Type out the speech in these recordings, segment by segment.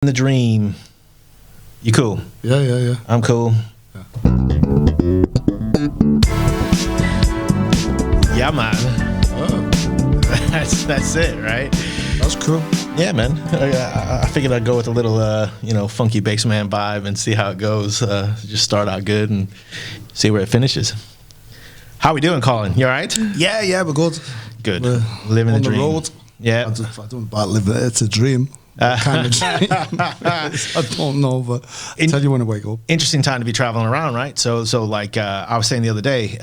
The dream. You cool? Yeah. I'm cool. Yeah, man. Oh, That's it, right? that's cool. Yeah, man. I figured I'd go with a little, funky bassman vibe and see how it goes. Just start out good and see where it finishes. How we doing, Colin? You all right? Yeah, we're good. Good. We're Living on the dream. road. Yeah. I don't about living it. It's a dream. Kind of dream. I don't know, but I'll tell you when I wake up. Interesting time to be traveling around, right? So like I was saying the other day,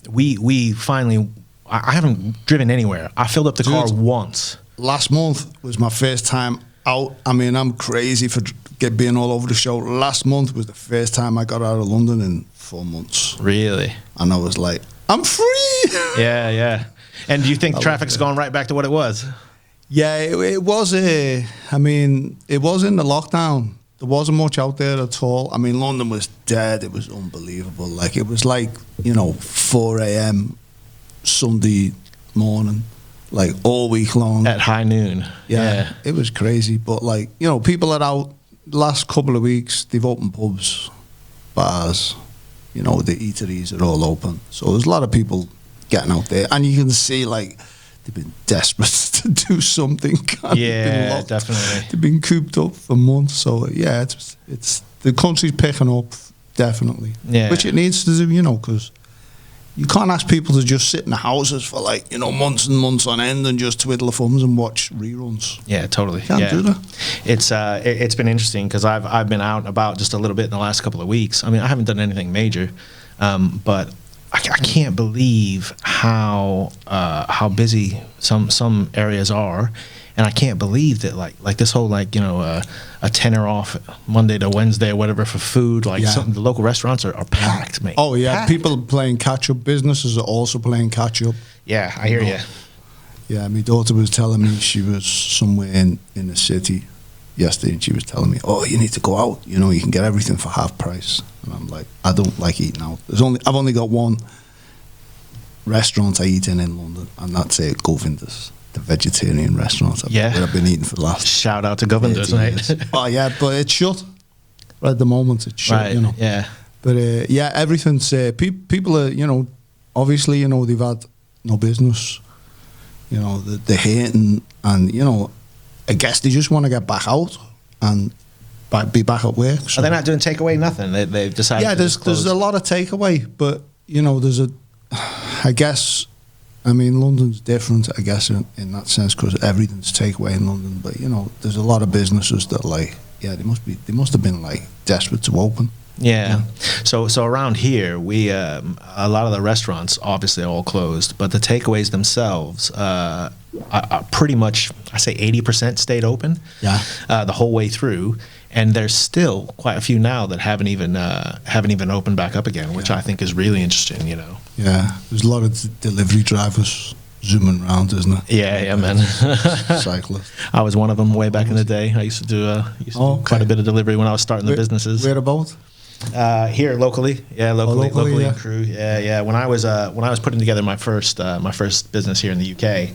we finally. I haven't driven anywhere. I filled up the car once. Last month was my first time out. I mean, I'm crazy for being all over the show. Last month was the first time I got out of London in 4 months. Really? And I was like, I'm free. Yeah. And do you think traffic's gone right back to what it was? Yeah, it was it was in the lockdown. There wasn't much out there at all. I mean, London was dead. It was unbelievable. Like, it was like, 4 a.m. Sunday morning, like all week long. At high noon. Yeah. It was crazy. But, people are out. Last couple of weeks, they've opened pubs, bars, the eateries are all open. So there's a lot of people getting out there. And you can see, they've been desperate to do something. Yeah, definitely. They've been cooped up for months. So, yeah, it's the country's picking up, definitely. Yeah. Which it needs to do, because you can't ask people to just sit in the houses for, months and months on end and just twiddle their thumbs and watch reruns. Yeah, totally. Can't do that. It's been interesting because I've been out and about just a little bit in the last couple of weeks. I mean, I haven't done anything major, but I can't believe how busy some areas are, and I can't believe that like this whole a tenner off Monday to Wednesday or whatever for food. The local restaurants are packed, mate. Oh yeah, packed. people playing catch up. Businesses are also playing catch up. Yeah, I hear you. Yeah, my daughter was telling me she was somewhere in the city yesterday, and she was telling me, "Oh, you need to go out. You can get everything for half price." And I'm like, I don't like eating out. I've only got one restaurant I eat in London, and that's Govinders, the vegetarian restaurant that I've been eating for the last. Shout out to Govinders, mate. Oh yeah, but it's shut. Right at the moment, it's shut. Right. Yeah. But everything's people are obviously they've had no business. They're hating, and I guess they just want to get back out and be back at work. So. Are they not doing takeaway? Nothing. They've decided. Yeah, there's a lot of takeaway, but there's I guess. I mean, London's different, I guess, in that sense, because everything's takeaway in London. But there's a lot of businesses that they must have been desperate to open. Yeah. So around here, we a lot of the restaurants obviously are all closed, but the takeaways themselves are pretty much, I say 80% stayed open. Yeah. The whole way through, and there's still quite a few now that haven't even opened back up again, which I think is really interesting. Yeah. There's a lot of delivery drivers zooming around, isn't it? Yeah, man. Cyclists. I was one of them way back in the day. I used to do quite a bit of delivery when I was starting the businesses. Whereabouts? Here locally, locally yeah. in Crewe, When I was putting together my first business here in the UK,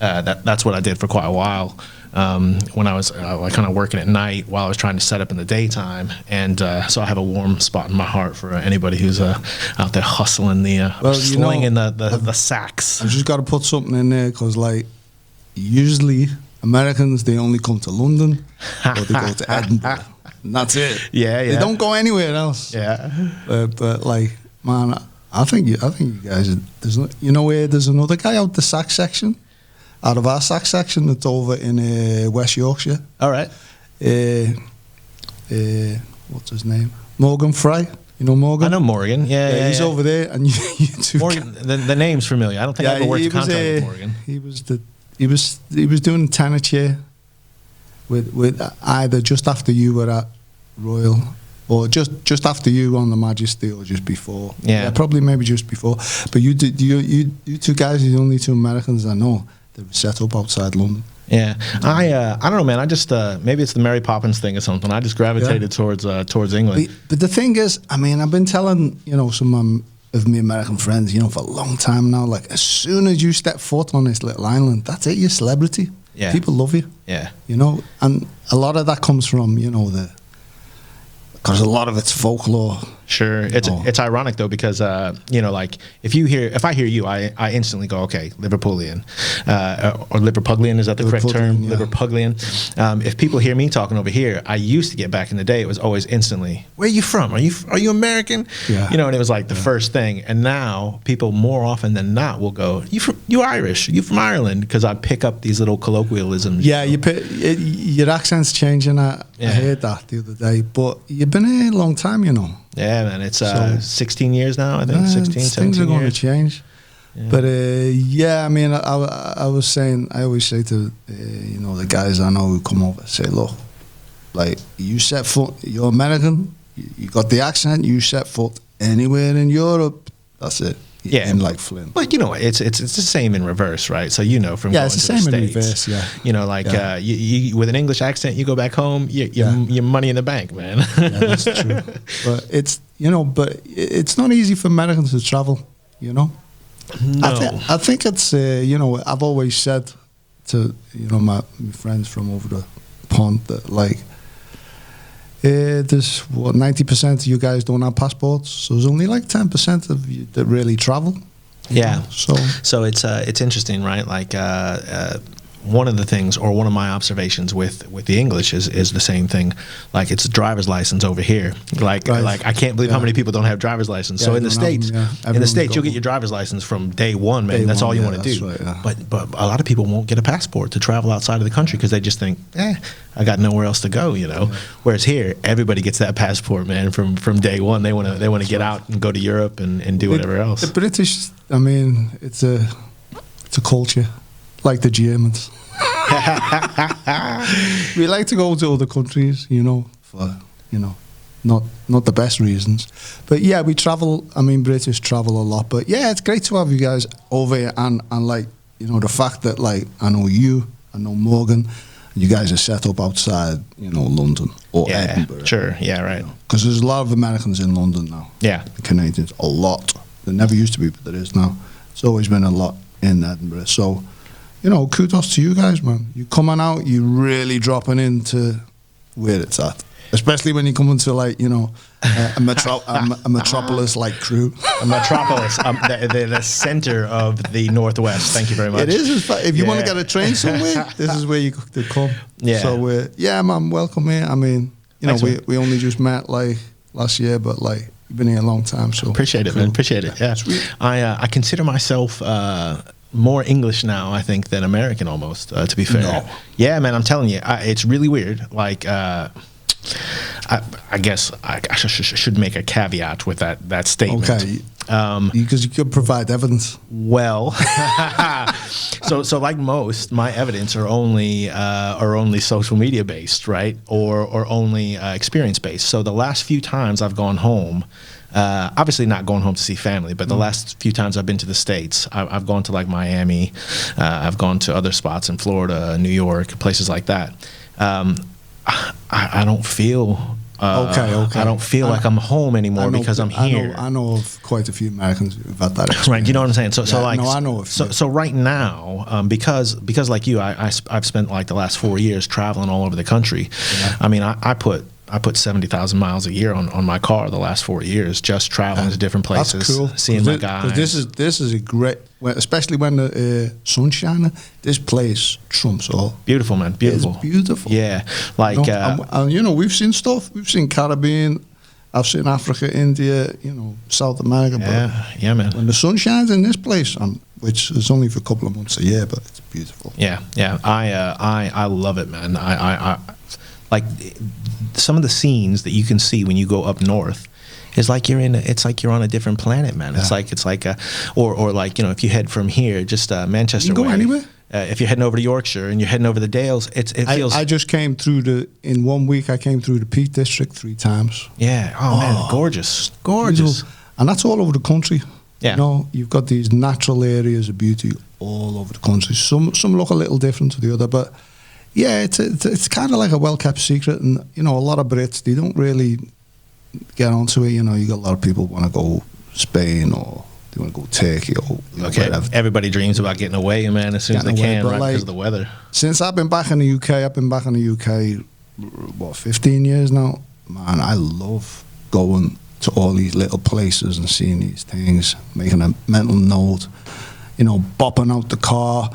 that's what I did for quite a while. When I was kind of working at night while I was trying to set up in the daytime, and so I have a warm spot in my heart for anybody who's out there hustling slinging the sacks. I've just got to put something in there because usually Americans, they only come to London or they go to Edinburgh. And that's it. Yeah. They don't go anywhere else. Yeah. But man, I think you guys. There's another guy out the sack section, out of our sack section that's over in West Yorkshire. All right. What's his name? Morgan Fry. You know Morgan? I know Morgan. Yeah. He's over there, and you two. Morgan. The name's familiar. I don't think I ever worked in contact with Morgan. He was doing tenor chair with either just after you were at Royal or just after you on the Majesty or just before. Yeah, probably maybe just before. But you two guys are the only two Americans I know that were set up outside London. Yeah, I don't know, man. I just maybe it's the Mary Poppins thing or something. I just gravitated towards England. But the thing is, I mean, I've been telling some of my American friends, for a long time now. As soon as you step foot on this little island, that's it. You're a celebrity. Yeah. People love you. Yeah. You know, and a lot of that comes from, you know, because a lot of it's folklore. Sure. It's ironic though, because you know, like if I hear you, I instantly go, okay, Liverpoolian, or Liverpuglian, is that the correct term? Yeah. Liverpuglian. If people hear me talking over here, I used to get, back in the day, it was always instantly, where are you from? Are you American? Yeah. You know, and it was like the first thing. And now people more often than not will go, you Irish? You from Ireland? Because I pick up these little colloquialisms. Yeah, your accent's changing. I heard that the other day. But you've been here a long time, you know. Yeah, man. It's 16 years now, I think. 16, 17 things are going years. to change. Yeah. But yeah, I mean, I was saying, I always say to you know, the guys I know who come over, say, look, like, you set foot, you're American, you got the accent, you set foot anywhere in Europe, that's it. Yeah, in like Flint. But you know, it's the same in reverse, right? So you know, from going it's the to same the in States, reverse. Yeah, you know, like you with an English accent, you go back home, you're money in the bank, man. Yeah, that's true. But it's not easy for Americans to travel. You know, No, I think it's you know, I've always said to, you know, my friends from over the pond that, like, there's 90% of you guys don't have passports, so there's only like 10% of you that really travel. yeah. So So it's interesting, right? Like one of the things, or one of my observations with the English is the same thing. Like, it's a driver's license over here. Like I can't believe how many people don't have driver's license. Yeah, so in the States, you'll get got your driver's license from day one, man. That's all you want to do. Right, yeah. But a lot of people won't get a passport to travel outside of the country because they just think, I got nowhere else to go, you know. Yeah. Whereas here, everybody gets that passport, man, from day one. They want to get out and go to Europe and do whatever else. The British, I mean, it's a culture, like the Germans. We like to go to other countries, you know, for, you know, not the best reasons. But yeah, we travel. I mean, British travel a lot. But yeah, it's great to have you guys over here. And like, you know, the fact that, like, I know Morgan, and you guys are set up outside, you know, London or Edinburgh. Sure, yeah, right. Because there's a lot of Americans in London now. Yeah. Canadians, a lot. There never used to be, but there is now. It's always been a lot in Edinburgh. So, you know, kudos to you guys, man. You coming out, you really dropping into where it's at. Especially when you come into, like, you know, a metropolis like crew. A metropolis, the center of the Northwest. Thank you very much. It is. If you want to get a train somewhere, this is where you come. Yeah. So, yeah, man, welcome here. I mean, you know, we only just met, like, last year, but, like, you've been here a long time. So appreciate it, man. Appreciate it. Yeah. Sweet. I consider myself more English now, I think, than American almost, to be fair. No. Yeah, man, I'm telling you, it's really weird. Like, I guess I should make a caveat with that statement. Okay. Because you could provide evidence. Well, so like most, my evidence are only social media based, right? Or only experience based. So the last few times I've gone home, obviously not going home to see family, but the last few times I've been to the States, I've gone to, like, Miami, I've gone to other spots in Florida, New York, places like that. I don't feel okay. I don't feel like I'm home anymore because I'm here. I know of quite a few Americans who've had that experience. Right, you know what I'm saying? So like, no, I know of so right now, because like you, I've spent, like, the last 4 years traveling all over the country. Yeah. I mean, I put 70,000 miles a year on my car the last 4 years, just traveling to different places, that's cool. seeing my guys. This is a great, especially when the sun's shining. This place trumps all. Beautiful, man. Beautiful. It's beautiful. Yeah, like and you know, we've seen stuff. We've seen Caribbean. I've seen Africa, India. You know, South America. Yeah, man. When the sun shines in this place, which is only for a couple of months a year, but it's beautiful. Yeah. I love it, man. I like some of the scenes that you can see when you go up north. It's like you're on a different planet, man. Yeah. It's like or like, you know, if you head from here, just Manchester you can go way, anywhere. If you're heading over to Yorkshire and you're heading over the Dales, it feels. I just came through in 1 week. I came through the Peak District 3 times. Yeah. Oh man, gorgeous. Beautiful. And that's all over the country. Yeah. You know, you've got these natural areas of beauty all over the country. Some look a little different to the other, but yeah, it's kind of like a well-kept secret. And, you know, a lot of Brits, they don't really get onto it. You know, you got a lot of people want to go Spain or they want to go Turkey or whatever. Everybody dreams about getting away, man, as soon as they can, right? Because of the weather. Since I've been back in the UK, what, 15 years now. Man, I love going to all these little places and seeing these things, making a mental note, bopping out the car,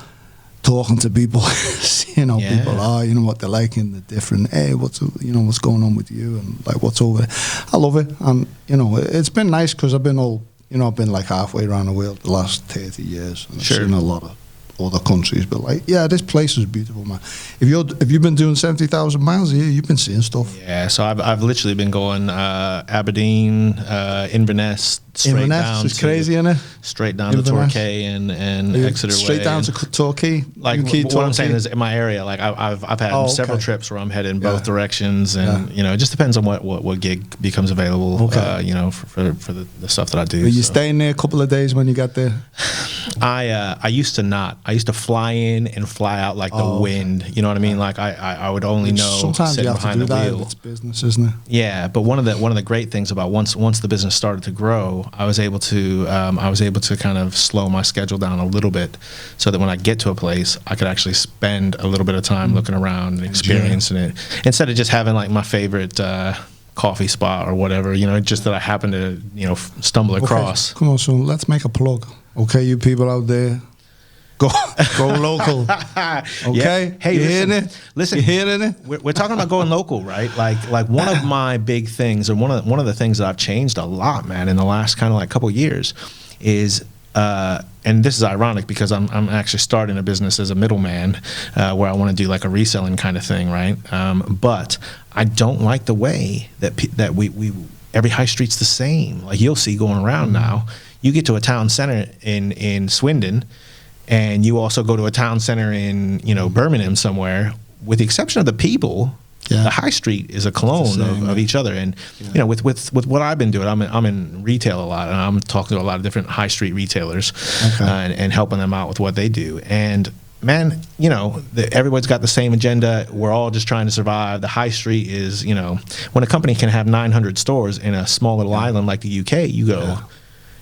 talking to people, seeing how people are, what they're like in the different, hey, what's going on with you, and like what's over there. I love it, and it's been nice because I've been I've been like halfway around the world the last 30 years, and I've seen a lot of other countries, but this place is beautiful, man. If you've been doing 70,000 miles a year, you've been seeing stuff. Yeah, so I've literally been going Aberdeen, Inverness, straight down it's crazy, isn't it? Straight down to Torquay and Exeter straight way. down to Torquay. Like what I'm saying is, in my area, like I've had several trips where I'm headed in both directions, and it just depends on what gig becomes available. For the stuff that I do. Are you staying there a couple of days when you got there? I used to not. I used to fly in and fly out like the wind. You know what I mean? Like I would only know sometimes sitting you have behind to do the that. wheel. It's business, isn't it? Yeah, but one of the great things about once the business started to grow, I was able to kind of slow my schedule down a little bit, so that when I get to a place, I could actually spend a little bit of time looking around and experiencing it, instead of just having like my favorite coffee spot or whatever. Just that I happen to stumble across. Come on, so let's make a plug. Okay, you people out there. Go local. Okay. Yeah. Hey, you hearing it? Listen, you hearing it? We're talking about going local, right? Like one of my big things, and one of the things that I've changed a lot, man, in the last kind of like couple of years, is and this is ironic because I'm actually starting a business as a middleman, where I want to do like a reselling kind of thing, right? But I don't like the way that we every high street's the same. Like you'll see going around now, you get to a town center in Swindon, and you also go to a town center in Birmingham somewhere. With the exception of the people, the high street is a clone of each other. And with what I've been doing, I'm in retail a lot, and I'm talking to a lot of different high street retailers, and helping them out with what they do. And man, everybody's got the same agenda. We're all just trying to survive. The high street is, when a company can have 900 stores in a small little island like the UK, you go.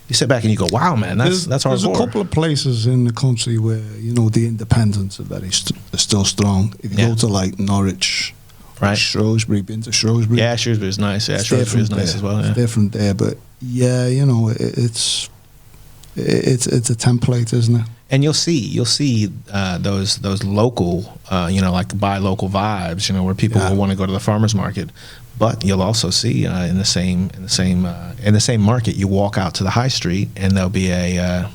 You sit back and you go, wow, man, that's hardcore. There's a couple of places in the country where the independents are still strong. If you go to like Norwich, right, Shrewsbury, been to Shrewsbury? Yeah, Shrewsbury's nice. Yeah, Shrewsbury's nice as well. Yeah. It's different there, but it's a template, isn't it? And you'll see those local, like buy local vibes, where people will want to go to the farmers market. But you'll also see in the same market, you walk out to the high street and there'll be a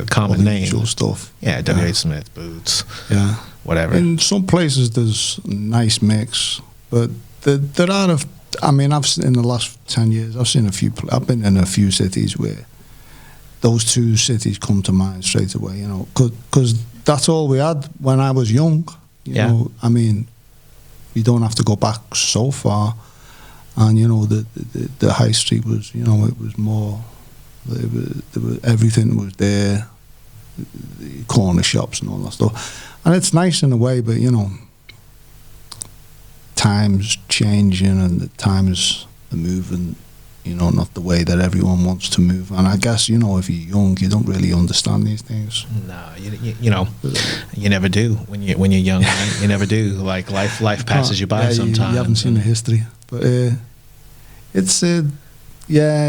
common name. Usual stuff. Yeah, W.H. Smith, Boots. Yeah. Whatever. In some places there's a nice mix, but there are. In the last 10 years, I've seen I've been in a few cities where those two cities come to mind straight away. Because that's all we had when I was young. You don't have to go back so far, and the high street was, it was more. Everything was there, the corner shops and all that stuff, and it's nice in a way. But times changing and the times are moving. Not the way that everyone wants to move. And I guess, if you're young, you don't really understand these things. No, you never do when you're young. Right? You never do. Like life passes you by sometimes. You haven't seen the history, but it's something. Yeah,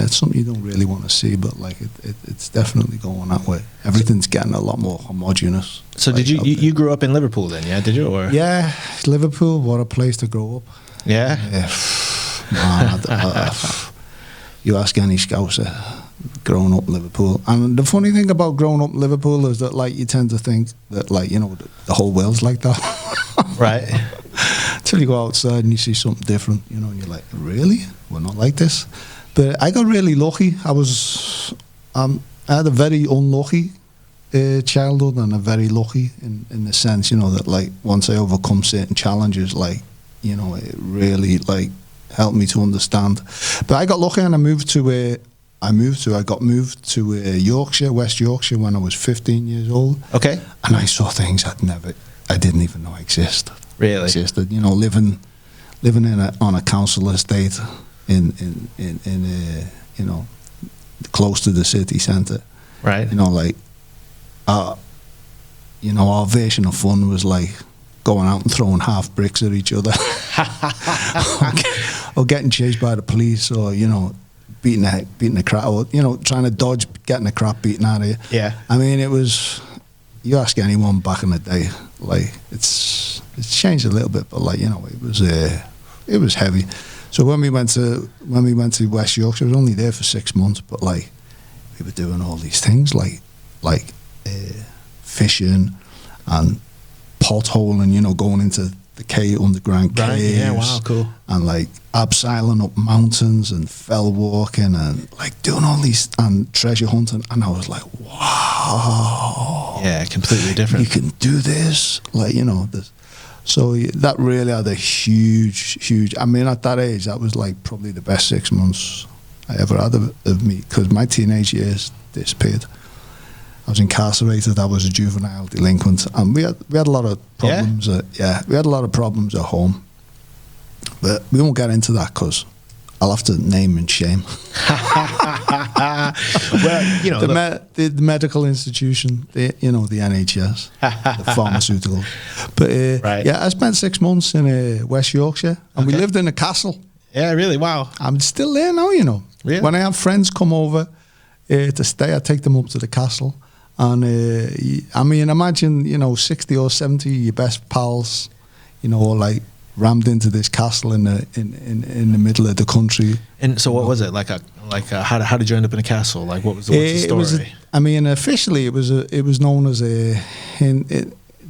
it's something you don't really want to see, but like it's definitely going that way. Everything's getting a lot more homogenous. So did you grew up in Liverpool then? Yeah, did you? Or yeah, Liverpool. What a place to grow up. Yeah. Man, you ask any Scouser growing up in Liverpool, and the funny thing about growing up in Liverpool is that you tend to think that the whole world's like that, right? Till you go outside and you see something different, and you're like, really? We're not like this. But I got really lucky. I had a very unlucky childhood, and a very lucky in the sense, that once I overcome certain challenges, it really helped me to understand. But I got lucky, and I got moved to Yorkshire, West Yorkshire, when I was 15 years old. Okay. And I saw things I didn't even know existed. Really? Existed. Living on a council estate in close to the city centre. Right. You know, like, you know, our version of fun was like going out and throwing half bricks at each other, or getting chased by the police, or, you know, beating the crap, or, you know, trying to dodge getting the crap beaten out of you. Yeah. I mean, it was. You ask anyone back in the day, like, it's changed a little bit, but, like, you know, it was heavy. So when we went to West Yorkshire, I was only there for 6 months, but, like, we were doing all these things like fishing and potholing, you know, going into the underground Right. caves. Yeah. Wow. Cool. And, like, abseiling up mountains and fell walking and, like, doing all these, and treasure hunting. And I was like, wow. Yeah. Completely different. You can do this. Like, you know, this. So that really had a huge, I mean, at that age, that was, like, probably the best 6 months I ever had of me, because my teenage years disappeared. I was incarcerated. I was a juvenile delinquent, and we had a lot of problems. We had a lot of problems at home, but we won't get into that because I'll have to name and shame. Well, you know, the medical institution, the NHS, the pharmaceutical. But Right. yeah, I spent 6 months in West Yorkshire, and we lived in a castle. yeah. Really. Wow. I'm still there now, you know. Really? When I have friends come over to stay, I take them up to the castle. And I mean, imagine, you know, 60 or 70 your best pals, you know, all like rammed into this castle in the middle of the country. And so, what was it like? How did you end up in a castle? Like, what's the story? I mean, officially, it was known as the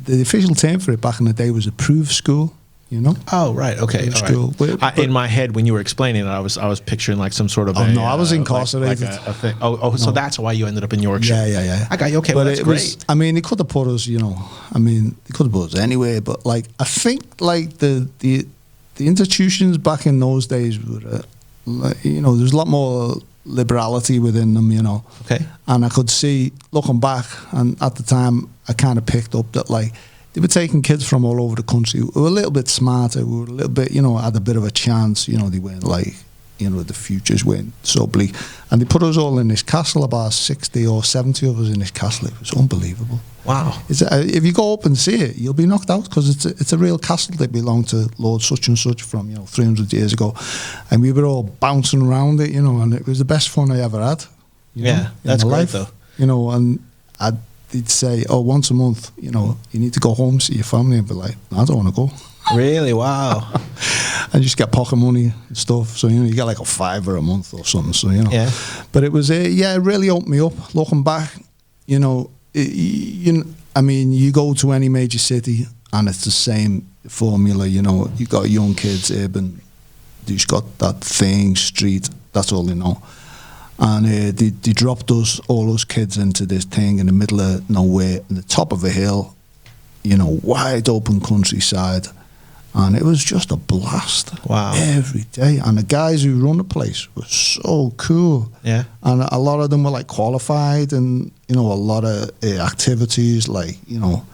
official term for it back in the day was a proof school. You know? Oh, right. Okay. All School. right. In my head, when you were explaining it, I was picturing like some sort of. Oh, no, I was incarcerated. Like a thing. So that's why you ended up in Yorkshire. Yeah. I got you. Okay, But well, that's it great. I mean, they could have put us, you know. I mean, they could have put us anywhere, but, like, I think, like, the institutions back in those days were, like, you know, there's a lot more liberality within them, you know. Okay. And I could see, looking back, and at the time, I kind of picked up that, like, they were taking kids from all over the country who were a little bit smarter, who were a little bit, you know, had a bit of a chance. You know, they weren't like, you know, the futures weren't so bleak. And they put us all in this castle, about 60 or 70 of us in this castle. It was unbelievable. Wow. If you go up and see it, you'll be knocked out, because it's a real castle that belonged to Lord such and such from, you know, 300 years ago. And we were all bouncing around it, you know, and it was the best fun I ever had. Yeah, that's great, though. You know, and they'd say, oh, once a month, you know, you need to go home, see your family, and be like, I don't want to go. Really? Wow. And you just get pocket money and stuff. So, you know, you get like a $5 a month or something. So, you know. Yeah. But it was, it really opened me up. Looking back, you know, I mean, you go to any major city and it's the same formula, you know. You got young kids, urban, who's got that thing, street, that's all they know. And they dropped all those kids into this thing in the middle of nowhere, in the top of a hill, you know, wide open countryside. And it was just a blast. Wow. Every day. And the guys who run the place were so cool. Yeah. And a lot of them were, like, qualified, and, you know, a lot of activities, like, you know,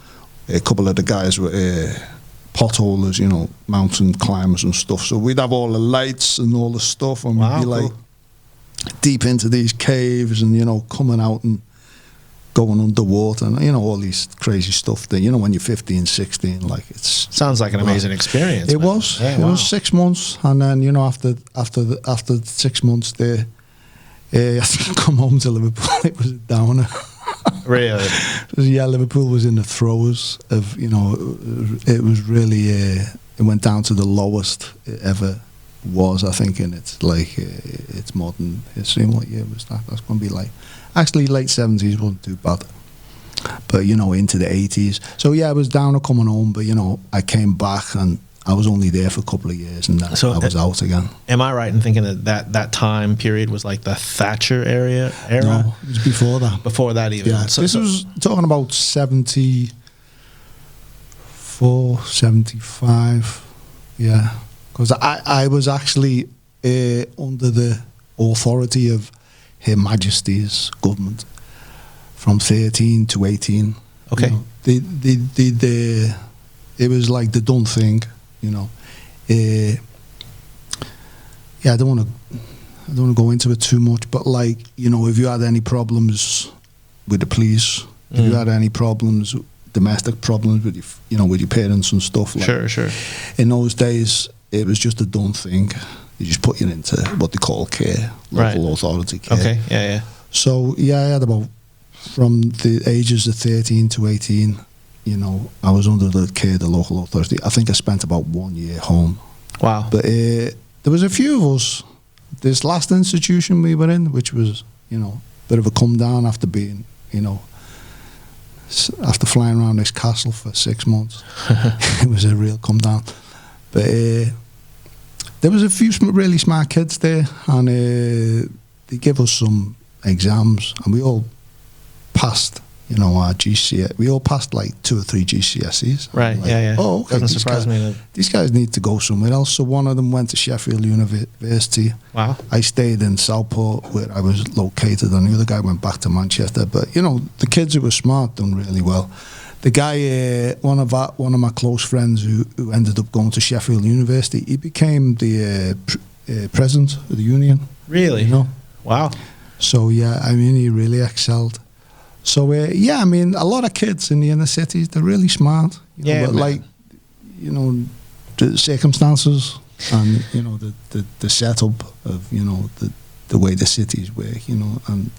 a couple of the guys were potholers, you know, mountain climbers and stuff. So we'd have all the lights and all the stuff, and we'd be, like, deep into these caves and, you know, coming out and going underwater and, you know, all these crazy stuff that, you know, when you're 15, 16, like, it's... Sounds like an amazing experience. It was. Yeah, it was 6 months, and then, you know, after 6 months there, I had to come home to Liverpool. It was a downer. Really? Yeah, Liverpool was in the throes of, you know, it was really, it went down to the lowest it ever was, I think, and it's like it's modern history. What year was that? That's going to be like, actually, late 70s wasn't too bad, but, you know, into the 80s. So yeah, I was down or coming home, but, you know, I came back and I was only there for a couple of years, and then I was out again. Am I right in thinking that time period was like the Thatcher era? No, it was before that. Before that, even. Yeah, this was talking about 74, 75. Yeah. Because I was actually under the authority of Her Majesty's government from 13 to 18. Okay. You know, it was like the done thing, you know. Yeah, I don't want to I don't want to go into it too much, but like, you know, if you had any problems with the police, if you had any problems, domestic problems with your, you know, with your parents and stuff, like, Sure. in those days, it was just a done thing. They just put you into what they call care, local authority care. Okay, yeah. So yeah, I had about, from the ages of 13 to 18, you know, I was under the care of the local authority. I think I spent about 1 year home. Wow. But there was a few of us. This last institution we were in, which was, you know, a bit of a come down after being, you know, after flying around this castle for 6 months. It was a real come down. But there was a few really smart kids there, and they gave us some exams, and we all passed, you know, our GCSE. We all passed like 2 or 3 GCSEs. Right, like, yeah. Oh, okay. Doesn't surprise me that. These guys need to go somewhere else. So one of them went to Sheffield University. Wow. I stayed in Southport, where I was located, and the other guy went back to Manchester. But, you know, the kids who were smart done really well. The guy, one of my close friends who ended up going to Sheffield University, he became the president of the union. Really? You know? Wow. So, yeah, I mean, he really excelled. So, yeah, I mean, a lot of kids in the inner cities, they're really smart. You know, Yeah, but man. like, you know, the circumstances and, you know, the setup of, you know, the way the cities work, you know, and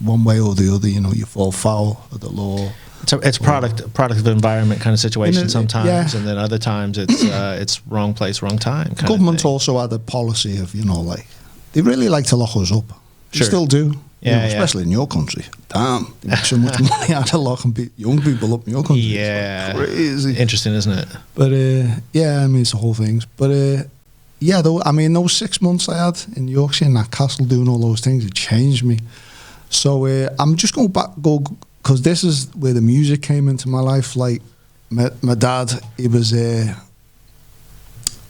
one way or the other, you know, you fall foul of the law. It's product of environment kind of situation sometimes, yeah. and then other times it's wrong place, wrong time. Kind Government of thing. also had a policy of, you know, like, they really like to lock us up. They Sure. still do. Yeah, you know, yeah. especially in your country. Damn, they make so much money out of locking young people up in your country. Yeah, It's like crazy. Interesting, isn't it? But yeah, I mean, it's the whole things. But yeah, though, I mean, those 6 months I had in Yorkshire in that castle doing all those things, it changed me. So I'm just going back, because this is where the music came into my life. Like my dad, he was.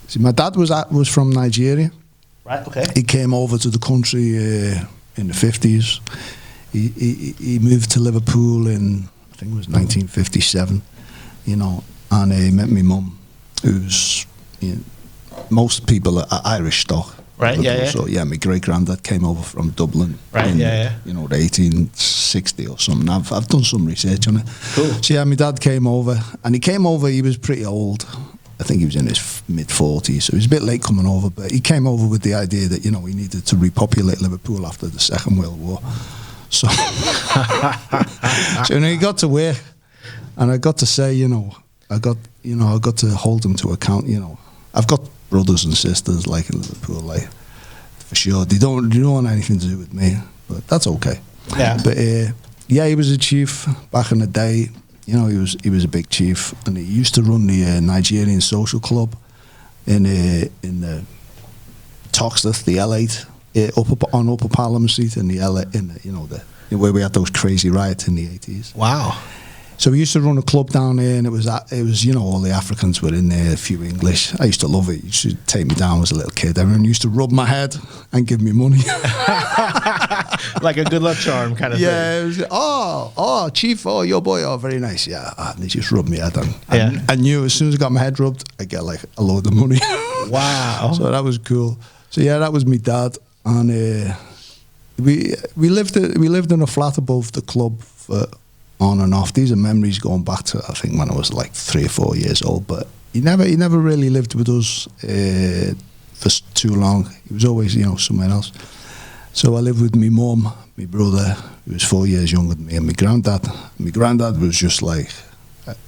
See, my dad was from Nigeria. Right. Okay. He came over to the country in the 50s. He moved to Liverpool in, I think it was 1957, you know, and he met my mum, who's, you know, most people are Irish stock. Right, Liverpool. yeah. So, yeah, my great-granddad came over from Dublin. Right, in, yeah. You know, the 1860 or something. I've done some research on it. Cool. So, yeah, my dad came over, and he was pretty old. I think he was in his mid-40s, so he was a bit late coming over, but he came over with the idea that, you know, he needed to repopulate Liverpool after the Second World War. So, so you know, he got to work, and I got to say, you know, I got to hold him to account. You know, I've got brothers and sisters like in Liverpool, like for sure. They don't want anything to do with me, but that's okay. Yeah. But yeah, he was a chief back in the day. You know, he was a big chief, and he used to run the Nigerian Social Club in the Toxteth, the L8, on Upper Parliament Street in the you know, where we had those crazy riots in the 80s. Wow. So we used to run a club down there, and it was you know, all the Africans were in there, a few English. I used to love it. You should take me down as a little kid. Everyone used to rub my head and give me money. Like a good luck charm kind of thing. Yeah, it was, oh, chief, oh, your boy, oh, very nice. Yeah, and they just rubbed me head on. And I knew as soon as I got my head rubbed, I'd get like a load of money. Wow. So that was cool. So yeah, that was me dad, and we lived in a flat above the club for on and off. These are memories going back to, I think, when I was like 3 or 4 years old. But he never really lived with us for too long. He was always, you know, somewhere else. So I lived with my mum, my brother, who was 4 years younger than me, and my granddad. My granddad was just like,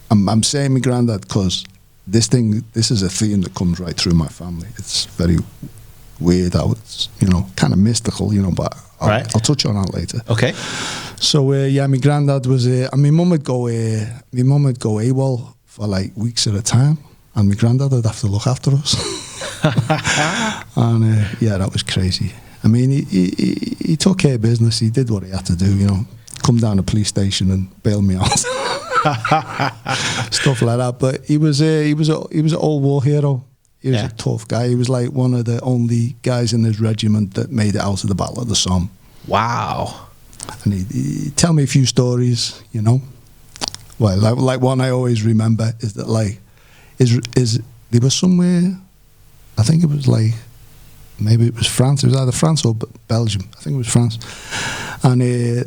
I'm saying my granddad because this is a theme that comes right through my family. It's very weird how it's, you know, kind of mystical, you know, but I'll touch on that later. Okay. So yeah, my granddad was, and my mum would go AWOL for like weeks at a time, and my granddad would have to look after us. And yeah, that was crazy. I mean, he took care of business. He did what he had to do, you know, come down to the police station and bail me out, stuff like that. But he was an old war hero. He was a tough guy. He was like one of the only guys in his regiment that made it out of the Battle of the Somme. Wow. And he'd tell me a few stories, you know. Well, like one I always remember is that, like, is they were somewhere, I think it was like maybe it was France. It was either France or Belgium. I think it was France. And they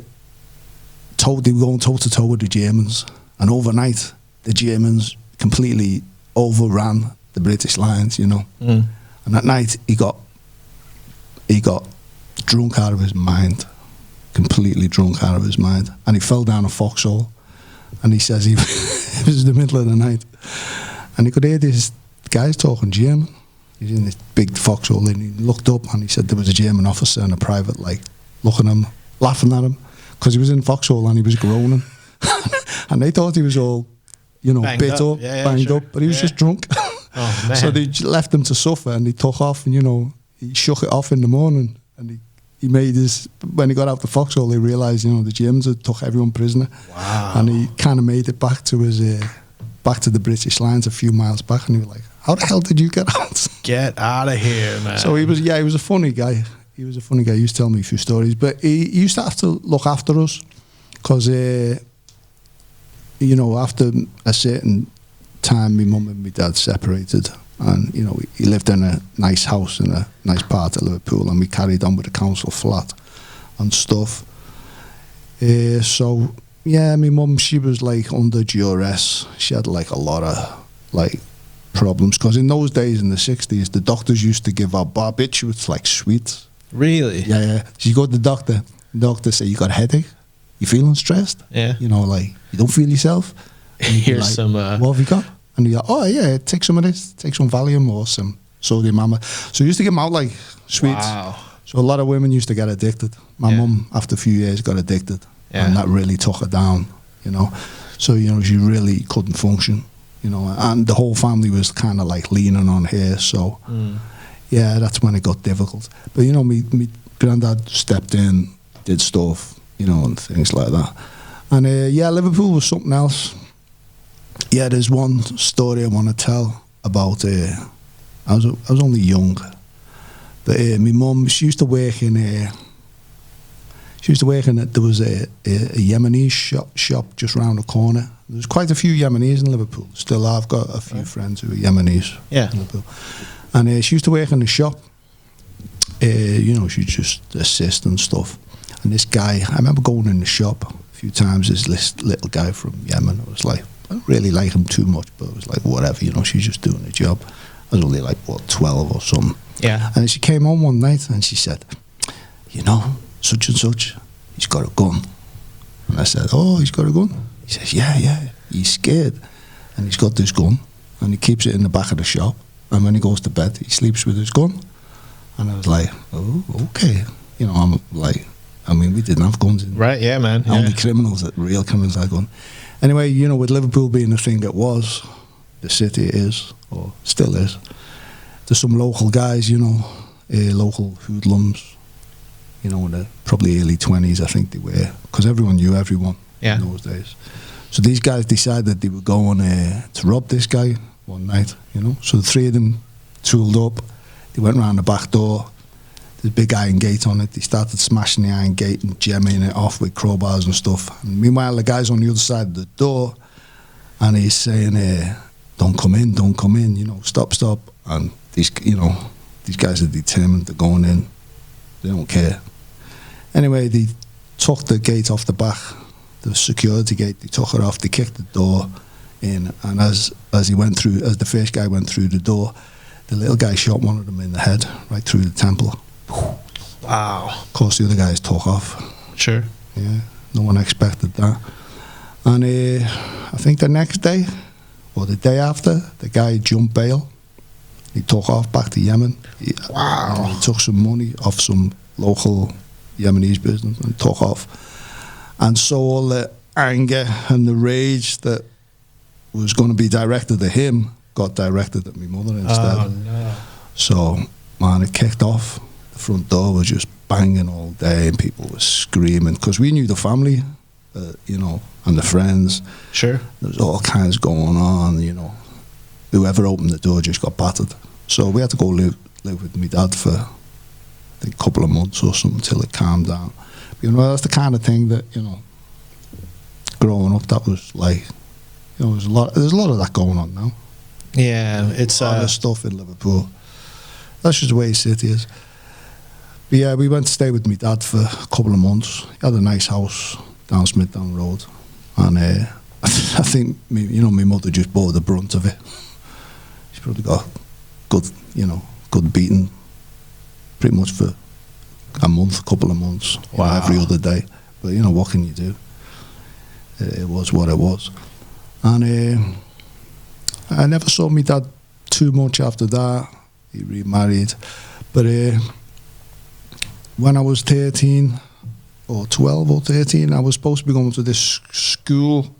were going toe to toe with the Germans. And overnight, the Germans completely overran the British lines, you know. Mm. And that night, he got drunk out of his mind, completely drunk out of his mind. And he fell down a foxhole. And he says it was the middle of the night. And he could hear these guys talking German. He's in this big foxhole, and he looked up and he said there was a German officer and a private, like, looking at him, laughing at him, because he was in the foxhole and he was groaning. And they thought he was all, you know, Banged bit up, banged sure. up, but he was just drunk. Oh, man. So they left him to suffer, and he took off, and, you know, he shook it off in the morning, and he made his, when he got out the foxhole, they realised, you know, the Germans had took everyone prisoner. Wow. And he kind of made it back to his, back to the British lines a few miles back, and he was like, how the hell did you get out? Get out of here, man. So he was a funny guy. He was a funny guy. He used to tell me a few stories, but he used to have to look after us because, you know, after a certain time, my mum and my dad separated, and, you know, he lived in a nice house in a nice part of Liverpool, and we carried on with the council flat and stuff. So, yeah, my mum, she was, like, under duress. She had, like, a lot of, like, problems, because in those days, in the 60s, the doctors used to give her barbiturates, like, sweets. Really? Yeah. She go to the doctor say, you got a headache? You feeling stressed? Yeah. You know, like, you don't feel yourself? Here's like, some... what have you got? And you're like, oh, yeah, take some of this. Take some Valium or some sodium mama. So you used to give them out, like, sweets. Wow. So a lot of women used to get addicted. My mum, after a few years, got addicted. Yeah. And that really took her down, you know. So, you know, she really couldn't function, you know. And the whole family was kind of, like, leaning on her. So, yeah, that's when it got difficult. But, you know, me granddad stepped in, did stuff, you know, and things like that. And, yeah, Liverpool was something else. Yeah, there's one story I want to tell about, I was only young, but my mum, she used to work in, there was a Yemenis shop just round the corner. There's quite a few Yemenis in Liverpool. Still, I've got a few friends who are Yemenis in Liverpool. And she used to work in the shop. You know, she'd just assist and stuff. And this guy, I remember going in the shop a few times, this little guy from Yemen. I was like, I don't really like him too much, but it was like, whatever, you know, she's just doing a job. I was only like, 12 or something. Yeah. And she came home one night and she said, you know, such and such, he's got a gun. And I said, oh, he's got a gun? He says, yeah, he's scared. And he's got this gun, and he keeps it in the back of the shop. And when he goes to bed, he sleeps with his gun. And I was like, oh, okay. You know, I'm like, I mean, we didn't have guns. Right, yeah, man. Only real criminals had guns. Anyway, you know, with Liverpool being the thing it was, the city it is, or still is, there's some local guys, you know, local hoodlums, you know, in the probably early 20s, I think they were, because everyone knew everyone in those days. So these guys decided they were going to rob this guy one night, you know. So the three of them tooled up. They went round the back door. There's a big iron gate on it. They started smashing the iron gate and jamming it off with crowbars and stuff. And meanwhile, the guy's on the other side of the door, and he's saying, don't come in, you know, stop. And these guys are determined, they're going in. They don't care. Anyway, they took the gate off the back, the security gate. They took it off. They kicked the door in, and as the first guy went through the door, the little guy shot one of them in the head, right through the temple. Wow. Of course, the other guys took off. Sure. Yeah, no one expected that. And I think the next day, or the day after, the guy jumped bail. He took off back to Yemen. He took some money off some local Yemenis business and took off. And so all the anger and the rage that was going to be directed at him got directed at my mother instead. Oh, no. So, man, it kicked off. The front door was just banging all day, and people were screaming, because we knew the family, you know, and the friends. Sure. There was all kinds going on, you know. Whoever opened the door just got battered. So we had to go live with my dad for, I think, a couple of months or something until it calmed down. But, you know, that's the kind of thing that, you know, growing up, that was like, you know, there's a lot of that going on now. Yeah, it's a lot of stuff in Liverpool. That's just the way his city is. But yeah, we went to stay with my dad for a couple of months. He had a nice house down Smithdown Road. And I think, my mother just bore the brunt of it. She probably got good beating pretty much for a couple of months. Wow. Every other day. But, what can you do? It was what it was. And I never saw my dad too much after that. He remarried. But when I was 13 or 12 or 13, I was supposed to be going to this school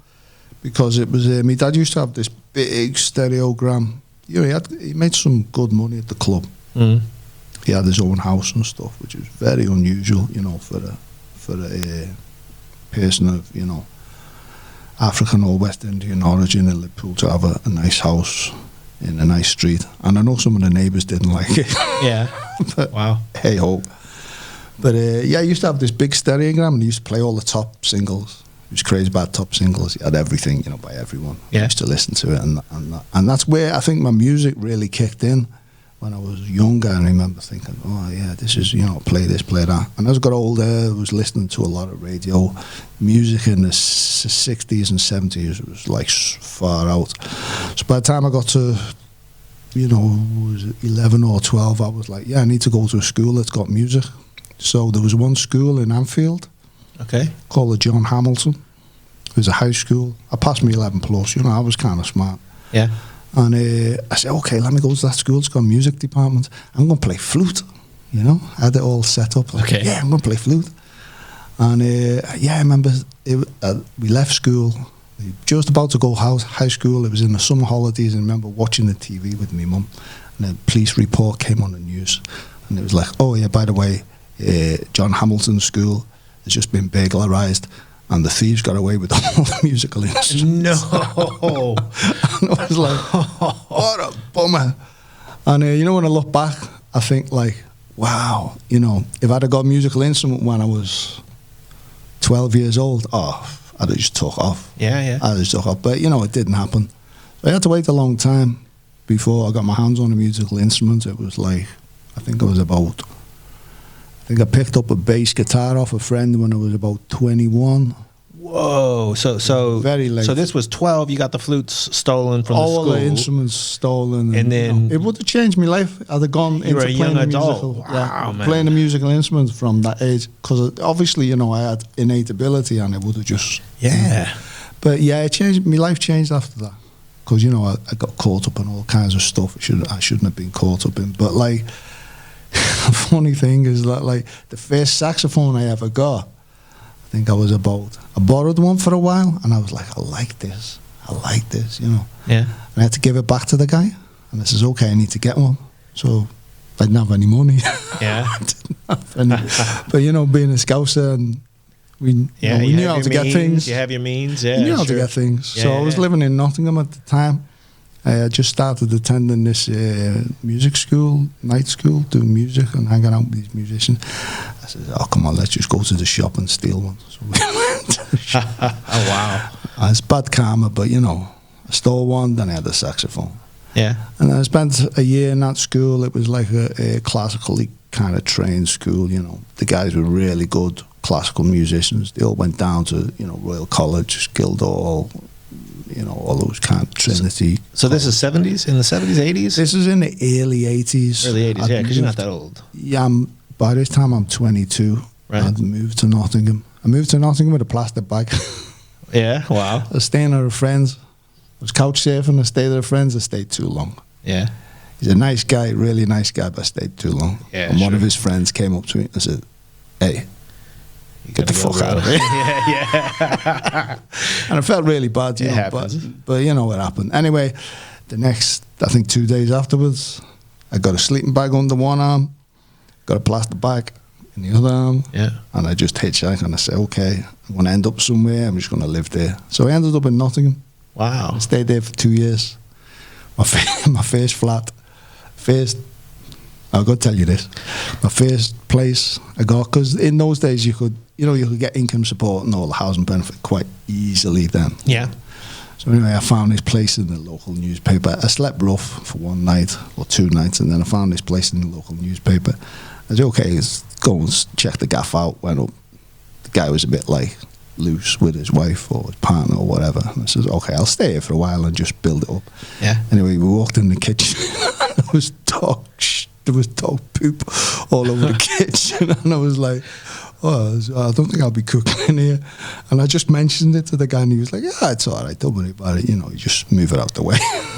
because it was my dad used to have this big stereogram. He made some good money at the club. Mm. He had his own house and stuff, which was very unusual, for a person of African or West Indian origin in Liverpool to have a nice house in a nice street. And I know some of the neighbours didn't like it. Yeah. But wow. Hey ho. But I used to have this big stereogram, and he used to play all the top singles. He was crazy about top singles. He had everything, by everyone. Yeah. I used to listen to it, and that's where I think my music really kicked in. When I was younger, I remember thinking, oh yeah, this is, play this, play that. And as I got older, I was listening to a lot of radio. Music in the 60s and 70s was like far out. So by the time I got to, was it 11 or 12, I was like, yeah, I need to go to a school that's got music. So there was one school in Anfield, called the John Hamilton. It was a high school. I passed me 11 plus, I was kind of smart. Yeah. And I said, okay, let me go to that school. It's got a music department. I'm going to play flute, I had it all set up. Like, okay. Yeah, I'm going to play flute. And I remember we left school. We were just about to go high school. It was in the summer holidays. And I remember watching the TV with my mum. And the police report came on the news. And it was like, oh yeah, by the way, John Hamilton School has just been burglarised. And the thieves got away with all the musical instruments. No. And I was like, what a bummer. And when I look back, I think like, wow, if I'd have got a musical instrument when I was 12 years old, I'd have just took off. Yeah. I'd just took off. But, it didn't happen. I had to wait a long time before I got my hands on a musical instrument. It was like, I think I picked up a bass guitar off a friend when I was about 21. Whoa! So very late. So this was 12. You got the flutes stolen from the school. All the instruments stolen, and then it would have changed my life. I'd have gone into playing a musical. Wow, man. Playing a musical instrument from that age, because obviously I had innate ability, and it would have just But yeah, it changed. My life changed after that, because I got caught up in all kinds of stuff I shouldn't have been caught up in. But like. The funny thing is that like the first saxophone I ever got, I think I borrowed one for a while, and I was like, I like this, Yeah. And I had to give it back to the guy, and I says, okay, I need to get one. So I didn't have any money. Yeah. I didn't have any. But being a Scouser, and we knew how to get things. You have your means, yeah. You knew how to get things. Yeah, so I was living in Nottingham at the time. I just started attending this music school, night school, doing music and hanging out with these musicians. I said, oh, come on, let's just go to the shop and steal one. So we went to the shop. Oh, wow. It's bad karma, but, I stole one, then I had a saxophone. Yeah. And I spent a year in that school. It was like a classically kind of trained school, The guys were really good classical musicians. They all went down to, Royal College, Guildhall, all those kind of Trinity. So this is 70s, in the 70s, 80s? This is in the early 80s. Early 80s, yeah, because you're not that old. Yeah, by this time I'm 22. Right. I'd moved to Nottingham. I moved to Nottingham with a plastic bag. Yeah, wow. I was staying at a friend's. I was couch surfing. I stayed at a friend's. I stayed too long. Yeah. He's a nice guy, really nice guy, but I stayed too long. Yeah, and one of his friends came up to me and said, hey, get the fuck out of here. Yeah. And I felt really bad, It happens. but what happened. Anyway, the next, I think 2 days afterwards, I got a sleeping bag under one arm, got a plastic bag in the other arm, and I just hitchhiked, and I said, okay, I'm going to end up somewhere, I'm just going to live there. So I ended up in Nottingham. Wow. I stayed there for 2 years. My first flat, I've got to tell you this, my first place I got, because in those days you could get income support and all the housing benefit quite easily then. Yeah. So anyway, I found this place in the local newspaper. I slept rough for one night or 2 nights, and then I found this place in the local newspaper. I said, okay, let's go and check the gaff out. Went up. The guy was a bit like loose with his wife or his partner or whatever. And I said, okay, I'll stay here for a while and just build it up. Yeah. Anyway, we walked in the kitchen. There was dog poop all over the kitchen, and I was like, oh, I don't think I'll be cooking in here. And I just mentioned it to the guy, and he was like, yeah, it's all right, don't worry about it, you just move it out the way.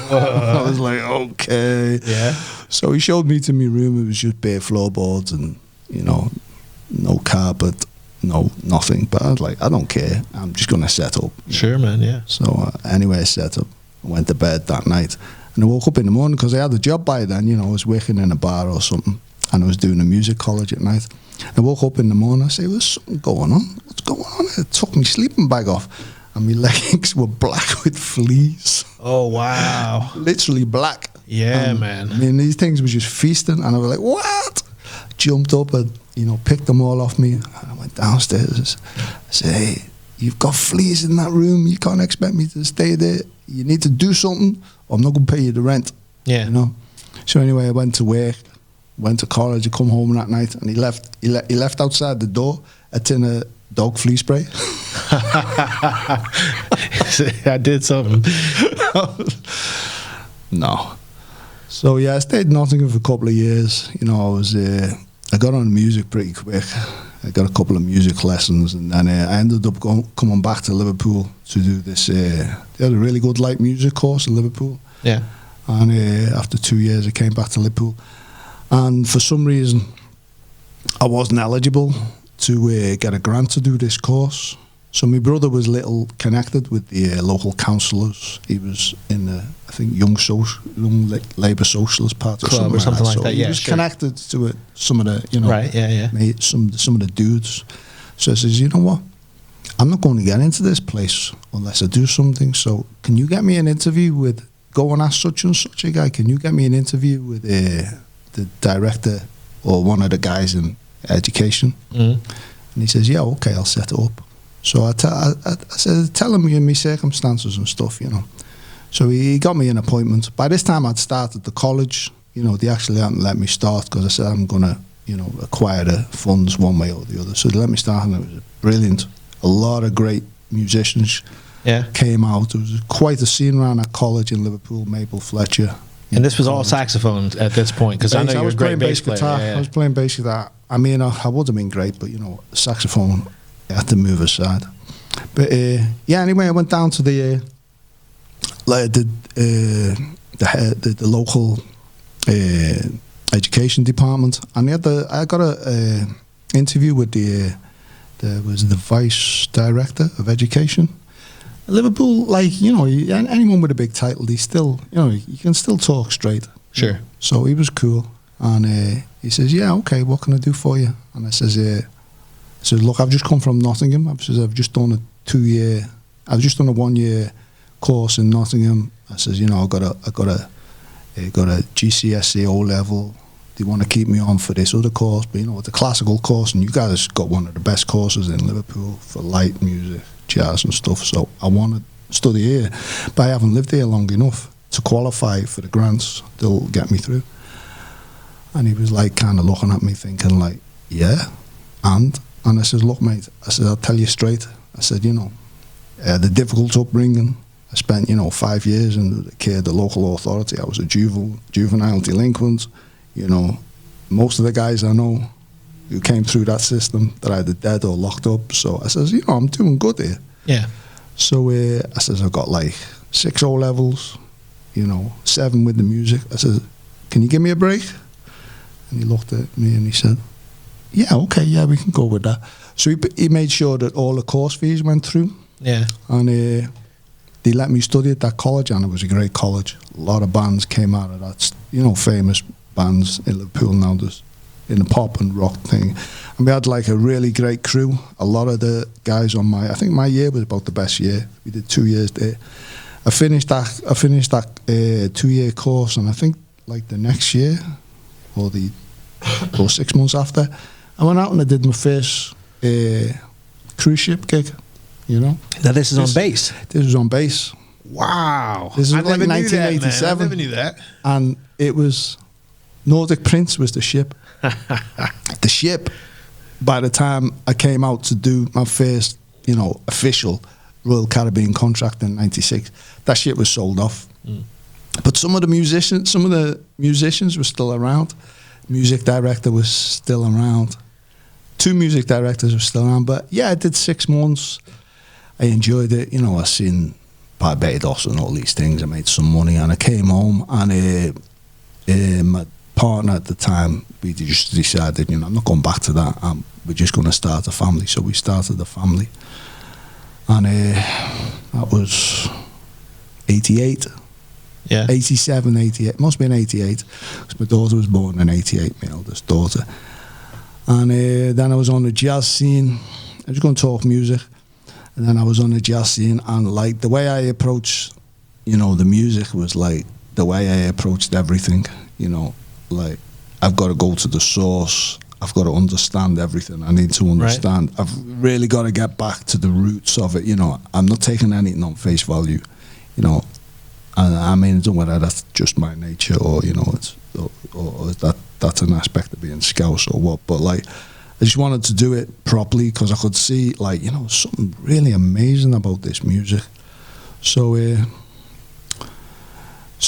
I was like, okay. Yeah. So he showed me to my room. It was just bare floorboards and, no carpet, no nothing. But I was like, I don't care. I'm just going to set up. Sure, man, yeah. So anyway, I set up. I went to bed that night. And I woke up in the morning because I had a job by then. I was working in a bar or something. And I was doing a music college at night. I woke up in the morning, I said, there's something going on. What's going on? I took my sleeping bag off, and my leggings were black with fleas. Oh, wow. Literally black. Yeah, man. I mean, these things were just feasting, and I was like, what? Jumped up and, picked them all off me. And I went downstairs. I said, hey, you've got fleas in that room. You can't expect me to stay there. You need to do something, or I'm not going to pay you the rent. Yeah. So anyway, I went to work. Went to college, I come home that night, and he left outside the door a tin of dog flea spray. I did something. No. So yeah, I stayed in Nottingham for a couple of years. I got on music pretty quick. I got a couple of music lessons, and then I ended up coming back to Liverpool to do this. They had a really good light music course in Liverpool. Yeah. And after 2 years, I came back to Liverpool. And for some reason, I wasn't eligible to get a grant to do this course. So my brother was little connected with the local councillors. He was in the, I think, Young Labour Socialist Party Club or something like so that. He Yeah, was sure. connected to it, some of the, Right, yeah. some of the dudes. So I says, you know what? I'm not going to get into this place unless I do something. So can you get me an interview with, go and ask such and such a guy, can you get me an interview with the director or one of the guys in education? Mm. And he says, yeah, okay, I'll set it up. So I said, tell him my circumstances and stuff, So he got me an appointment. By this time I'd started the college. They actually hadn't let me start because I said I'm going to, acquire the funds one way or the other. So they let me start, and it was brilliant. A lot of great musicians came out. There was quite a scene around that college in Liverpool, Maple Fletcher. And this was all saxophone at this point, because I know you're a great bass player. Guitar. Yeah. I was playing bass guitar. I mean, I would have been great, but saxophone, I had to move aside. But anyway, I went down to the local education department, and I got a interview with the vice director of education. Liverpool, anyone with a big title, he still, you can still talk straight. Sure. So he was cool, and he says, yeah, okay, what can I do for you? And I says, look, I've just come from Nottingham. I've just done a 1 year course in Nottingham. I says, I got a GCSE O level. They want to keep me on for this other course, but it's a classical course, and you guys got one of the best courses in Liverpool for light music, jazz and stuff. So I want to study here, but I haven't lived here long enough to qualify for the grants. They'll get me through. And he was kind of looking at me, thinking yeah, and I said, look, mate, I said, I'll tell you straight. I said, the difficult upbringing. I spent 5 years in the local authority. I was a juvenile delinquent. Most of the guys I know who came through that system, they're either dead or locked up. So I says, I'm doing good here. Yeah. So I says, I've got 6 O levels, 7 with the music. I said, can you give me a break? And he looked at me and he said, yeah, okay, yeah, we can go with that. So he made sure that all the course fees went through. Yeah. And they let me study at that college, and it was a great college. A lot of bands came out of that, famous bands in Liverpool now, in the pop and rock thing. And we had a really great crew. A lot of the guys I think my year was about the best year. We did 2 years there. I finished that 2 year course, and I think the next year or 6 months after, I went out and I did my first cruise ship gig. Now this is on bass. This was on bass. Wow. This is I like never knew that, man. 1987. I never knew that. And it was Nordic Prince was the ship. The ship, by the time I came out to do my first, official Royal Caribbean contract in '96, that ship was sold off. But some of the musicians were still around. Music director was still around. 2 music directors were still around. But yeah, I did 6 months. I enjoyed it. I seen Barbados and all these things. I made some money, and I came home, and my partner at the time, we just decided, I'm not going back to that. We're just going to start a family. So we started a family, and that was 88. Yeah. 87, 88. Must have been 88, because my daughter was born in 88, my eldest daughter. And then I was on the jazz scene. I was going to talk music. And then I was on the jazz scene, and like the way I approached, the music was like the way I approached everything. Like I've got to go to the source. I've got to understand everything I need to understand. Right. I've really got to get back to the roots of it. I'm not taking anything on face value. And I mean, don't whether that's just my nature or it's or that's an aspect of being Scouse or what. But like, I just wanted to do it properly, because I could see something really amazing about this music. So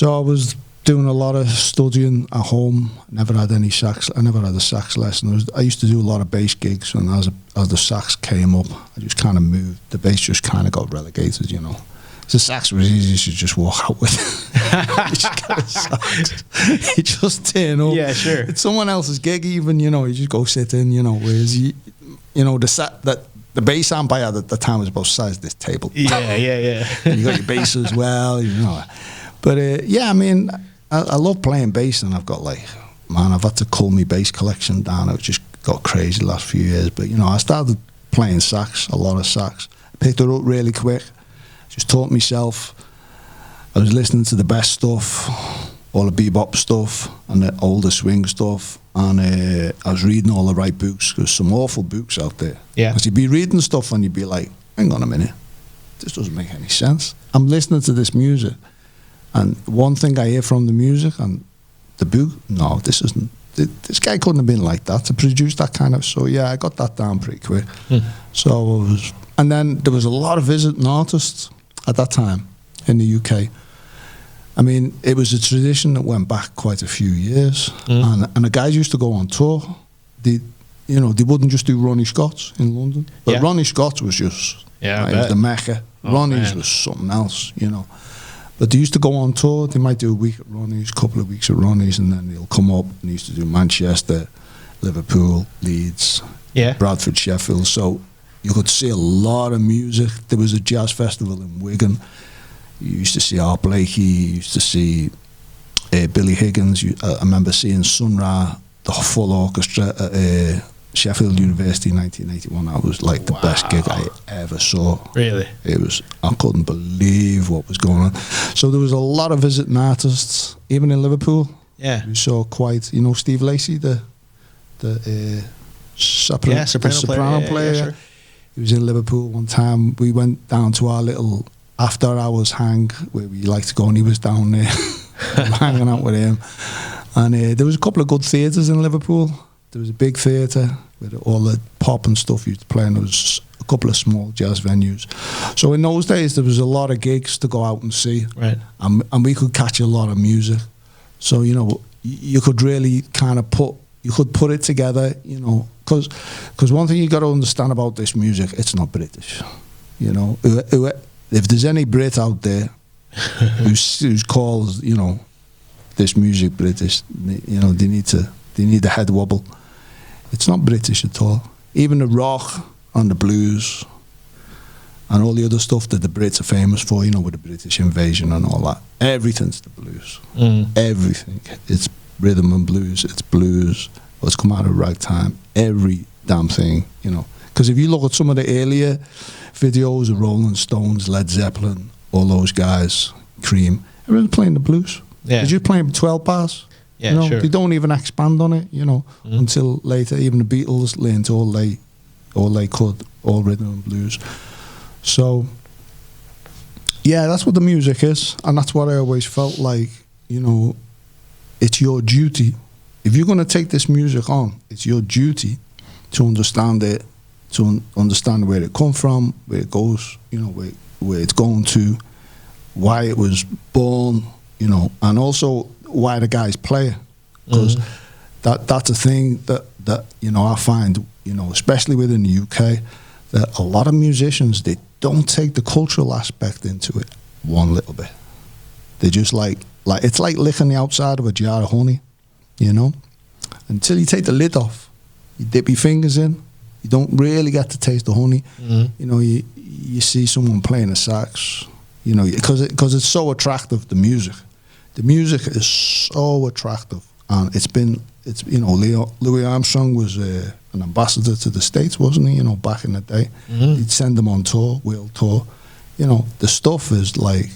I was doing a lot of studying at home. Never had any sax. I never had a sax lesson. I used to do a lot of bass gigs, and as the sax came up, I just kind of moved. The bass just kind of got relegated, The sax was easy to just walk out with. You just got a sax. You just turn up. Yeah, sure. It's someone else's gig, even, you just go sit in, whereas the bass amp I had at the time was about the size of this table. Yeah. And you got your bass as well, But yeah, I mean, I love playing bass, and I've got I've had to cull my bass collection down. I've just got crazy the last few years. But, I started playing sax, a lot of sax. Picked it up really quick. Just taught myself. I was listening to the best stuff, all the bebop stuff and the older swing stuff, and I was reading all the right books. There's some awful books out there. Yeah. Because you'd be reading stuff and you'd be like, hang on a minute, this doesn't make any sense. I'm listening to this music, and one thing I hear from the music and the book, no, this isn't. This guy couldn't have been like that to produce that kind of. So yeah, I got that down pretty quick. So and then there was a lot of visiting artists at that time in the UK. I mean, it was a tradition that went back quite a few years, and the guys used to go on tour. They wouldn't just do Ronnie Scott's in London, but Ronnie Scott's was just it was the Mecca. Ronnie's was something else, But they used to go on tour. They might do a week at Ronnie's, a couple of weeks at Ronnie's, and then they'll come up. And they used to do Manchester, Liverpool, Leeds, Bradford, Sheffield. So you could see a lot of music. There was a jazz festival in Wigan. You used to see Art Blakey. You used to see Billy Higgins. I remember seeing Sun Ra, the full orchestra at Sheffield University in 1981. That was like the best gig I ever saw. Really? It was. I couldn't believe what was going on. So there was a lot of visiting artists, even in Liverpool. Yeah. We saw quite, Steve Lacey, the soprano player. Yeah, sure. He was in Liverpool one time. We went down to our little after hours hang where we like to go, and he was down there hanging out with him. And there was a couple of good theatres in Liverpool. There was a big theatre with all the pop and stuff used to play, and there was a couple of small jazz venues. So in those days, there was a lot of gigs to go out and see, right? And we could catch a lot of music. So you could really kind of put it together, because one thing you got to understand about this music, it's not British. If there's any Brit out there who calls this music British, they need a head wobble. It's not British at all. Even the rock and the blues and all the other stuff that the Brits are famous for, with the British invasion and all that, everything's the blues. Everything. It's rhythm and blues. It's blues. What's come out of ragtime. Every damn thing, Because if you look at some of the earlier videos of Rolling Stones, Led Zeppelin, all those guys, Cream, everyone's playing the blues. Yeah. They're just playing 12 bars. Yeah, sure. They don't even expand on it, until later. Even the Beatles learned all they could, all rhythm and blues. So Yeah, that's what the music is, and that's what I always felt like. You know, it's your duty. If you're going to take this music on, it's your duty to understand it, to understand where it come from, where it goes, you know, where it's going to, why it was born, you know, and also why the guys play. Because that's a thing that, you know, I find, you know, especially within the UK, that a lot of musicians, they don't take the cultural aspect into it one little bit. They just like it's like licking the outside of a jar of honey, you know? Until you take the lid off, you dip your fingers in, you don't really get to taste the honey. You know, you see someone playing a sax, you know, because it's so attractive, the music. The music is so attractive. And it's you know, Louis Armstrong was an ambassador to the States, wasn't he? You know, back in the day. He'd send them on tour, world tour. You know, the stuff is like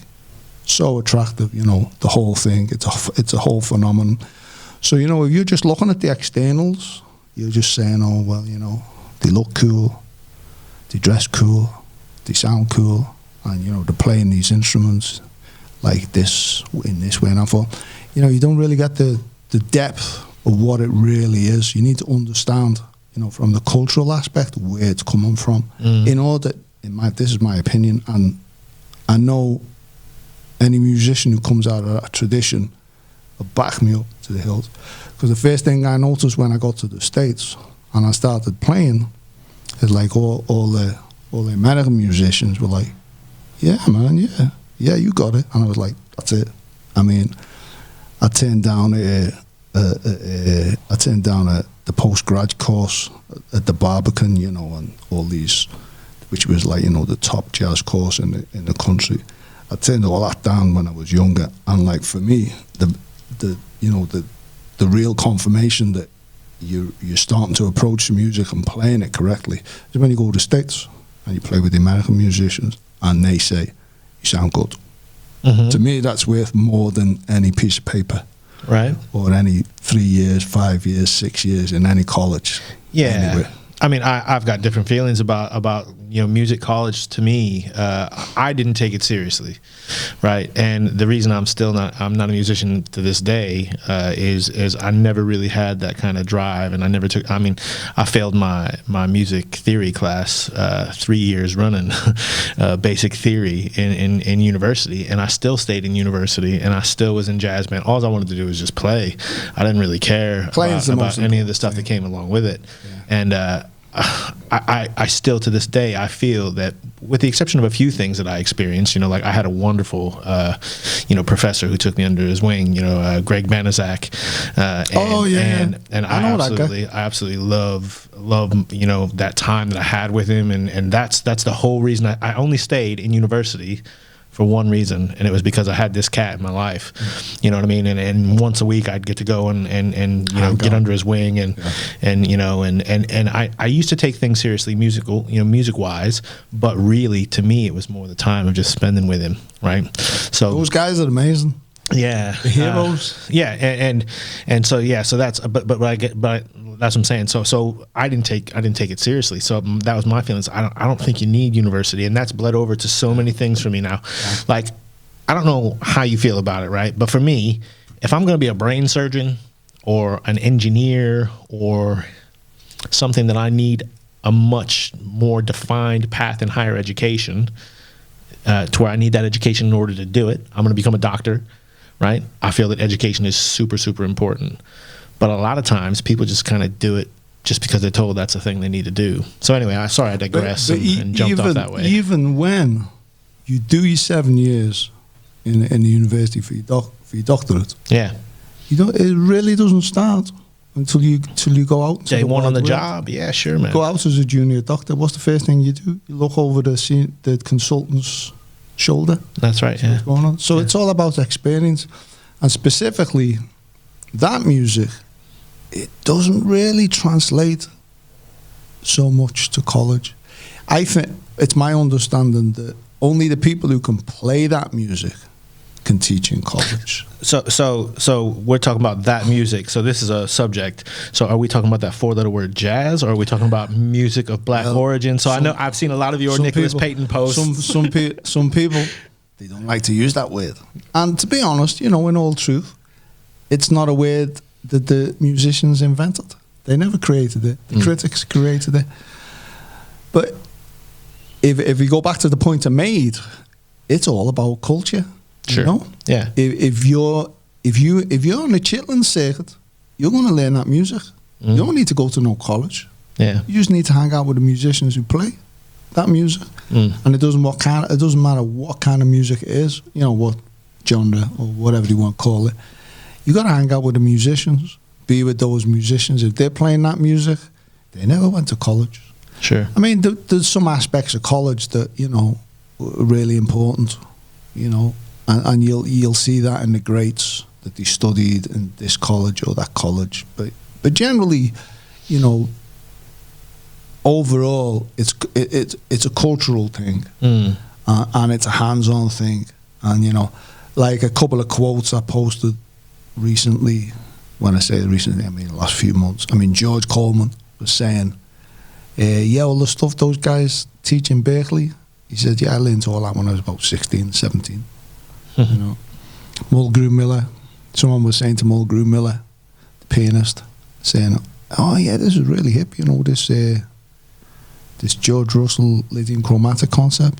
so attractive, you know, the whole thing. It's a whole phenomenon. So, you know, if you're just looking at the externals, you're just saying, oh, well, you know, they look cool, they dress cool, they sound cool, and, you know, they're playing these instruments like this, in this way. And I thought, you know, you don't really get the depth of what it really is. You need to understand, you know, from the cultural aspect, where it's coming from, in order, this is my opinion, and I know any musician who comes out of that tradition will back me up to the hilt. Because the first thing I noticed when I got to the States and I started playing is like all the American musicians were like, yeah, man, yeah, you got it. And I was like, that's it. I mean, I turned down the post-grad course at the Barbican, you know, and all these, which was like, you know, the top jazz course in the country. I turned all that down when I was younger, and like for me, the real confirmation that you're starting to approach the music and playing it correctly is when you go to the States and you play with the American musicians, and they say you sound good. To me, that's worth more than any piece of paper, right? Or any 3 years, 5 years, 6 years in any college. Yeah. Anywhere. I mean, I've got different feelings about you know, music college. To me, I didn't take it seriously, right? And the reason I'm not a musician to this day is I never really had that kind of drive, and I failed my music theory class 3 years running, basic theory in university, and I still stayed in university, and I still was in jazz band. All I wanted to do was just play. I didn't really care about any of the stuff that came along with it. Yeah. And I still, to this day, I feel that, with the exception of a few things that I experienced, you know, like I had a wonderful, you know, professor who took me under his wing, you know, Greg Banaszak. And I absolutely love, you know, that time that I had with him, and that's the whole reason I only stayed in university. For one reason, and it was because I had this cat in my life. You know what I mean? And once a week I'd get to go and you know, get under his wing and you know, and I used to take things seriously, music wise, but really to me it was more the time of just spending with him, right? So those guys are amazing. Yeah, the heroes. Yeah, and so that's but that's what I'm saying. So I didn't take it seriously. So that was my feelings. I don't think you need university, and that's bled over to so many things for me now. Yeah. Like, I don't know how you feel about it, right? But for me, if I'm going to be a brain surgeon or an engineer or something that I need a much more defined path in higher education, to where I need that education in order to do it, I'm going to become a doctor, right? I feel that education is super, super important. But a lot of times people just kind of do it just because they're told that's the thing they need to do. So anyway, I digress and jumped off that way. Even when you do your 7 years in the university for your doctorate, yeah, it really doesn't start until you go out. Day one on the job, yeah, sure, man. Go out as a junior doctor. What's the first thing you do? You look over the consultant's shoulder. That's right. Yeah. What's going on? So it's all about experience, and specifically that music. It doesn't really translate so much to college. I think it's my understanding that only the people who can play that music can teach in college. So we're talking about that music. So this is a subject. So are we talking about that four-letter word jazz, or are we talking about music of black origin? So I know I've seen a lot of your Nicholas Payton posts. Some people They don't like to use that word. And to be honest, in all truth, it's not a word that the musicians invented. They never created it. The critics created it. But if you go back to the point I made, it's all about culture. Sure. Yeah. If you're on the chitlin circuit, you're going to learn that music. You don't need to go to no college. Yeah. You just need to hang out with the musicians who play that music. And it doesn't matter what kind of music it is, what genre or whatever you want to call it. You got to hang out with the musicians, be with those musicians. If they're playing that music, they never went to college. Sure. I mean, there's some aspects of college that are really important, and you'll see that in the greats that they studied in this college or that college. But generally, overall, it's a cultural thing, and it's a hands-on thing. And like a couple of quotes I posted recently. When I say recently, I mean the last few months. I mean, George Coleman was saying, all the stuff those guys teach in Berkeley, he said, I learned all that when I was about 16, 17. Mulgrew Miller, someone was saying to Mulgrew Miller, the pianist, saying, oh yeah, this is really hip, this George Russell Lydian chromatic concept.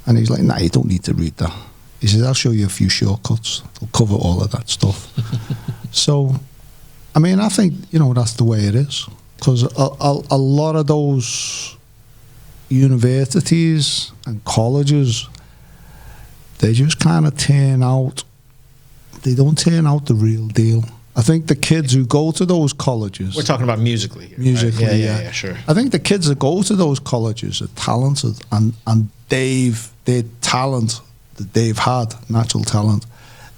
And he's like, nah, you don't need to read that. He says, I'll show you a few shortcuts. They'll cover all of that stuff. So, I mean, I think, that's the way it is. Because a lot of those universities and colleges, they just kind of they don't turn out the real deal. I think the kids who go to those colleges... We're talking about musically here. Musically, right? yeah, sure. I think the kids that go to those colleges are talented, and their talent that they've had, natural talent,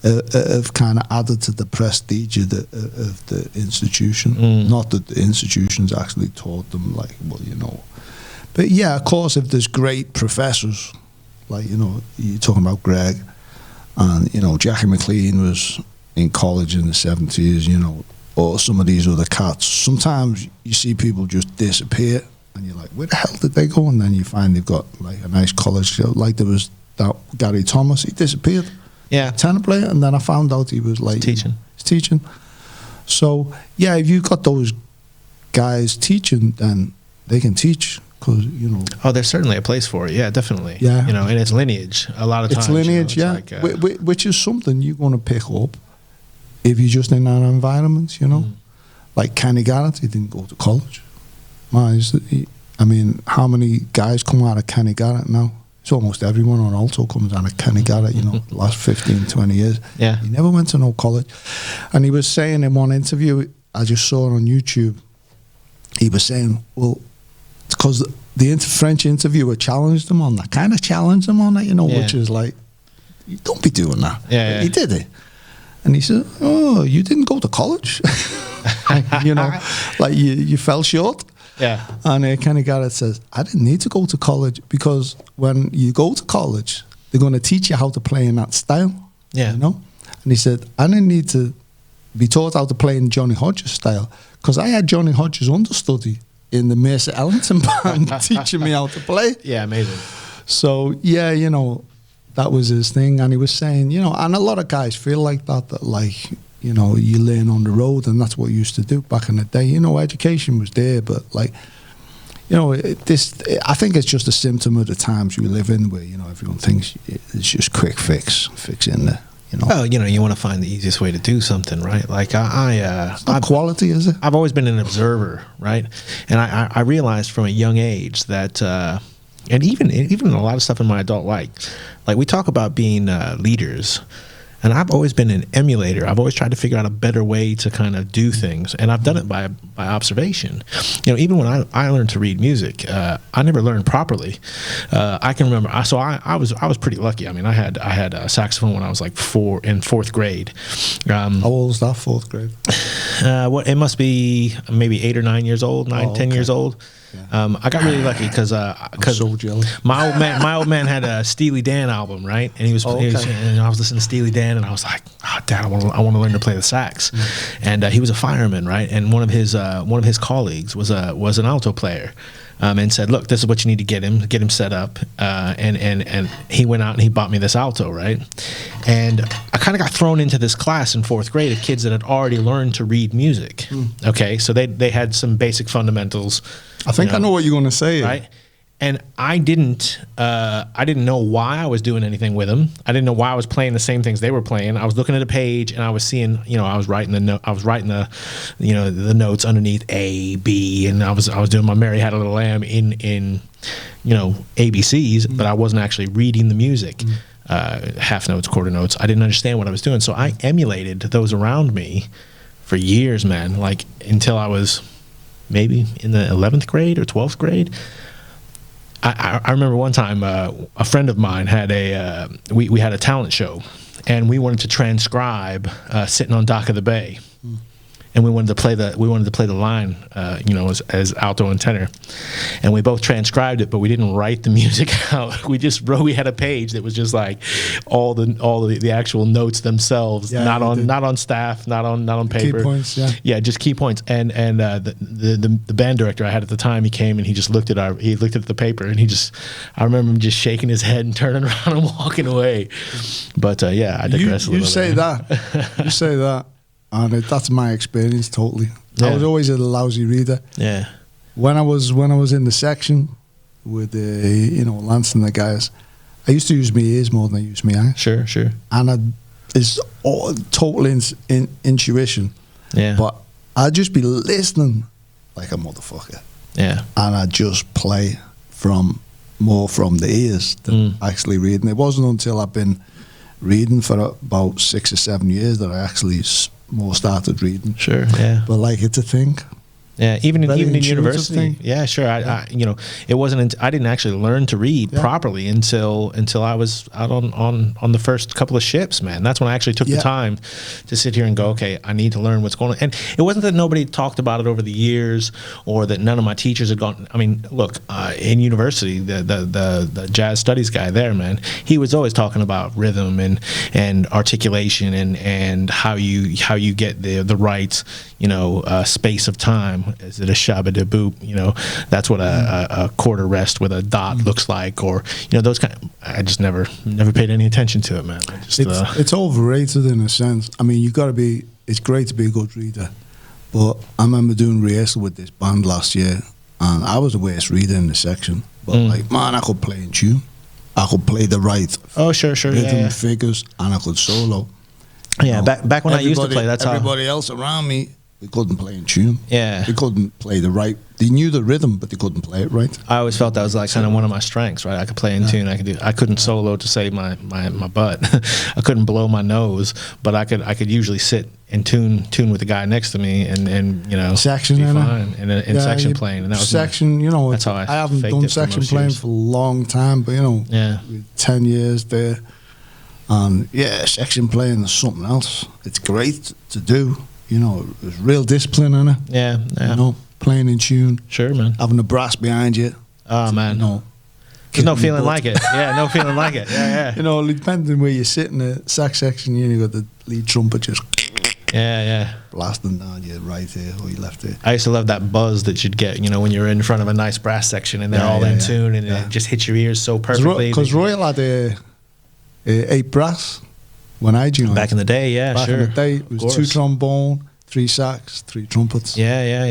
have kind of added to the prestige of the institution. Not that the institutions actually taught them, But yeah, of course, if there's great professors, you're talking about Greg, and, Jackie McLean was in college in the 70s, or some of these other cats. Sometimes you see people just disappear, and you're like, where the hell did they go? And then you find they've got, a nice college. Like there was that Gary Thomas, he disappeared. Yeah. Tenor player, and then I found out he was teaching. So yeah, if you've got those guys teaching, then they can teach, because Oh, there's certainly a place for it. Yeah, definitely. Yeah. And it's lineage. A lot of times. It's lineage, yeah. Which is something you're going to pick up if you're just in that environment. Like Kenny Garrett, he didn't go to college. I mean, how many guys come out of Kenny Garrett now? It's almost everyone on alto comes out of Kenny Garrett, the last 15, 20 years. Yeah. He never went to no college. And he was saying in one interview, I just saw it on YouTube, he was saying, well, it's because the French interviewer challenged him on that, which is like, you don't be doing that. Yeah, He did it. And he said, oh, you didn't go to college? You fell short. Yeah. And Kenny Garrett says, I didn't need to go to college, because when you go to college, they're going to teach you how to play in that style. Yeah. And he said, I didn't need to be taught how to play in Johnny Hodges style, because I had Johnny Hodges understudy in the Mercer Ellington band teaching me how to play. Yeah, amazing. So, yeah, that was his thing. And he was saying, and a lot of guys feel like that you learn on the road, and that's what you used to do back in the day. Education was there, but I think it's just a symptom of the times we live in, where everyone thinks it's just quick fix in there. Well, you want to find the easiest way to do something, right? Like it's not quality, is it? I've always been an observer, right? And I realized from a young age that, and even a lot of stuff in my adult life, like we talk about being leaders. And I've always been an emulator. I've always tried to figure out a better way to kind of do things. And I've done it by observation. Even when I learned to read music, I never learned properly. I can remember, I was pretty lucky. I mean, I had a saxophone when I was like in fourth grade. How old was that, fourth grade? It must be maybe 8 or 9 years old, 10 years old. Yeah. I got really lucky because so jealous. My old man had a Steely Dan album, right? And he was and I was listening to Steely Dan, and I was like, oh, Dad, I want to learn to play the sax. And he was a fireman, right? And one of his colleagues was an alto player. and said, "Look, this is what you need to get him set up." And he went out and he bought me this alto, right? And I kind of got thrown into this class in 4th grade of kids that had already learned to read music. Okay, so they had some basic fundamentals. I think I know what you're going to say. Right? And I didn't know why I was doing anything with them. I didn't know why I was playing the same things they were playing. I was looking at a page and I was seeing, I was writing the notes underneath A, B, and I was doing my Mary Had a Little Lamb in ABCs, but I wasn't actually reading the music. Half notes, quarter notes. I didn't understand what I was doing, so I emulated those around me for years, man. Like until I was maybe in the 11th grade or 12th grade. I remember one time a friend of mine had we had a talent show, and we wanted to transcribe Sitting on Dock of the Bay, and we wanted to play the line as alto and tenor, and we both transcribed it, but we didn't write the music out. We just wrote. We had a page that was just like all the actual notes themselves, not on staff, not on paper. Key points, just key points. And the band director I had at the time, he came and he just looked at the paper, and I remember him just shaking his head and turning around and walking away. But I digress a little bit. You say that. And that's my experience totally. Yeah. I was always a lousy reader. Yeah. When I was in the section with Lance and the guys, I used to use my ears more than I used my eyes. Sure. And it's all total intuition. Yeah. But I'd just be listening like a motherfucker. Yeah. And I'd just play more from the ears than actually reading. It wasn't until I've been reading for about 6 or 7 years that I actually more started reading. Sure, yeah. But it's a thing. Yeah, even in university. Thing. Yeah, sure. It wasn't. I didn't actually learn to read properly until I was out on the first couple of ships. Man, that's when I actually took the time to sit here and go, okay, I need to learn what's going on. And it wasn't that nobody talked about it over the years, or that none of my teachers had gone. I mean, look, in university, the jazz studies guy there, man, he was always talking about rhythm and articulation and how you get the right space of time. Is it a shabba de boop? That's what a quarter rest with a dot looks like, or those kind. I just never paid any attention to it, man. It's overrated in a sense. I mean, it's great to be a good reader, but I remember doing rehearsal with this band last year, and I was the worst reader in the section. But I could play in tune. I could play the right. Rhythm, figures, and I could solo. Yeah, back when I used to play, that's everybody else around me. They couldn't play in tune. Yeah. They couldn't play the right. They knew the rhythm, but they couldn't play it right. I always felt that was like kind of one of my strengths, right? I could play in tune. I couldn't solo to save my butt. I couldn't blow my nose, but I could usually sit in tune with the guy next to me and section be fine in section playing. And that was section. That's how I haven't done section playing for a long time, but 10 years there, and section playing is something else. It's great to do. There's real discipline in it. Yeah. Playing in tune. Sure, man. Having the brass behind you. Oh, man. There's no feeling like it. Yeah, no feeling like it. Yeah. Depending where you sit in the sax section, you got the lead trumpet just blasting down your right ear or your left ear. I used to love that buzz that you'd get, when you're in front of a nice brass section and they're all in tune and it just hits your ears so perfectly. Because Royal had 8 brass. When I joined back in the day, back in the day, it was 2 trombone, 3 sax, 3 trumpets. Yeah.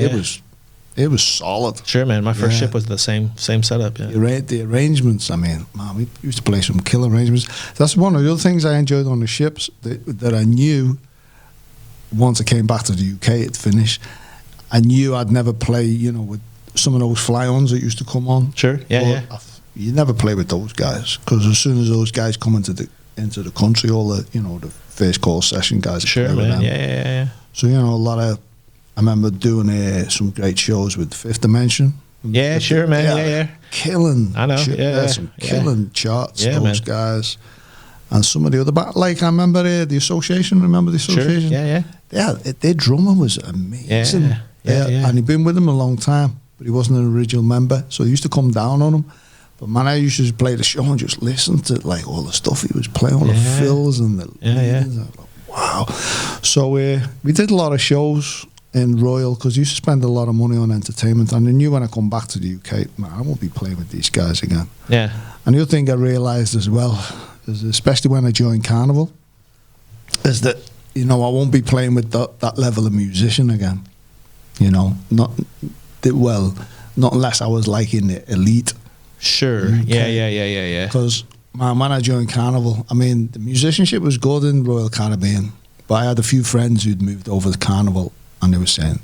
It was solid. Sure, man. My first ship was the same setup. Yeah. The arrangements. I mean, man, we used to play some killer arrangements. That's one of the other things I enjoyed on the ships that I knew. Once I came back to the UK, it finished. I knew I'd never play, with some of those fly-ons that used to come on. Sure. Yeah. You never play with those guys because as soon as those guys come into the country, all the first call session guys. Sure, man. Yeah. So a lot of. I remember doing some great shows with Fifth Dimension. Yeah, sure, man. Yeah. Killing. I know. Some killing charts. Those guys, and some of the other. Like I remember the Association. Remember the Association? Sure. Yeah. Their drummer was amazing. Yeah. And he'd been with them a long time, but he wasn't an original member, so he used to come down on him. But man, I used to play the show and just listen to all the stuff he was playing, all the fills and the leads. Like, wow. So we did a lot of shows in Royal, because you used to spend a lot of money on entertainment, and I knew when I come back to the UK, man, I won't be playing with these guys again. Yeah. And the other thing I realised as well, is especially when I joined Carnival, is that, you know, I won't be playing with that level of musician again. You know, not unless I was like in the elite. Sure. UK. Yeah. Because man, when I joined Carnival, I mean, the musicianship was good in Royal Caribbean, but I had a few friends who'd moved over to Carnival, and they were saying,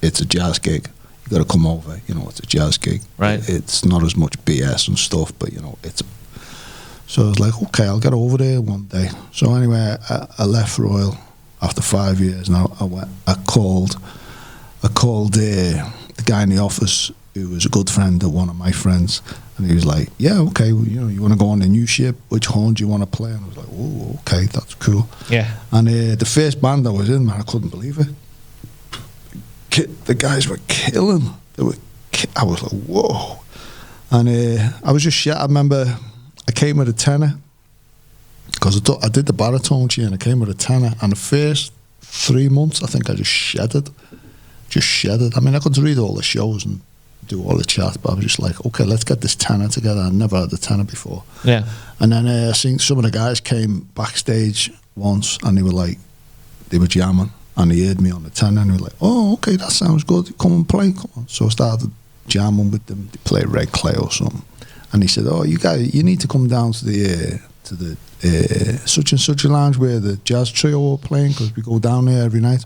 it's a jazz gig. You got to come over. You know, it's a jazz gig. Right. It's not as much BS and stuff, but you know, it's. So I was like, okay, I'll get over there one day. So anyway, I left Royal after 5 years, and I called the guy in the office who was a good friend of one of my friends, and he was like, yeah, okay, well, you know, you want to go on the new ship? Which horn do you want to play? And I was like, oh, okay, that's cool. Yeah. And the first band I was in, man, I couldn't believe it. The guys were killing. I was like, whoa. And I was just I remember I came with a tenor, because I did the baritone tune, I came with a tenor, and the first 3 months I think I just shedded. I mean, I could read all the shows and do all the chats, but I was just like, okay, let's get this tenor together. I never had a tenor before. Yeah. And then I think some of the guys came backstage once, and they were jamming, and they heard me on the tenor, and they were like, oh, okay, that sounds good, come and play, come on. So I started jamming with them. They played Red Clay or something, and he said, oh, you need to come down to the such and such a lounge where the jazz trio were playing, because we go down there every night.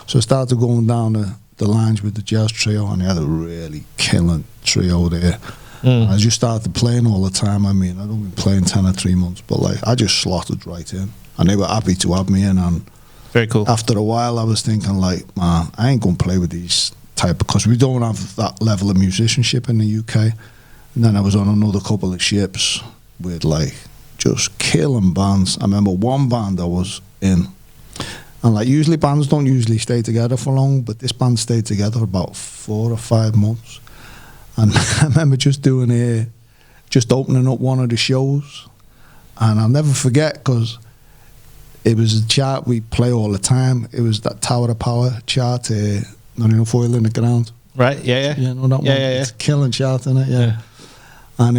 So I started going down the lounge with the jazz trio, and they had a really killing trio there. I just started playing all the time. I mean, I'd only been playing 10 or 3 months, but like I just slotted right in, and they were happy to have me in. And very cool. After a while, I was thinking like, man, I ain't gonna play with these type, because we don't have that level of musicianship in the UK. And then I was on another couple of ships with like just killing bands. I remember one band I was in, and like usually bands don't usually stay together for long, but this band stayed together for about 4 or 5 months. And I remember just opening up one of the shows, and I'll never forget, because it was a chart we play all the time. It was that Tower of Power chart, not enough oil in the ground. Right, yeah. You know that one? Yeah. It's a killing chart, isn't it? Yeah. And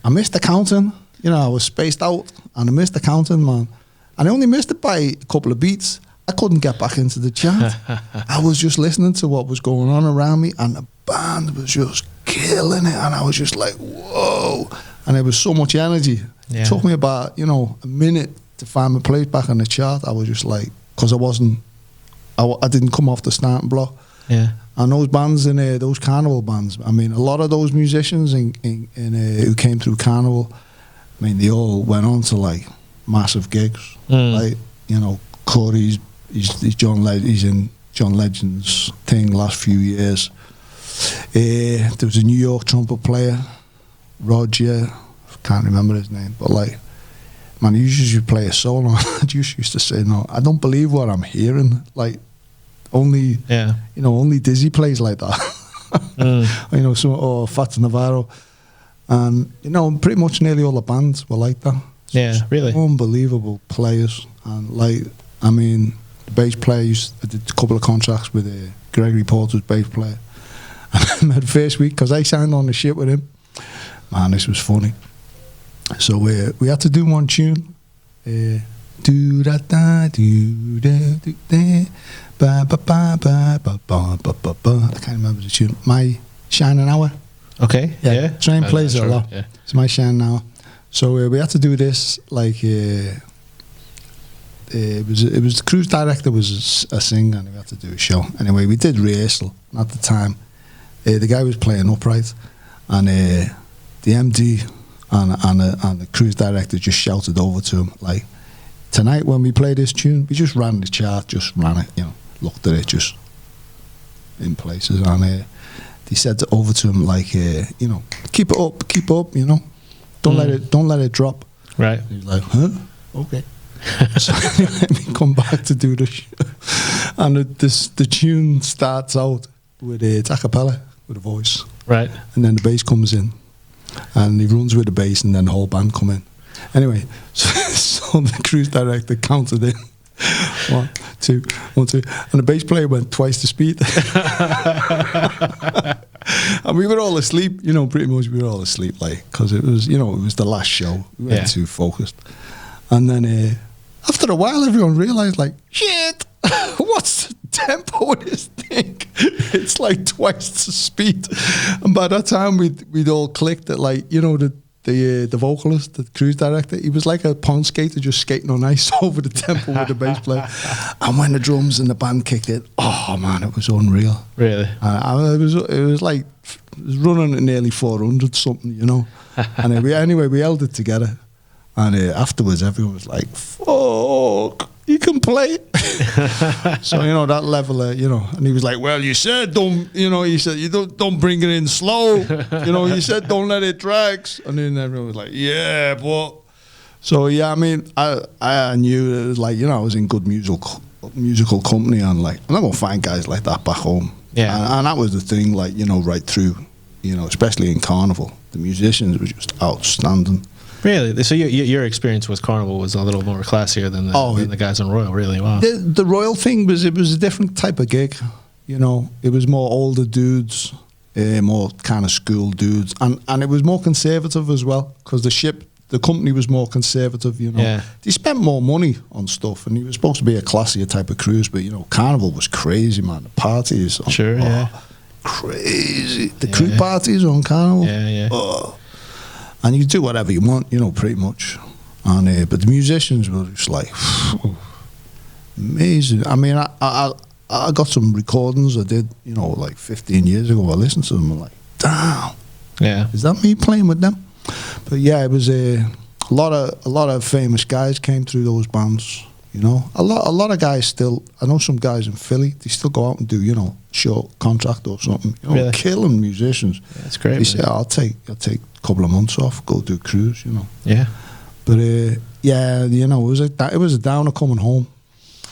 I missed the counting. You know, I was spaced out, and I missed the counting, man. And I only missed it by a couple of beats. I couldn't get back into the chart. I was just listening to what was going on around me, and the band was just killing it, and I was just like, whoa. And there was so much energy. Yeah. It took me about, a minute to find my place back on the chart. I was just like, because I didn't come off the starting block. Yeah. And those bands in there, those Carnival bands, I mean, a lot of those musicians who came through Carnival, I mean, they all went on to like massive gigs. Like, Corey's, he's in John Legend's thing last few years. There was a New York trumpet player, Roger, can't remember his name, but like, man, he used to play a solo. I just used to say, no, I don't believe what I'm hearing. Like, only Dizzy plays like that. Or Fats Navarro. And, pretty much nearly all the bands were like that. Yeah, really. Unbelievable players. And like, I mean, the bass player, I did a couple of contracts with Gregory Porter's bass player. And the first week, because I signed on the ship with him, man, this was funny. So we had to do one tune. Do da da do da do da ba ba ba ba ba ba ba ba ba. I can't remember the tune. My Shining Hour. Okay. Yeah. Train plays it a lot. Yeah. It's My Shining Hour. So we had to do this like it was the cruise director was a singer, and we had to do a show. Anyway, we did rehearsal at the time. The guy was playing upright, and the MD and the cruise director just shouted over to him like, tonight when we play this tune, we just ran the chart, just ran it, looked at it just in places, and he said over to him like, keep it up, don't let it drop. Right. He was like, huh? Okay. So let me come back to do the show, and the tune starts out with it's a cappella with a voice, right, and then the bass comes in, and he runs with the bass, and then the whole band come in. Anyway, so the cruise director counted in 1, 2, 1, 2, and the bass player went twice the speed. And we were all asleep, you know, pretty much we were all asleep, like, because it was, you know, it was the last show. We weren't too focused. And then after a while, everyone realized, like, shit, what's the tempo of this thing? It's like twice the speed. And by that time, we'd all clicked that, like, you know, the vocalist, the cruise director, he was like a pond skater just skating on ice over the tempo with the bass player. And when the drums and the band kicked in, oh man, it was unreal. Really? It was like it was running at nearly 400 something, you know. And anyway, we held it together. And afterwards, everyone was like, "Fuck, you can play." So you know that level, you know. And he was like, "Well, you said don't, you know." He said, "You don't bring it in slow." You know, you said don't let it drag. And then everyone was like, "Yeah, but." So yeah, I mean, I knew it was like, you know, I was in good musical company, and like I'm not gonna find guys like that back home. Yeah, and that was the thing, like, you know, right through, you know, especially in Carnival, the musicians were just outstanding. Really? So your experience with Carnival was a little more classier than the guys on Royal, really? Wow. The Royal thing was, it was a different type of gig, you know. It was more older dudes, more kind of school dudes, and it was more conservative as well, because the company was more conservative, you know. Yeah. They spent more money on stuff, and it was supposed to be a classier type of cruise, but, you know, Carnival was crazy, man. The parties. Crazy. The crew parties on Carnival. Yeah. And you could do whatever you want, you know, pretty much. And but the musicians were just like amazing. I mean, I got some recordings I did, you know, like 15 years ago. I listened to them, and like, damn, is that me playing with them? But yeah, it was a lot of famous guys came through those bands. You know, a lot of guys still. I know some guys in Philly. They still go out and do, you know, short contract or something. You know, really? Killing musicians. Yeah, that's great. They say, I'll take a couple of months off, go do a cruise. You know. Yeah. But yeah, you know, it was a downer coming home.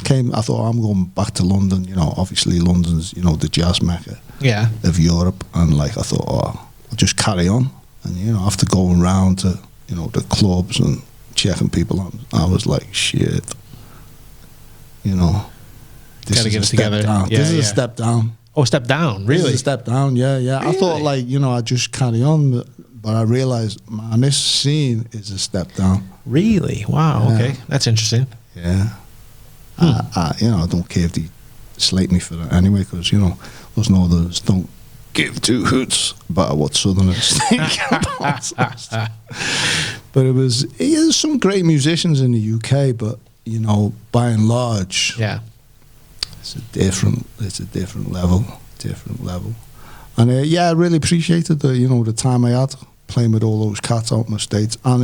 I thought, I'm going back to London. You know, obviously London's, you know, the jazz mecca of Europe, and like I thought, I'll just carry on. And you know, after going around to, you know, the clubs and checking people out, I was like, shit. You know, this is a step down. This is a step down. Oh, step down, really? This is a step down, yeah. Really? I thought, like, you know, I'd just carry on, but I realized, man, this scene is a step down. Really? Wow, okay. That's interesting. Yeah. You know, I don't care if they slate me for that anyway, because, you know, those Northerners don't give two hoots about what Southerners think about us. But there's some great musicians in the UK, but, you know, by and large, it's a different level, and I really appreciated the time I had playing with all those cats out in the States, and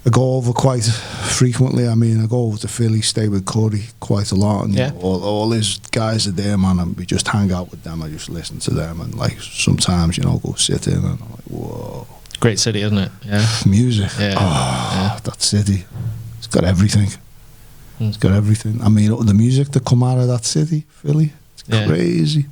I go over quite frequently. I mean, I go over to Philly, stay with Cody quite a lot, and you know, all these guys are there, man, and we just hang out with them. I just listen to them, and like sometimes, you know, go sit in, and I'm like, whoa, great city, isn't it? Yeah, music. That city. It's got everything. It's got everything. I mean, the music that come out of that city, Philly, it's crazy.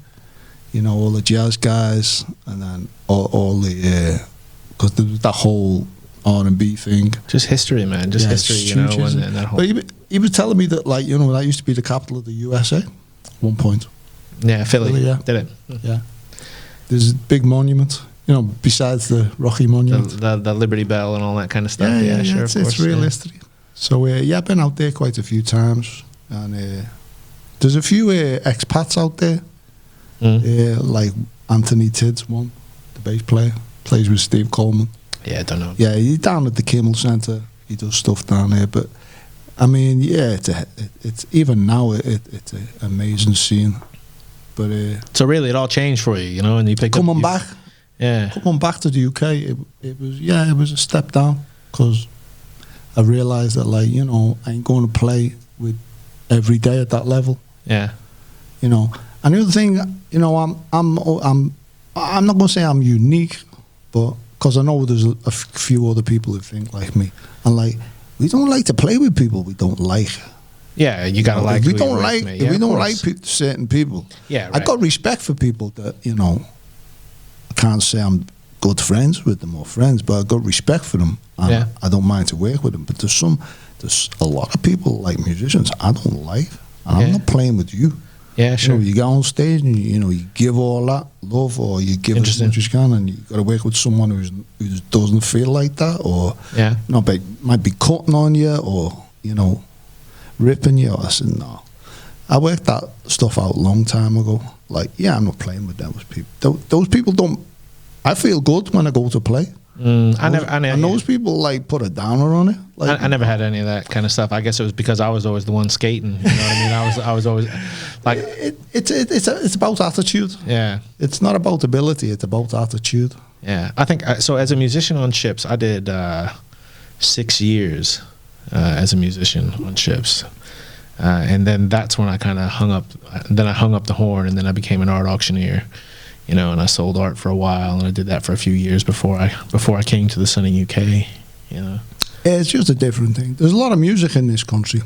You know, all the jazz guys, and then all the because that whole R&B thing. Just history, man. Just history, you know. And that whole. But he was telling me that, like, you know, that used to be the capital of the USA at one point. Yeah, Philly. Did it? Yeah. There's a big monument. You know, besides the Rocky Monument, the Liberty Bell and all that kind of stuff. Yeah, sure. It's real history. So I've been out there quite a few times, and there's a few expats out there, like Anthony Tidd's one, the bass player, plays with Steve Coleman. Yeah, I don't know. Yeah, he's down at the Kimmel Centre. He does stuff down there, but I mean, yeah, it's even now it's an amazing scene. But so really, it all changed for you, you know, and you picked coming back. Yeah, coming back to the UK, it was a step down, because I realised that, like, you know, I ain't going to play with every day at that level. Yeah, you know. And the other thing, you know, I'm not going to say I'm unique, but because I know there's a few other people who think like me, and like, we don't like to play with people we don't like. Yeah, you gotta like. If we don't like certain people. Yeah, right. I got respect for people that, you know, I can't say I'm good friends with them or friends, but I got respect for them. And I don't mind to work with them. But there's there's a lot of people like musicians I don't like, and I'm not playing with you. Yeah, sure. You know, you get on stage and you give all that love, or you give as much as you can, and you got to work with someone who doesn't feel like that, or might be cutting on you, or ripping you. I said no. I worked that stuff out a long time ago. Like, I'm not playing with those people. Those people don't. I feel good when I go to play. And those people like put a downer on it. Like, I never had any of that kind of stuff. I guess it was because I was always the one skating. You know what I mean? I was always like, it's about attitude. Yeah, it's not about ability. It's about attitude. Yeah, I think so. As a musician on ships, I did 6 years as a musician on ships, and then that's when I kind of hung up. Then I hung up the horn, and then I became an art auctioneer. And I sold art for a while, and I did that for a few years before I came to the sunny UK. It's just a different thing. There's a lot of music in this country,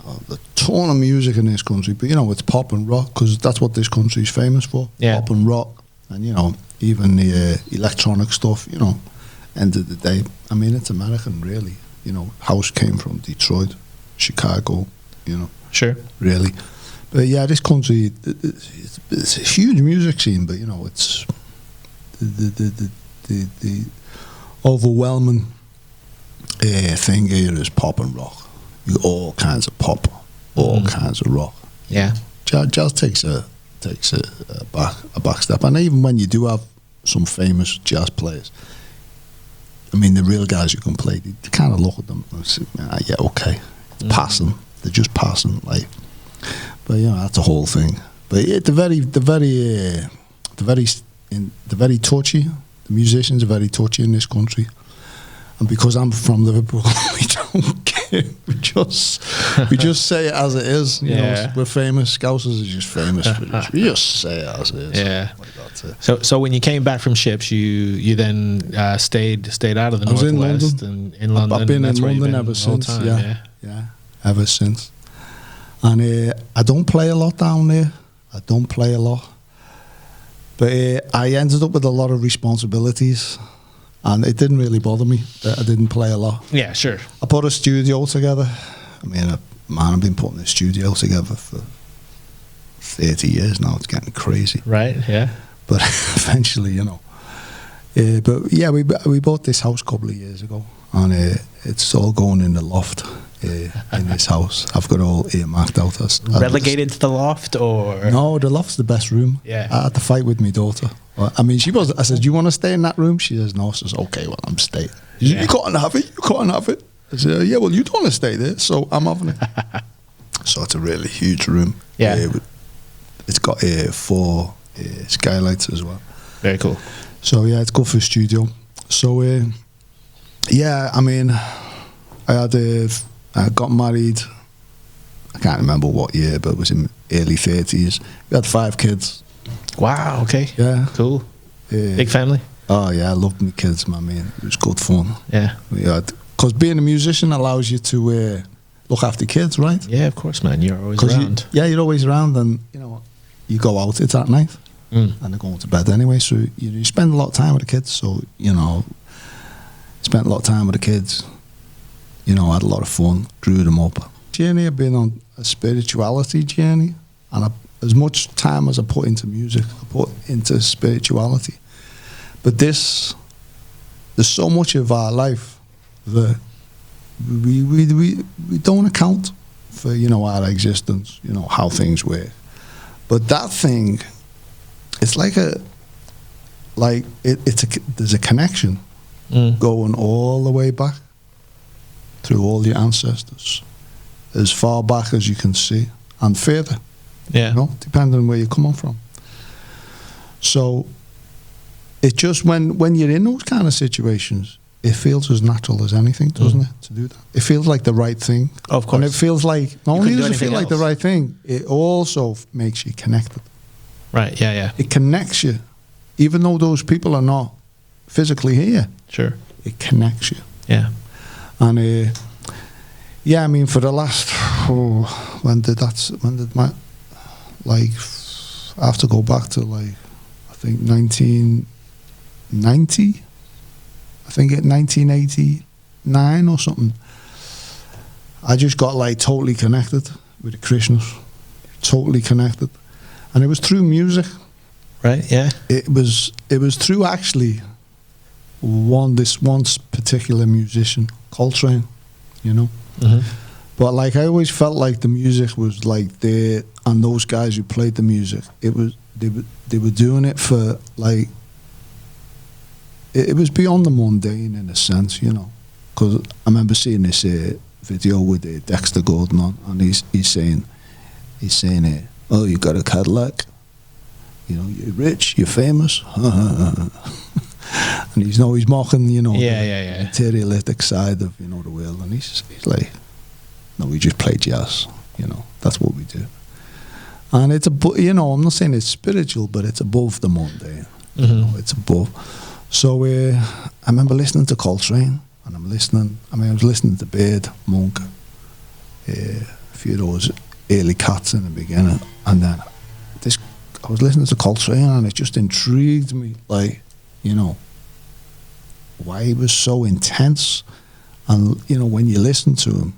a ton of music in this country, but it's pop and rock, because that's what this country is famous for. Yeah. Pop and rock, and even the electronic stuff. End of the day, I mean, it's American, really. House came from Detroit, Chicago. Sure, really. But yeah, this country, it's a huge music scene, but it's the overwhelming thing here is pop and rock. You got all kinds of pop, all kinds of rock. Yeah, jazz takes a back step, and even when you do have some famous jazz players, I mean, the real guys who can play, they kind of look at them and say, yeah, okay, passing. They're just passing, like. But that's a whole thing. But the very touchy. The musicians are very touchy in this country, and because I'm from Liverpool, we don't care. We just say it as it is. We're famous. Scousers are just famous. We just say it as it is. Yeah. So when you came back from ships, you then stayed out of the Northwest and in London. I've been in London ever since. Yeah, ever since. And I don't play a lot down there. I don't play a lot. But I ended up with a lot of responsibilities, and it didn't really bother me that I didn't play a lot. Yeah, sure. I put a studio together. I mean, I've been putting a studio together for 30 years now. It's getting crazy. Right, yeah. But eventually, but yeah, we bought this house a couple of years ago, and it's all going in the loft. In this house, I've got all earmarked out as relegated to the loft, or no? The loft's the best room. Yeah, I had to fight with my daughter. I mean, I said, "Do you want to stay in that room?" She says, "No." I says, "Okay, well, I'm staying." She said, "You can't have it. You can't have it." I said, "Yeah, well, you don't want to stay there, so I'm having it." So it's a really huge room. Yeah, it's got 4 skylights as well. Very cool. So yeah, it's good for a studio. So yeah, I mean, I got married, I can't remember what year, but it was in early 30s. We had 5 kids. Wow, okay. Yeah. Cool. Big family? Oh, yeah, I loved my kids, man. It was good fun. Yeah. Because being a musician allows you to look after kids, right? Yeah, of course, man. You're always around. You're always around, and, you go out, it's at night, and they're going to bed anyway, so you spend a lot of time with the kids, so, spent a lot of time with the kids. I had a lot of fun, grew them up. Journey, I've been on a spirituality journey, and as much time as I put into music, I put into spirituality. But there's so much of our life that we don't account for, our existence, how things work. But that thing, it's like there's a connection going all the way back through all your ancestors, as far back as you can see, and further. Yeah. Depending on where you're coming from. So it just when you're in those kind of situations, it feels as natural as anything, doesn't it, to do that? It feels like the right thing. Of course. And it feels like, not only does it feel like the right thing, it also makes you connected. Right, yeah. It connects you. Even though those people are not physically here. Sure. It connects you. Yeah. And I mean, for the last, when did my, I have to go back to I think 1990. I think 1989 or something. I just got like totally connected with the Krishnas, totally connected, and it was through music. Right. Yeah. It was through actually this one particular musician, Coltrane, you know. Mm-hmm. But like I always felt like the music was like there, and those guys who played the music, they were doing it for like it was beyond the mundane in a sense, you know. Because I remember seeing this video with Dexter Gordon on, and he's saying, "Oh, you got a Cadillac, you know, you're rich, you're famous," and he's mocking, you know, the materialistic side of, you know, the world, and he's like, "No, we just play jazz, you know, that's what we do." And it's you know, I'm not saying it's spiritual, but it's above the mundane. Mm-hmm. You know, it's above. So I remember listening to Coltrane, and I was listening to Bird, Monk, a few of those early cats in the beginning, and then I was listening to Coltrane, and it just intrigued me, like, you know, why he was so intense. And, you know, when you listen to him,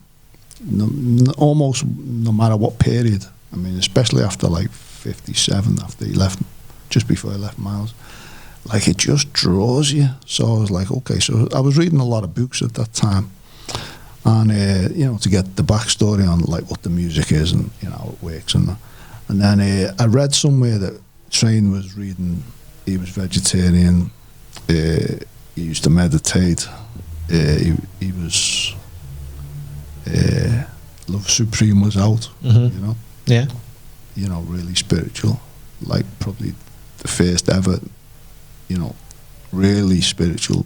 almost no matter what period, I mean, especially after like 57, after he left, just before he left Miles, like it just draws you. So I was like, okay, so I was reading a lot of books at that time, and you know, to get the backstory on like what the music is and, you know, how it works, and then I read somewhere that Train was reading, he was vegetarian, he used to meditate, he was Love Supreme was out, Mm-hmm. you know. Yeah. You know, really spiritual, like probably the first ever, you know, really spiritual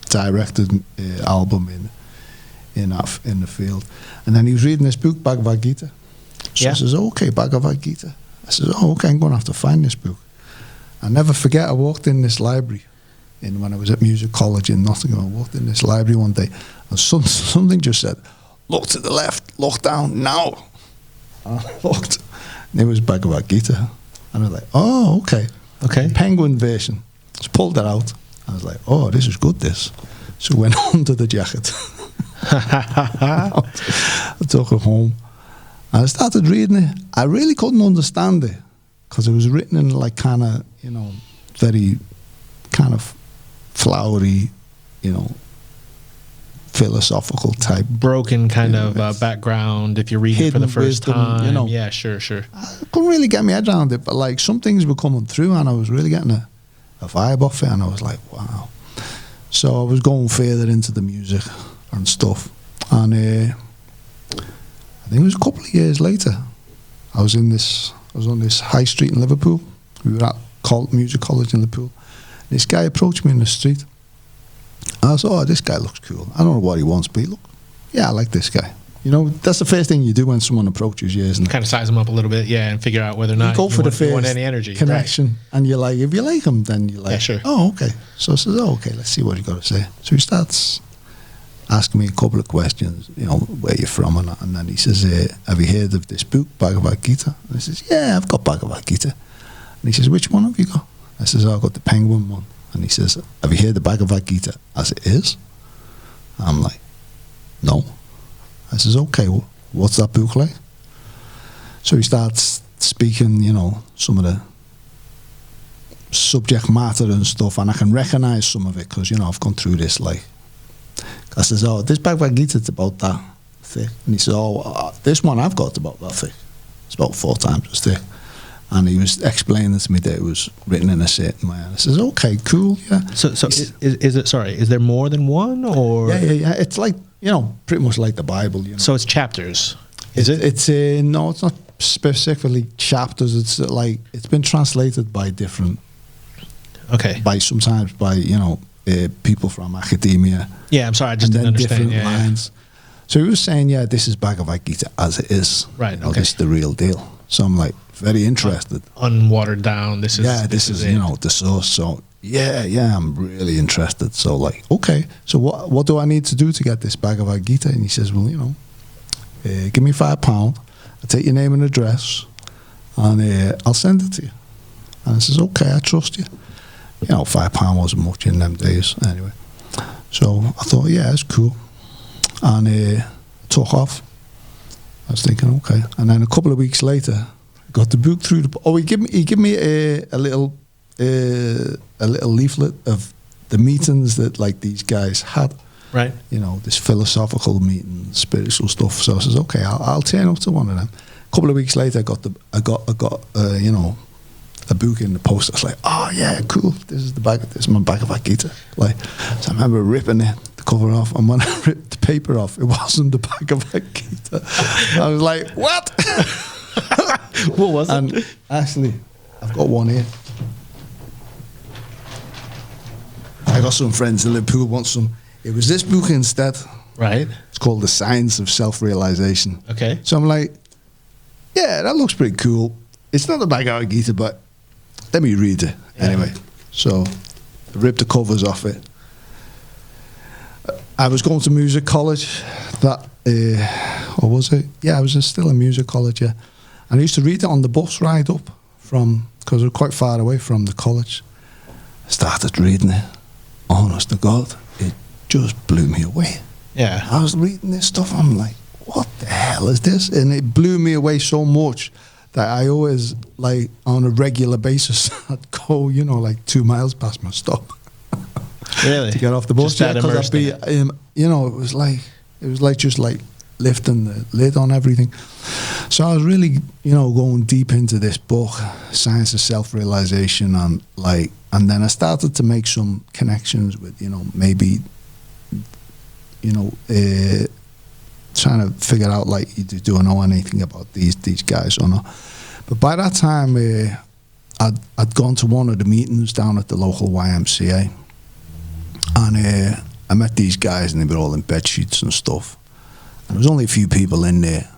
directed album in the field. And then he was reading this book, Bhagavad Gita. So I says, okay, Bhagavad Gita. I says, oh, okay, I'm going to have to find this book. I never forget, I walked in this library when I was at music college in Nottingham. I walked in this library one day, and something just said, look to the left, look down, now. And I looked, and it was Bhagavad Gita. And I was like, oh, okay. Okay. Penguin version. Just pulled that out. I was like, oh, this is good, this. So I went under the jacket. I took it home. And I started reading it. I really couldn't understand it, because it was written in like kind of, you know, very kind of flowery, you know, philosophical type. Broken kind of background if you're reading it for the first wisdom, time. you know. Yeah, sure. I couldn't really get my head around it, but like some things were coming through, and I was really getting a vibe off it, and I was like, wow. So I was going further into the music and stuff, and I think it was a couple of years later, I was on this high street in Liverpool. We were at music college in Liverpool. This guy approached me in the street. I was, oh, this guy looks cool. I don't know what he wants, but I like this guy. You know, that's the first thing you do when someone approaches you, isn't it? Kind of size them up a little bit, yeah, and figure out whether or not you want any energy. connection. Right. And you're like, if you like him, then you're like, yeah, sure. Oh, okay. So I says, oh, okay, let's see what you got to say. So he starts asking me a couple of questions, you know, where you're from, and then he says, have you heard of this book, Bhagavad Gita? And I says, yeah, I've got Bhagavad Gita. And he says, which one have you got? I says, oh, I've got the Penguin one. And he says, have you heard the Bhagavad Gita as it is? I'm like, no. I says, okay, well, what's that book like? So he starts speaking, you know, some of the subject matter and stuff, and I can recognize some of it because, you know, I've gone through this, like, I says, oh, this Bhagavad Gita is about that thick. And he says, oh, this one I've got about that thick. It's about 4 times as thick. And he was explaining to me that it was written in a certain way. And I says, okay, cool, yeah. So is there more than one, or? Yeah. It's like, you know, pretty much like the Bible, you know. So it's chapters, is it? It's no, it's not specifically chapters. It's like, it's been translated by different, sometimes by, you know, people from academia. Yeah, I'm sorry, I just didn't understand. Different lines. So he was saying, yeah, this is Bhagavad Gita as it is. Right, you know, this is the real deal. So I'm like, very interested. Unwatered down. This is you know, the source. So yeah, I'm really interested. So like, okay, so what do I need to do to get this Bhagavad Gita? And he says, well, you know, give me £5. I'll take your name and address, and I'll send it to you. And I says, okay, I trust you. You know, £5 wasn't much in them days anyway. So I thought, yeah, it's cool. And took off. I was thinking, okay. And then a couple of weeks later, I got the book through the. Oh, he gave me a little leaflet of the meetings that like these guys had. Right. You know, this philosophical meeting, spiritual stuff. So I says, okay, I'll turn up to one of them. A couple of weeks later, I got you know, a book in the post. I was like, oh yeah, cool. This is my Bhagavad Gita. Like, so I remember ripping the cover off, and when I ripped the paper off, it wasn't the Bhagavad Gita. I was like, what? What was it? And actually, I've got one here. I got some friends in Liverpool want some. It was this book instead. Right. It's called The Science of Self-Realization. Okay. So I'm like, yeah, that looks pretty cool. It's not the Bhagavad Gita, but let me read it anyway. So I ripped the covers off it. I was going to music college that, or was it? Yeah, I was still in music college, yeah. And I used to read it on the bus ride up from, because we were quite far away from the college. I started reading it. Honest to God, it just blew me away. Yeah. I was reading this stuff, I'm like, what the hell is this? And it blew me away so much that I always, like, on a regular basis, I'd go, you know, like 2 miles past my stop. Really? To get off the bus. Just Yeah, 'cause I'd be, you know, it was like just like lifting the lid on everything. So I was really, you know, going deep into this book, Science of Self-Realization, and then I started to make some connections with, you know, maybe, you know, trying to figure out, like, do I know anything about these guys or not? But by that time, I'd gone to one of the meetings down at the local YMCA, and I met these guys, and they were all in bed sheets and stuff. And there was only a few people in there,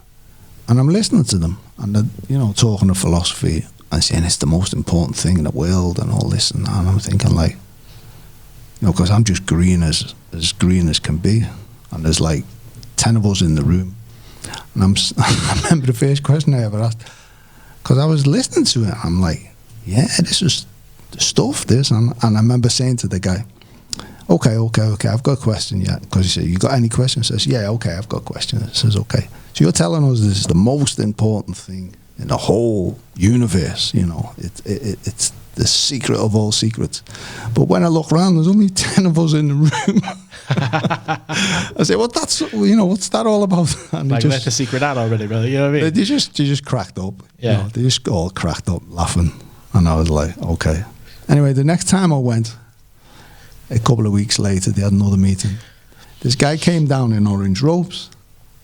and I'm listening to them, and they're, you know, talking of philosophy and saying it's the most important thing in the world and all this and that. And I'm thinking, like, you know, because I'm just green as green as can be, and there's like 10 of us in the room, and I remember the first question I ever asked, because I was listening to it, I'm like, yeah, this is the stuff, this, and I remember saying to the guy, okay, I've got a question, yeah, because he said, you got any questions? I says, yeah, okay, I've got a question. I says, okay, so you're telling us this is the most important thing in the whole universe, you know, it's the secret of all secrets. But when I look around, there's only 10 of us in the room. I say, well, that's, you know, what's that all about? And like, let the secret out already, brother. You know what I mean? They just cracked up. Yeah. You know, they just all cracked up laughing. And I was like, okay. Anyway, the next time I went, a couple of weeks later, they had another meeting. This guy came down in orange robes,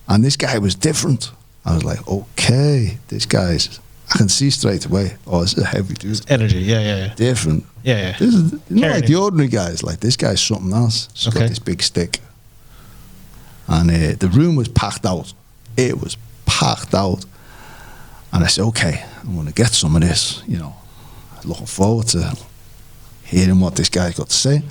and this guy was different. I was like, okay, this guy's, I can see straight away, oh, this is a heavy dude. It's energy, yeah. Different. Yeah. This is not like the ordinary guys. Like, this guy's something else. He's Okay. got this big stick. And the room was packed out. It was packed out. And I said, okay, I'm going to get some of this, you know. Looking forward to hearing what this guy's got to say.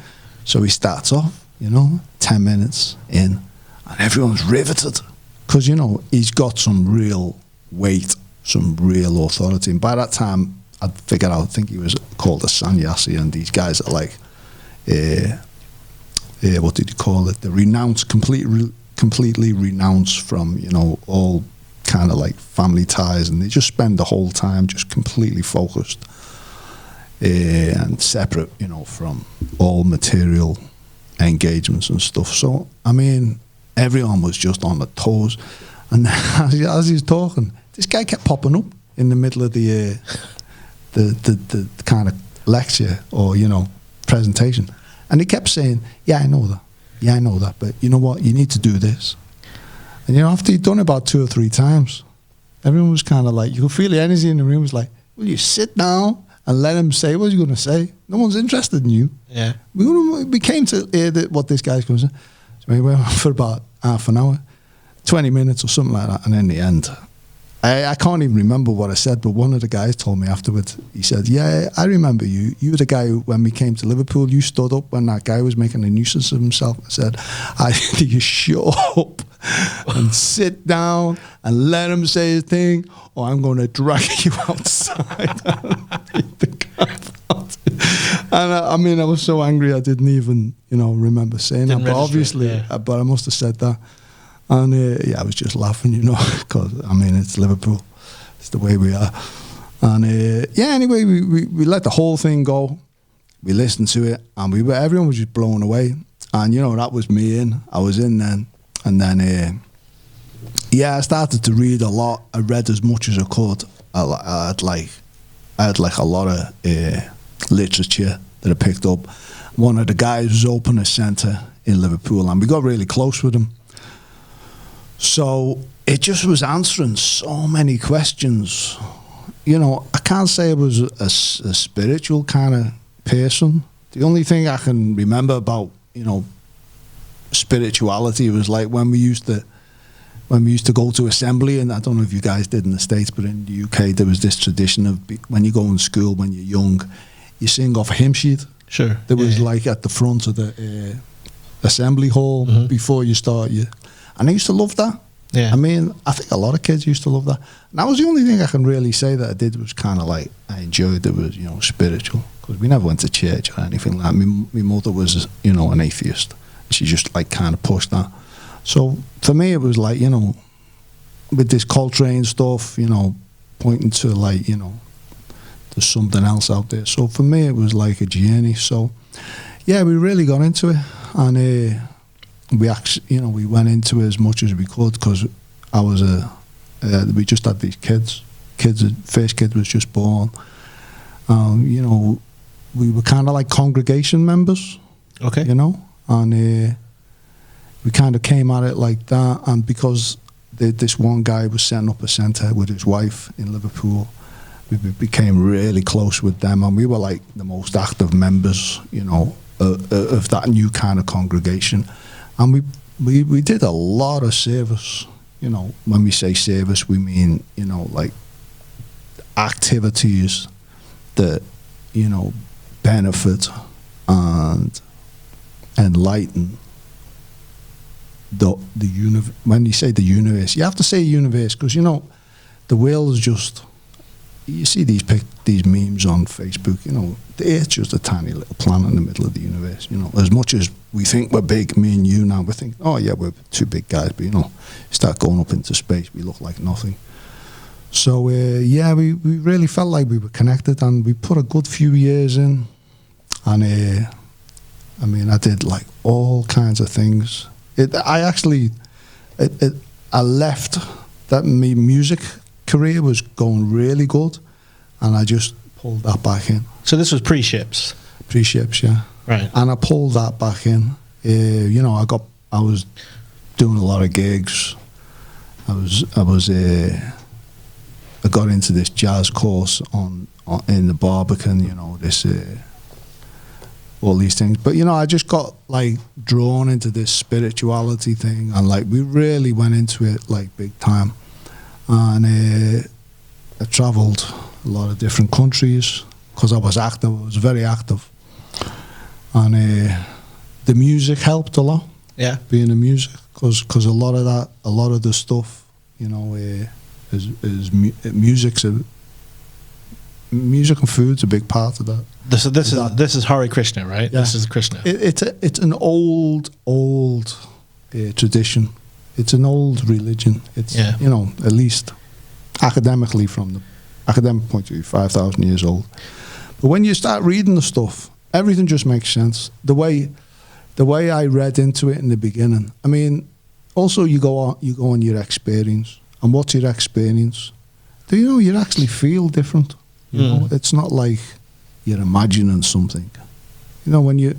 So he starts off, you know, 10 minutes in, and everyone's riveted. Because, you know, he's got some real weight, some real authority. And by that time, I'd figured out, I think he was called a sannyasi, and these guys are like, what did you call it? The renounced, completely renounced from, you know, all kind of like family ties, and they just spend the whole time just completely focused and separate, you know, from all material engagements and stuff. So, I mean, everyone was just on the toes. And as he was talking, this guy kept popping up in the middle of the kind of lecture or, you know, presentation. And he kept saying, yeah, I know that. But you know what? You need to do this. And, you know, after he'd done it about 2 or 3 times, everyone was kind of like, you could feel the energy in the room was like, will you sit down and let him say what he's going to say? No one's interested in you. Yeah. We came to hear what this guy's going to say. So we went on for about half an hour, 20 minutes or something like that. And in the end, I can't even remember what I said, but one of the guys told me afterwards, he said, yeah, I remember you. You were the guy who, when we came to Liverpool, you stood up when that guy was making a nuisance of himself and said, I think you shut up and sit down and let him say his thing, or I'm going to drag you outside. And I mean, I was so angry I didn't even, you know, remember saying that. But obviously, but I must have said that. And yeah, I was just laughing, you know, because I mean it's Liverpool, it's the way we are. And yeah, anyway, we let the whole thing go. We listened to it, and everyone was just blown away. And you know, that was me in. I was in then, and then yeah, I started to read a lot. I read as much as I could. I had like a lot of literature that I picked up. One of the guys was opening a centre in Liverpool, and we got really close with him. So it just was answering so many questions. You know, I can't say I was a spiritual kind of person. The only thing I can remember about, you know, spirituality was like when we used to go to assembly, and I don't know if you guys did in the States, but in the UK there was this tradition of when you go in school when you're young, you sing off a hymn sheet. Sure. There was like at the front of the assembly hall before you start. And I used to love that. Yeah. I mean, I think a lot of kids used to love that. And that was the only thing I can really say that I did was kind of like, I enjoyed it was, you know, spiritual. Because we never went to church or anything like that. My mother was, you know, an atheist. She just like kind of pushed that. So for me, it was like, you know, with this Coltrane stuff, you know, pointing to like, you know, there's something else out there. So for me, it was like a journey. So yeah, we really got into it. And we actually, you know, we went into it as much as we could because I was we just had these kids. The first kid was just born. You know, we were kind of like congregation members. Okay. You know, and we kind of came at it like that. And because this one guy was setting up a centre with his wife in Liverpool, we became really close with them, and we were like the most active members, you know, of that new kind of congregation. And we did a lot of service. You know, when we say service, we mean, you know, like activities that, you know, benefit and enlighten the universe. When you say the universe, you have to say universe because, you know, the world is just, you see these memes on Facebook, you know, the Earth's just a tiny little planet in the middle of the universe, you know. As much as we think we're big, me and you now, we think, oh yeah, we're two big guys, but you know, start going up into space, we look like nothing. So yeah, we really felt like we were connected, and we put a good few years in, and I mean, I did like all kinds of things. I left that my music career was going really good, and I just pulled that back in. So this was pre-ships? Pre-ships, yeah. Right. And I pulled that back in. You know, I was doing a lot of gigs. I got into this jazz course in the Barbican, you know, this all these things. But, you know, I just got, like, drawn into this spirituality thing, and, like, we really went into it, like, big time. And I travelled a lot of different countries because I was active. I was very active. And the music helped a lot. Yeah. Being in music, because a lot of the stuff, you know, music and food's a big part of that. This is Hare Krishna, right? Yeah. This is Krishna. It's an old tradition. It's an old religion. It's, you know, at least academically, from the academic point of view, 5,000 years old. But when you start reading the stuff, everything just makes sense. The way I read into it in the beginning. I mean, also you go on your experience. And what's your experience? Do you know you actually feel different? You know, it's not like you're imagining something. You know, when you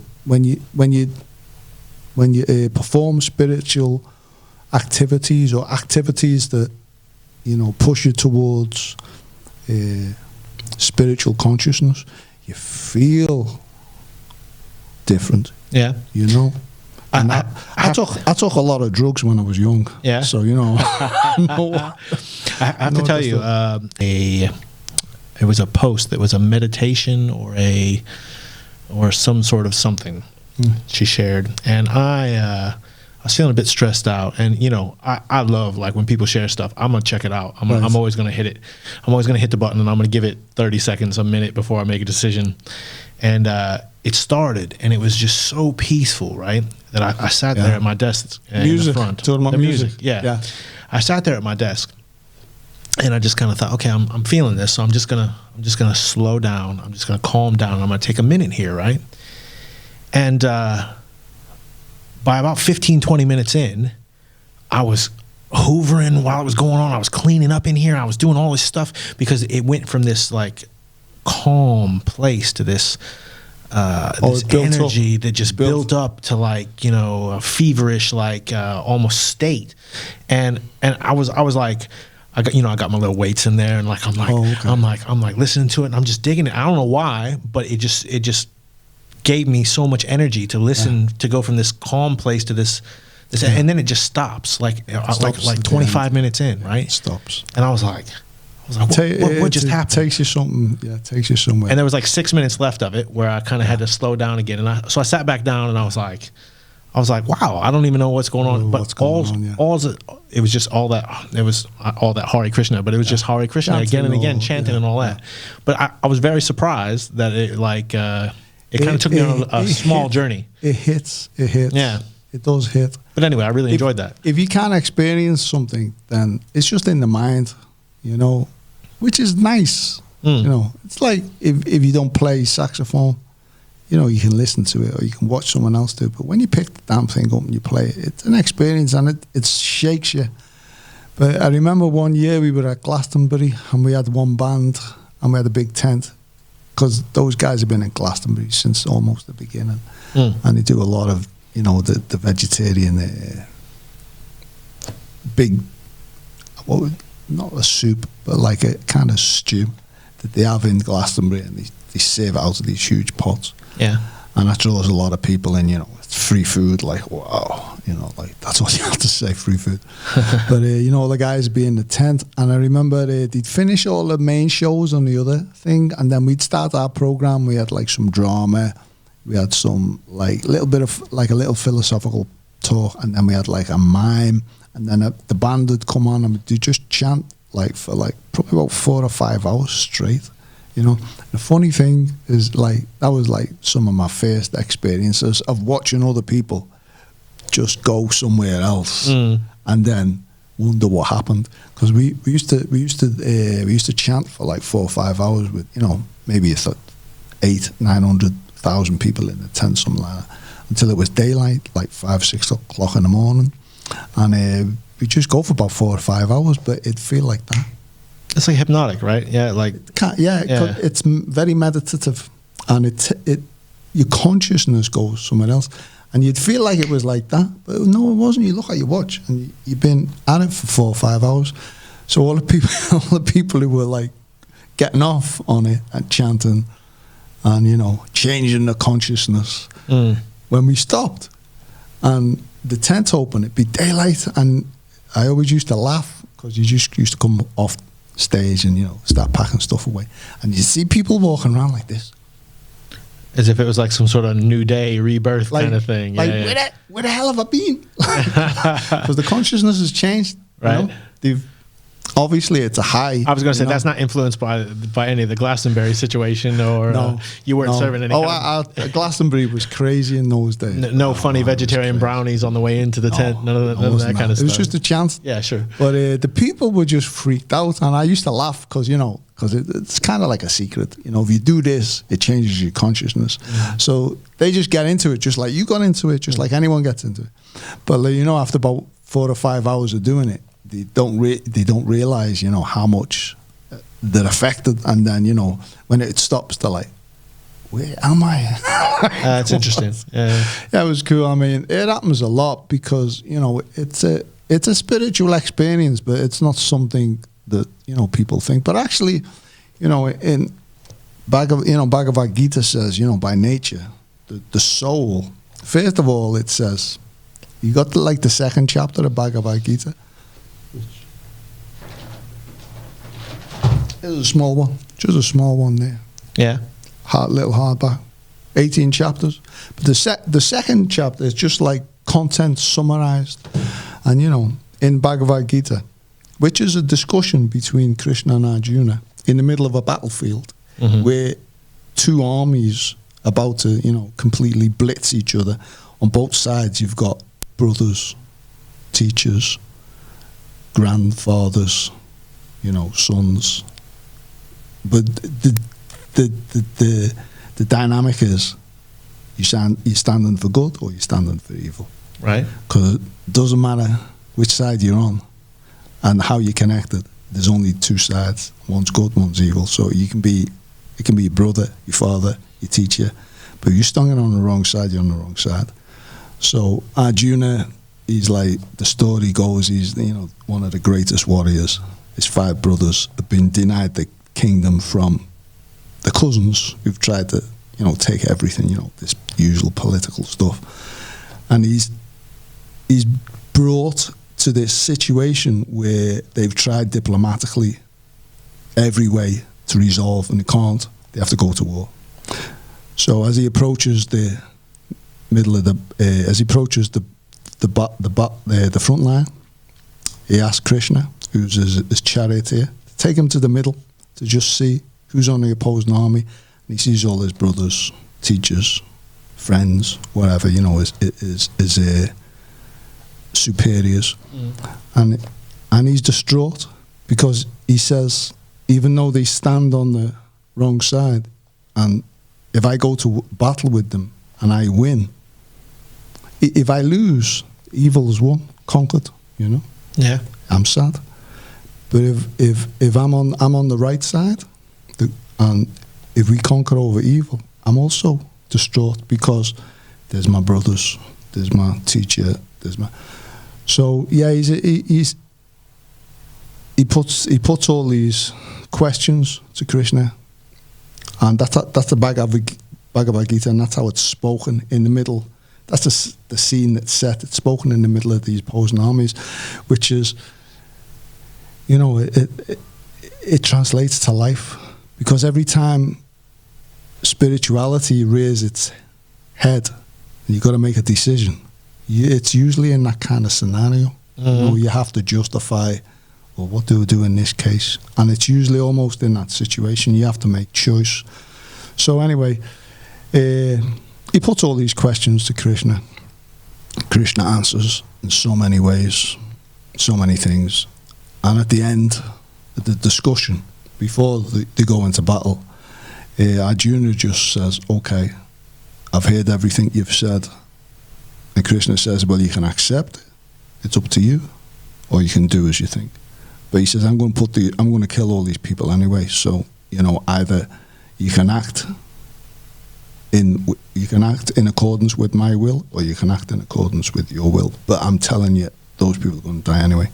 perform spiritual activities or activities that, you know, push you towards spiritual consciousness, you feel different. Yeah, you know. And I took a lot of drugs when I was young. Yeah. So, you know, I have to tell you, it was a post that was a meditation or some sort of something she shared, and I was feeling a bit stressed out. And you know, I love, like, when people share stuff, I'm gonna check it out. I'm always gonna hit it. I'm always gonna hit the button, and I'm gonna give it 30 seconds, a minute before I make a decision. and it started, and it was just so peaceful, right? That I sat there at my desk in the front. Talking about the music. Yeah. I sat there at my desk, and I just kind of thought, okay, I'm feeling this, so I'm just gonna slow down. I'm just gonna calm down. I'm gonna take a minute here, right? And by about 15, 20 minutes in, I was hoovering while it was going on. I was cleaning up in here. I was doing all this stuff because it went from this like calm place to this energy that just built up to like, you know, a feverish, like almost state. And I was like, I got my little weights in there, and like I'm like listening to it, and I'm just digging it. I don't know why, but it just gave me so much energy to listen, to go from this calm place to this, and then it just stops, like 25 minutes in, right? It stops. And I was like, what just happened? Takes you something. Yeah, it takes you somewhere. And there was like 6 minutes left of it where I kind of had to slow down again, and so I sat back down, and I was like, wow, I don't even know what's going on. But it was just all that. It was all that Hare Krishna, but it was just Hare Krishna again and again, chanting and all that. But I was very surprised that it like it kind of took me on a small journey. It hits. Yeah, it does hit. But anyway, I really enjoyed that. If you can't experience something, then it's just in the mind, you know, which is nice. You know, it's like if you don't play saxophone, you know, you can listen to it or you can watch someone else do it. But when you pick the damn thing up and you play it, it's an experience, and it shakes you. But I remember one year we were at Glastonbury, and we had one band, and we had a big tent, because those guys have been in Glastonbury since almost the beginning. And they do a lot of, you know, the vegetarian big, not a soup, but like a kind of stew that they have in Glastonbury, and they serve it out of these huge pots. Yeah. And that draws a lot of people in, you know. It's free food, like, wow, you know, like, that's all you have to say, free food. But, you know, the guys would be in the tent, and I remember they'd finish all the main shows on the other thing, and then we'd start our program. We had, like, some drama. We had some, like, little bit of, like, a little philosophical talk, and then we had, like, a mime, and then the band would come on, and they'd just chant, like, for, like, probably about 4 or 5 hours straight. You know, the funny thing is, like, that was like some of my first experiences of watching other people just go somewhere else and then wonder what happened. Because we used to chant for like 4 or 5 hours with, you know, maybe it's like 800,000-900,000 people in the tent, something like that, until it was daylight, like 5-6 o'clock in the morning, and we just go for about 4 or 5 hours, but it'd feel like that. It's like hypnotic, right? Yeah, like it's very meditative, and your consciousness goes somewhere else, and you'd feel like it was like that, but no, it wasn't. You look at your watch, and you've been at it for 4 or 5 hours. So all the people who were like getting off on it and chanting, and, you know, changing the consciousness, when we stopped and the tent opened, it'd be daylight, and I always used to laugh because you just used to come off stage and, you know, start packing stuff away, and you see people walking around like this, as if it was like some sort of new day rebirth, like, kind of thing. Like, where the hell have I been? Because the consciousness has changed, right? You know? Obviously, it's a high. I was going to say, that's not influenced by any of the Glastonbury situation, or you weren't serving any. Glastonbury was crazy in those days. No funny vegetarian brownies on the way into the tent. None of that kind of stuff. It was just a chance. Yeah, sure. But the people were just freaked out, and I used to laugh because, you know, it's kind of like a secret. You know, if you do this, it changes your consciousness. So they just get into it, just like you got into it, just like anyone gets into it. But, you know, after about 4 or 5 hours of doing it, they don't realize, you know, how much they're affected, and then, you know, when it stops, they're like, where am I? That's interesting. Yeah, it was cool. I mean, it happens a lot because, you know, it's a spiritual experience, but it's not something that, you know, people think. But actually, you know, in Bhagavad Gita says, you know, by nature, the soul. First of all, it says, you got the second chapter of Bhagavad Gita. There's a small one, just a small one there. Yeah, little hardback, 18 chapters. But the second chapter is just like content summarized, and, you know, in Bhagavad Gita, which is a discussion between Krishna and Arjuna in the middle of a battlefield, where 2 armies about to, completely blitz each other. On both sides, you've got brothers, teachers, grandfathers, sons. But the dynamic is you're standing for good or you're standing for evil. Right. Because it doesn't matter which side you're on and how you're connected. There's only two sides. One's good, one's evil. So it can be your brother, your father, your teacher. But if you're standing on the wrong side, you're on the wrong side. So Arjuna, he's like, the story goes, he's one of the greatest warriors. His 5 brothers have been denied the kingdom from the cousins who've tried to, take everything, this usual political stuff. And he's brought to this situation where they've tried diplomatically every way to resolve, and they can't. They have to go to war. So as he approaches the middle of as he approaches the front line, he asks Krishna, who's his charioteer, to take him to the middle to just see who's on the opposing army. And he sees all his brothers, teachers, friends, whatever, his superiors. And he's distraught because he says, even though they stand on the wrong side, and if I go to battle with them and I win, if I lose, evil is won, conquered, Yeah. I'm sad. But if I'm on the right side, and if we conquer over evil, I'm also distraught because there's my brothers, there's my teacher, So yeah, he puts all these questions to Krishna, and that's the Bhagavad Gita, and that's how it's spoken in the middle. That's the scene that's set. It's spoken in the middle of these opposing armies, which is, it translates to life, because every time spirituality rears its head, and you've got to make a decision. It's usually in that kind of scenario. You have to justify, well, what do we do in this case? And it's usually almost in that situation. You have to make choice. So anyway, he puts all these questions to Krishna. Krishna answers in so many ways, so many things. And at the end of the discussion, before they go into battle, Arjuna just says, okay, I've heard everything you've said. And Krishna says, well, you can accept it. It's up to you. Or you can do as you think. But he says, I'm going to kill all these people anyway. So, either you can act in accordance with my will, or you can act in accordance with your will. But I'm telling you, those people are going to die anyway.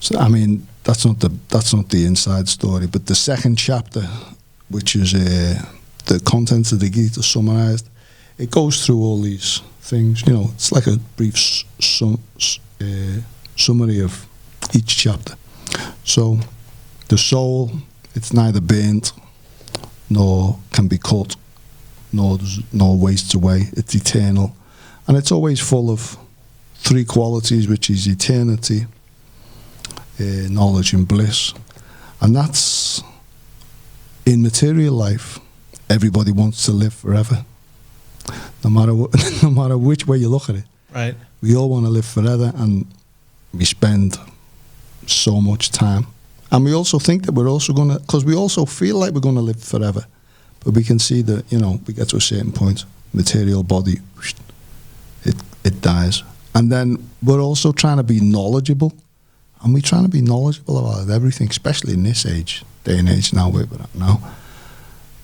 So, I mean, that's not the inside story. But the second chapter, which is the contents of the Gita summarized, it goes through all these things. It's like a brief summary of each chapter. So, the soul, it's neither burnt nor can be cut, nor wastes away. It's eternal, and it's always full of 3 qualities, which is eternity, knowledge, and bliss. And that's, in material life, everybody wants to live forever, no matter which way you look at it. Right. We all want to live forever, and we spend so much time. And we also think that we're also going to, because we also feel like we're going to live forever. But we can see that, we get to a certain point, material body, it dies. And then we're also trying to be knowledgeable. And we're trying to be knowledgeable about everything, especially in this day and age now, where we're at now.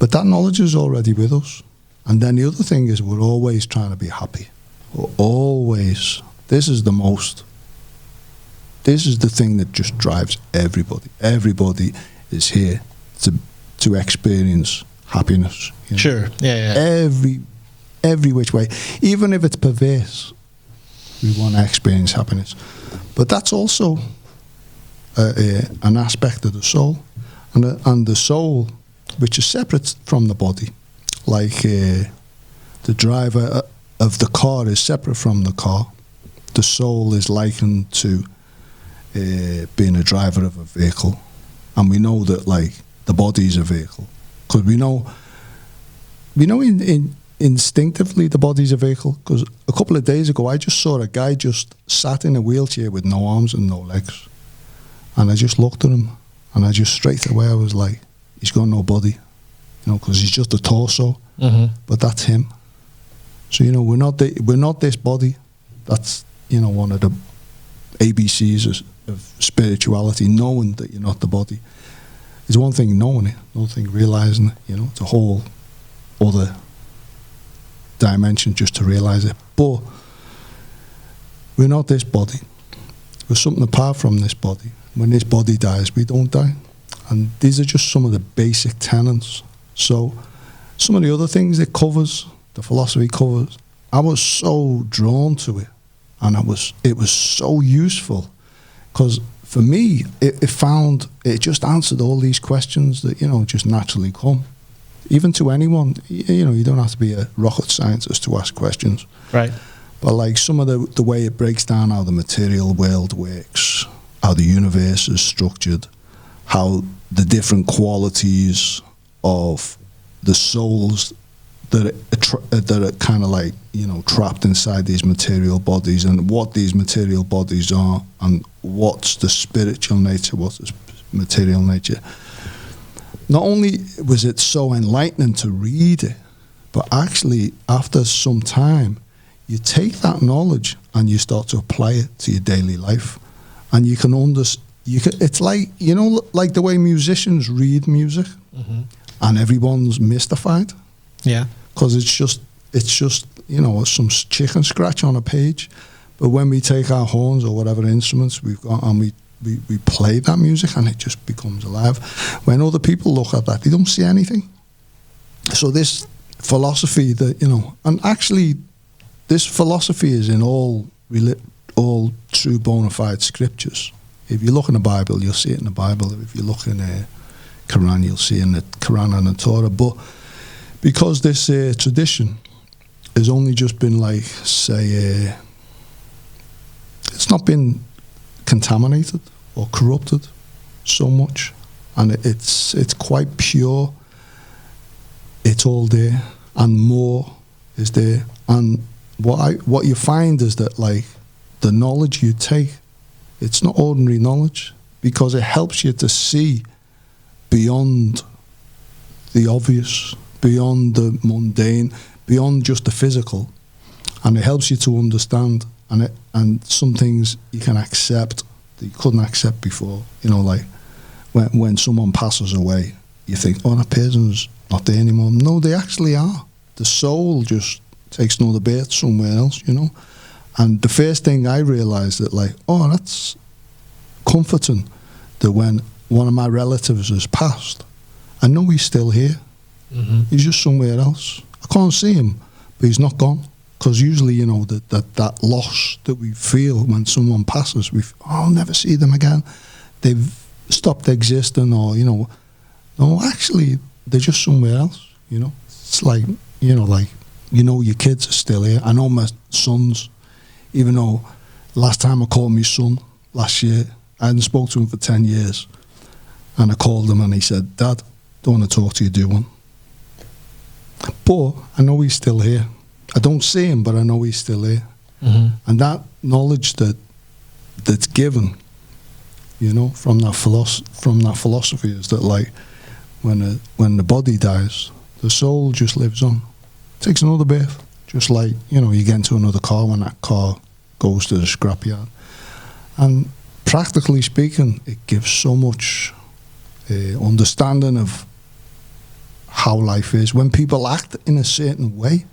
But that knowledge is already with us. And then the other thing is, we're always trying to be happy. We're always, this is the thing that just drives everybody. Everybody is here to experience happiness. Sure. Yeah. Every which way. Even if it's perverse, we want to experience happiness. But that's also an aspect of the soul. And the soul, which is separate from the body, like the driver of the car is separate from the car, the soul is likened to being a driver of a vehicle. And we know that, like, the body is a vehicle, because we know we know instinctively the body's a vehicle, because a couple of days ago I just saw a guy just sat in a wheelchair with no arms and no legs, and I just looked at him, and I just straight away I was like, he's got no body, because he's just a torso. But that's him. So we're not this body. That's one of the ABCs of spirituality, knowing that you're not the body. It's one thing knowing it, another thing realizing it. It's a whole other dimension just to realize it. But we're not this body. We're something apart from this body. When this body dies, we don't die. And these are just some of the basic tenets. So some of the other things it covers, the philosophy covers, I was so drawn to it, and it was so useful, because for me it just answered all these questions that just naturally come, even to anyone. You don't have to be a rocket scientist to ask questions, right? But like some of the way it breaks down how the material world works, how the universe is structured, how the different qualities of the souls that are kind of like trapped inside these material bodies, and what these material bodies are, and what's the spiritual nature, what's the material nature. Not only was it so enlightening to read it, but actually after some time you take that knowledge and you start to apply it to your daily life, and you can it's like like the way musicians read music, and everyone's mystified. Yeah. Because it's just some chicken scratch on a page. But when we take our horns or whatever instruments we've got and we play that music, and it just becomes alive. When other people look at that, they don't see anything. So this philosophy that, and actually this philosophy is in all true bona fide scriptures. If you look in the Bible, you'll see it in the Bible. If you look in the Quran, you'll see it in the Quran and the Torah. But because this tradition has only just been it's not been contaminated or corrupted so much, and it's quite pure. It's all there, and more is there. And what you find is that the knowledge you take, it's not ordinary knowledge, because it helps you to see beyond the obvious, beyond the mundane, beyond just the physical, and it helps you to understand, and some things you can accept that you couldn't accept before. Like when someone passes away, you think, oh, that person's not there anymore. No, they actually are. The soul just takes another birth somewhere else, And the first thing I realised that that's comforting, that when one of my relatives has passed, I know he's still here. He's just somewhere else. I can't see him, but he's not gone. Because usually, that loss that we feel when someone passes, I'll never see them again. They've stopped existing, or no, actually they're just somewhere else. It's like your kids are still here. I know my sons, even though last time I called my son last year, I hadn't spoken to him for 10 years, and I called him and he said, "Dad, don't want to talk to you, do one." But I know he's still here. I don't see him, but I know he's still here. And that knowledge that's given, from that philosophy is that when the body dies, the soul just lives on. It takes another birth. Just like, you get into another car when that car goes to the scrapyard. And practically speaking, it gives so much understanding of how life is. When people act in a certain way,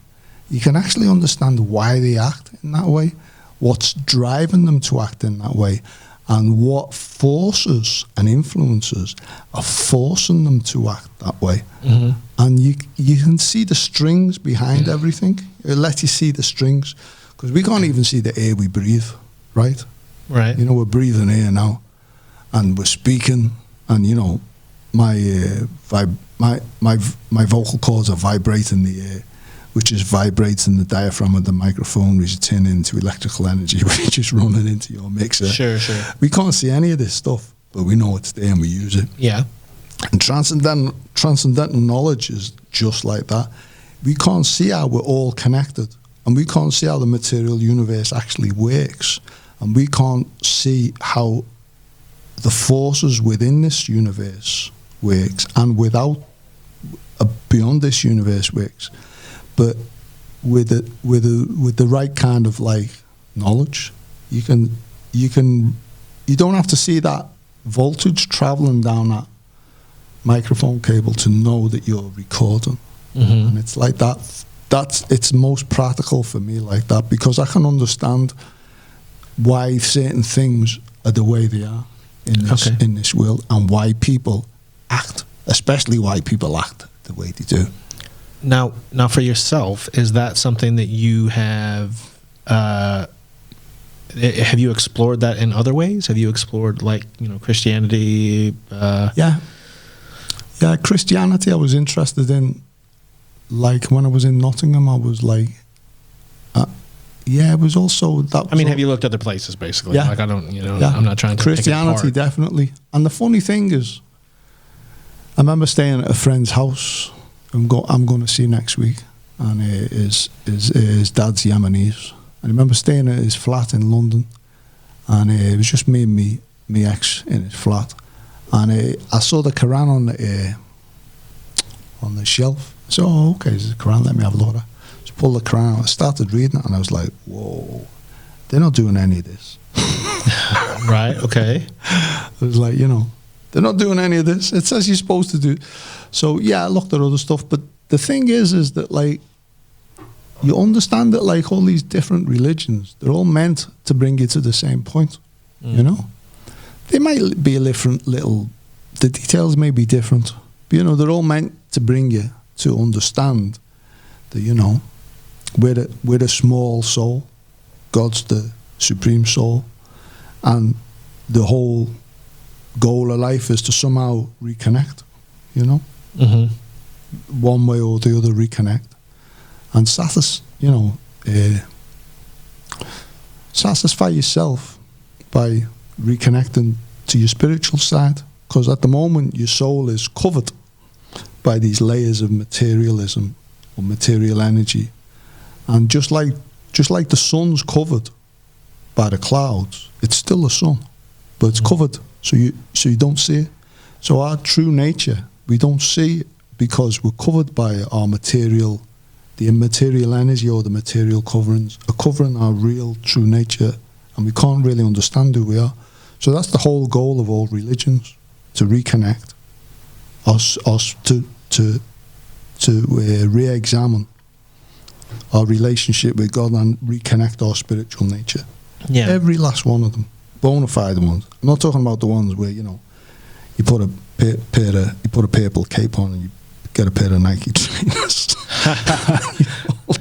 you can actually understand why they act in that way, what's driving them to act in that way, and what forces and influences are forcing them to act that way. And you can see the strings behind everything. It lets you see the strings, because we can't even see the air we breathe, right? Right. We're breathing air now, and we're speaking, and my vocal cords are vibrating the air, which is vibrating the diaphragm of the microphone, which is turning into electrical energy, which is running into your mixer. Sure. We can't see any of this stuff, but we know it's there and we use it. Yeah. And transcendental knowledge is just like that. we can't see how we're all connected, and we can't see how the material universe actually works, and we can't see how the forces within this universe works, and without beyond this universe works. But with the right kind of like knowledge, you don't have to see that voltage traveling down that microphone cable to know that you're recording. Mm-hmm. And it's like it's most practical for me like that, because I can understand why certain things are the way they are in this world, and why people act, especially why people act the way they do. Now for yourself, is that something that you have you explored that in other ways? Have you explored, like, Christianity? Yeah, Christianity I was interested in. Like when I was in Nottingham, I was like, it was also that. I mean, have you looked other places, basically? Yeah. Like, I don't, I'm not trying to Christianity, pick it apart. definitely. And the funny thing is, I remember staying at a friend's house. I'm going to see next week, and his dad's Yemenis. And I remember staying at his flat in London, and it was just me and me ex in his flat, and I saw the Quran on the shelf. So, okay, there's a Quran, let me have a look at it. Just pulled the Quran out, I started reading it, and I was like, whoa, they're not doing any of this. Right, okay. I was like, they're not doing any of this. It says you're supposed to do. So, yeah, I looked at other stuff, but the thing is that, like, you understand that, like, all these different religions, they're all meant to bring you to the same point, They might be a different the details may be different, but, they're all meant to bring you to understand that, we're a small soul, God's the supreme soul, and the whole goal of life is to somehow reconnect, Mm-hmm. one way or the other, reconnect, and satisfy yourself by reconnecting to your spiritual side, because at the moment your soul is covered by these layers of materialism or material energy, and just like the sun's covered by the clouds, it's still the sun, but it's covered, so you don't see it. So our true nature, we don't see it because we're covered by our material, the immaterial energy or the material coverings are covering our real true nature, and we can't really understand who we are. So that's the whole goal of all religions, to reconnect us to re-examine our relationship with God and reconnect our spiritual nature. Yeah. Every last one of them, bona fide ones. I'm not talking about the ones where, you put a purple cape on and you get a pair of Nike trainers.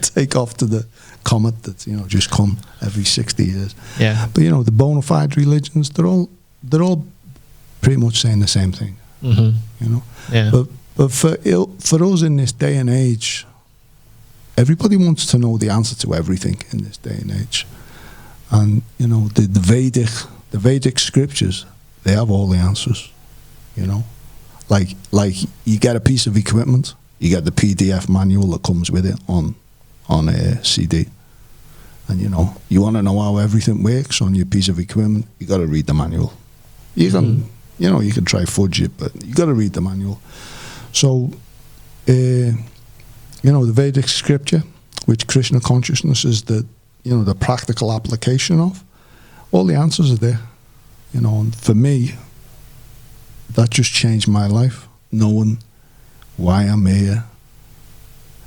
Take off to the comet that's, just come every 60 years. Yeah. But, the bona fide religions, they're all pretty much saying the same thing. Mm-hmm. Yeah. But for us in this day and age, everybody wants to know the answer to everything in this day and age. And, the Vedic scriptures, they have all the answers, Like you get a piece of equipment, you get the PDF manual that comes with it on a CD. And, you want to know how everything works on your piece of equipment, you got to read the manual. You can, you can try fudge it, but you got to read the manual. So, the Vedic scripture, which Krishna consciousness is the practical application of, all the answers are there. And for me, that just changed my life, knowing why I'm here.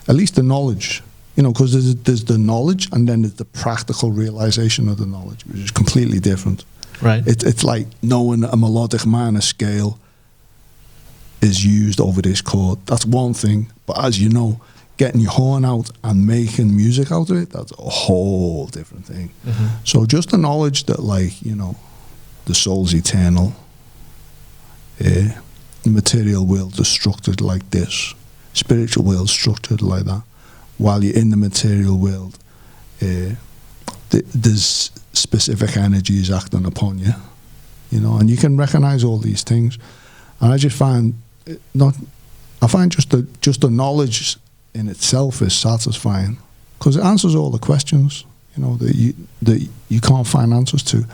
At least the knowledge, because there's the knowledge and then there's the practical realization of the knowledge, which is completely different. Right. It's like knowing a melodic minor scale is used over this chord. That's one thing. But as you know, getting your horn out and making music out of it, that's a whole different thing. Mm-hmm. So just the knowledge that, the soul's eternal, the material world is structured like this, spiritual world structured like that. While you're in the material world, there's specific energies acting upon you, and you can recognize all these things. And I just find just the knowledge in itself is satisfying because it answers all the questions, you know, that you can't find answers to.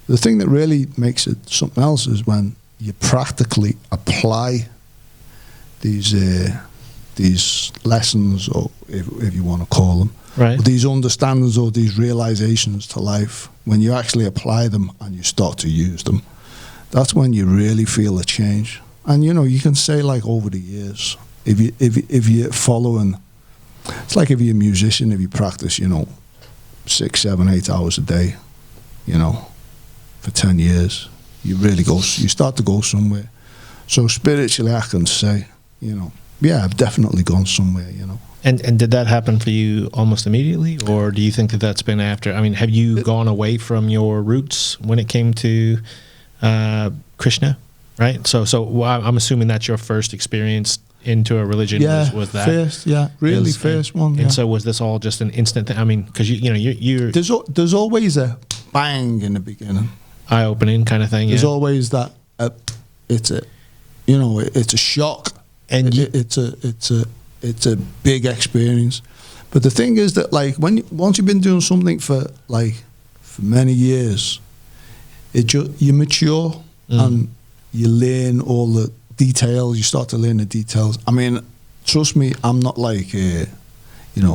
The thing that really makes it something else is when you practically apply these lessons, or if you want to call them, right, or these understandings or these realizations to life. When you actually apply them and you start to use them, that's when you really feel a change. And you know, you can say like over the years, if you're following, it's like if you're a musician, if you practice, you know, 6, 7, 8 hours a day, you know, for 10 years, you start to go somewhere. So spiritually, I can say, you know, yeah, I've definitely gone somewhere, you know. And did that happen for you almost immediately, or do you think that that's been after? I mean, have you gone away from your roots when it came to Krishna, right? So I'm assuming that's your first experience into a religion. Yeah, was that first, yeah, really first one. And so was this all just an instant thing? I mean, because you're there's always a bang in the beginning, eye-opening kind of thing. There's yeah. always that. It's a shock, and it's a big experience. But the thing is that like once you've been doing something for many years, you mature and you learn all the details. You start to learn the details. I mean, trust me, I'm not like I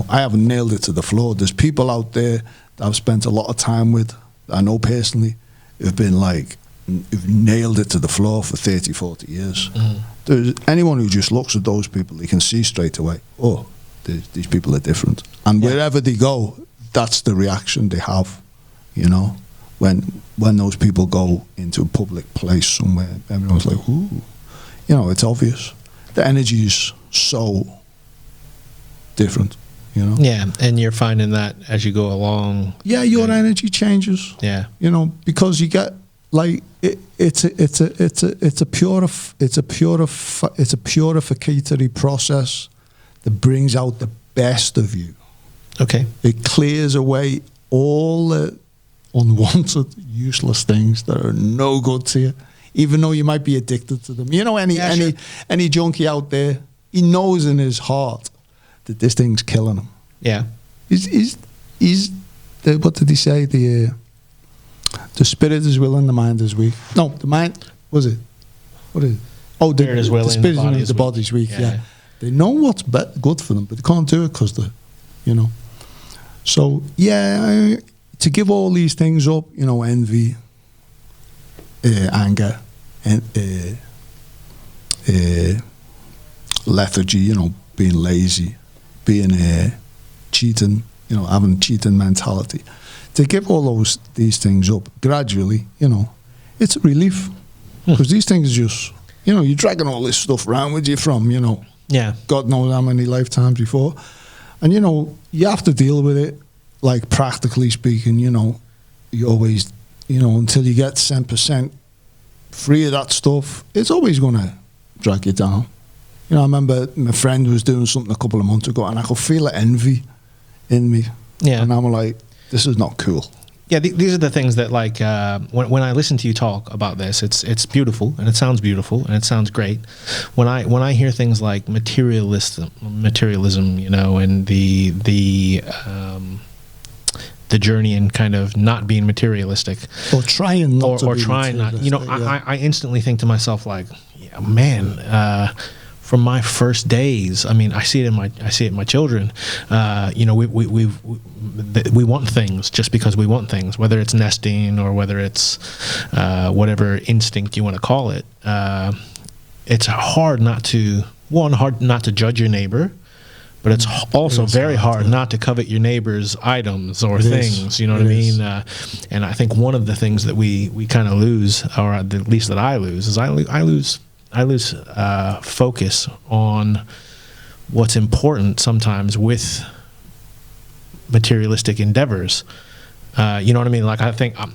haven't nailed it to the floor. There's people out there that I've spent a lot of time with, that I know personally, who've been like, who've nailed it to the floor for 30, 40 years. There's anyone who just looks at those people, they can see straight away, oh, these people are different. And wherever they go, that's the reaction they have, you know. When those people go into a public place somewhere, everyone's like, ooh, you know, it's obvious. The energy is so different, you know. Yeah, and you're finding that as you go along. Yeah, your energy changes. Yeah, you know, because you get like it's a purificatory process that brings out the best of you. Okay, it clears away all the unwanted, useless things that are no good to you, even though you might be addicted to them. You know, any junkie out there, he knows in his heart that this thing's killing him. Yeah, he's what did he say? The spirit is willing, the mind is weak. No, the mind was it? What is it? Oh, the spirit is willing, the body's weak. Yeah. They know what's good for them, but they can't do it because you know. So yeah. To give all these things up, you know, envy, anger, and lethargy, you know, being lazy, being cheating, you know, having cheating mentality. To give all these things up gradually, you know, it's a relief. Because these things just, you know, you're dragging all this stuff around with you from, you know, God knows how many lifetimes before. And, you know, you have to deal with it. Like practically speaking, you know, you always, you know, until you get 10% free of that stuff, it's always going to drag you down. You know, I remember my friend was doing something a couple of months ago and I could feel the envy in me. Yeah. And I'm like, this is not cool. Yeah, these are the things that, like, when I listen to you talk about this, it's beautiful and it sounds beautiful and it sounds great. When I hear things like materialism, you know, and the journey and kind of not being materialistic, or trying not to be trying not, you know, yeah. I instantly think to myself like, yeah, man, from my first days, I mean, I see it in my children. You know, we want things just because we want things, whether it's nesting or whether it's whatever instinct you want to call it. It's hard not to judge your neighbor. But it's also very hard not to covet your neighbor's items or things, you know what I mean? And I think one of the things that we kind of lose, or at least that I lose, is I lose focus on what's important sometimes with materialistic endeavors. You know what I mean? Like, I think I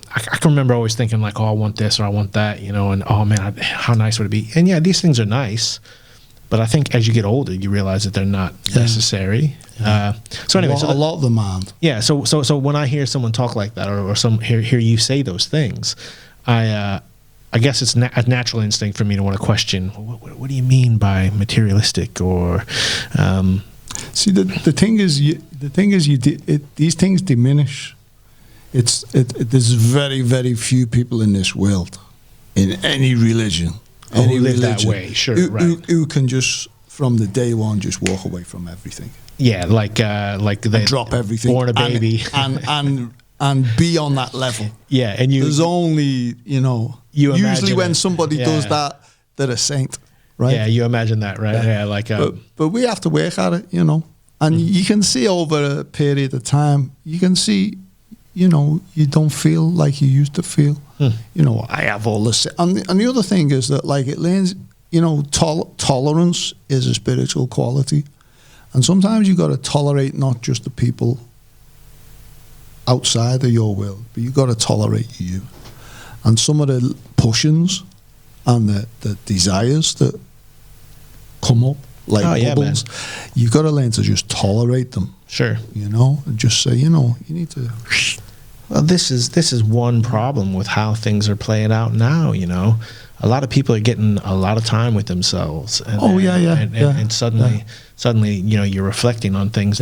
can remember always thinking like, oh, I want this or I want that, you know, and oh man, how nice would it be? And yeah, these things are nice. But I think as you get older, you realize that they're not necessary. Yeah. So anyway, a lot of them aren't. Yeah. So when I hear someone talk like that, or hear you say those things, I guess it's a natural instinct for me to want to question. What do you mean by materialistic? Or See, the thing is, these things diminish. There's very, very few people in this world, in any religion, who live that way, sure, who can just from the day one just walk away from everything. Yeah, like they drop everything, born a baby, and be on that level. Yeah, and there's only usually when somebody does that, they're a saint, right? Yeah, you imagine that, right? Yeah, but we have to work at it, and you can see over a period of time, you can see, you don't feel like you used to feel. I have all this, and the other thing is that like it learns, tolerance is a spiritual quality. And sometimes you got to tolerate not just the people outside of your world, but you got to tolerate you. And some of the pushings and the desires that come up like bubbles, you got to learn to just tolerate them. Sure. And just say, you need to. Well, this is one problem with how things are playing out now. A lot of people are getting a lot of time with themselves. And, and suddenly, you're reflecting on things.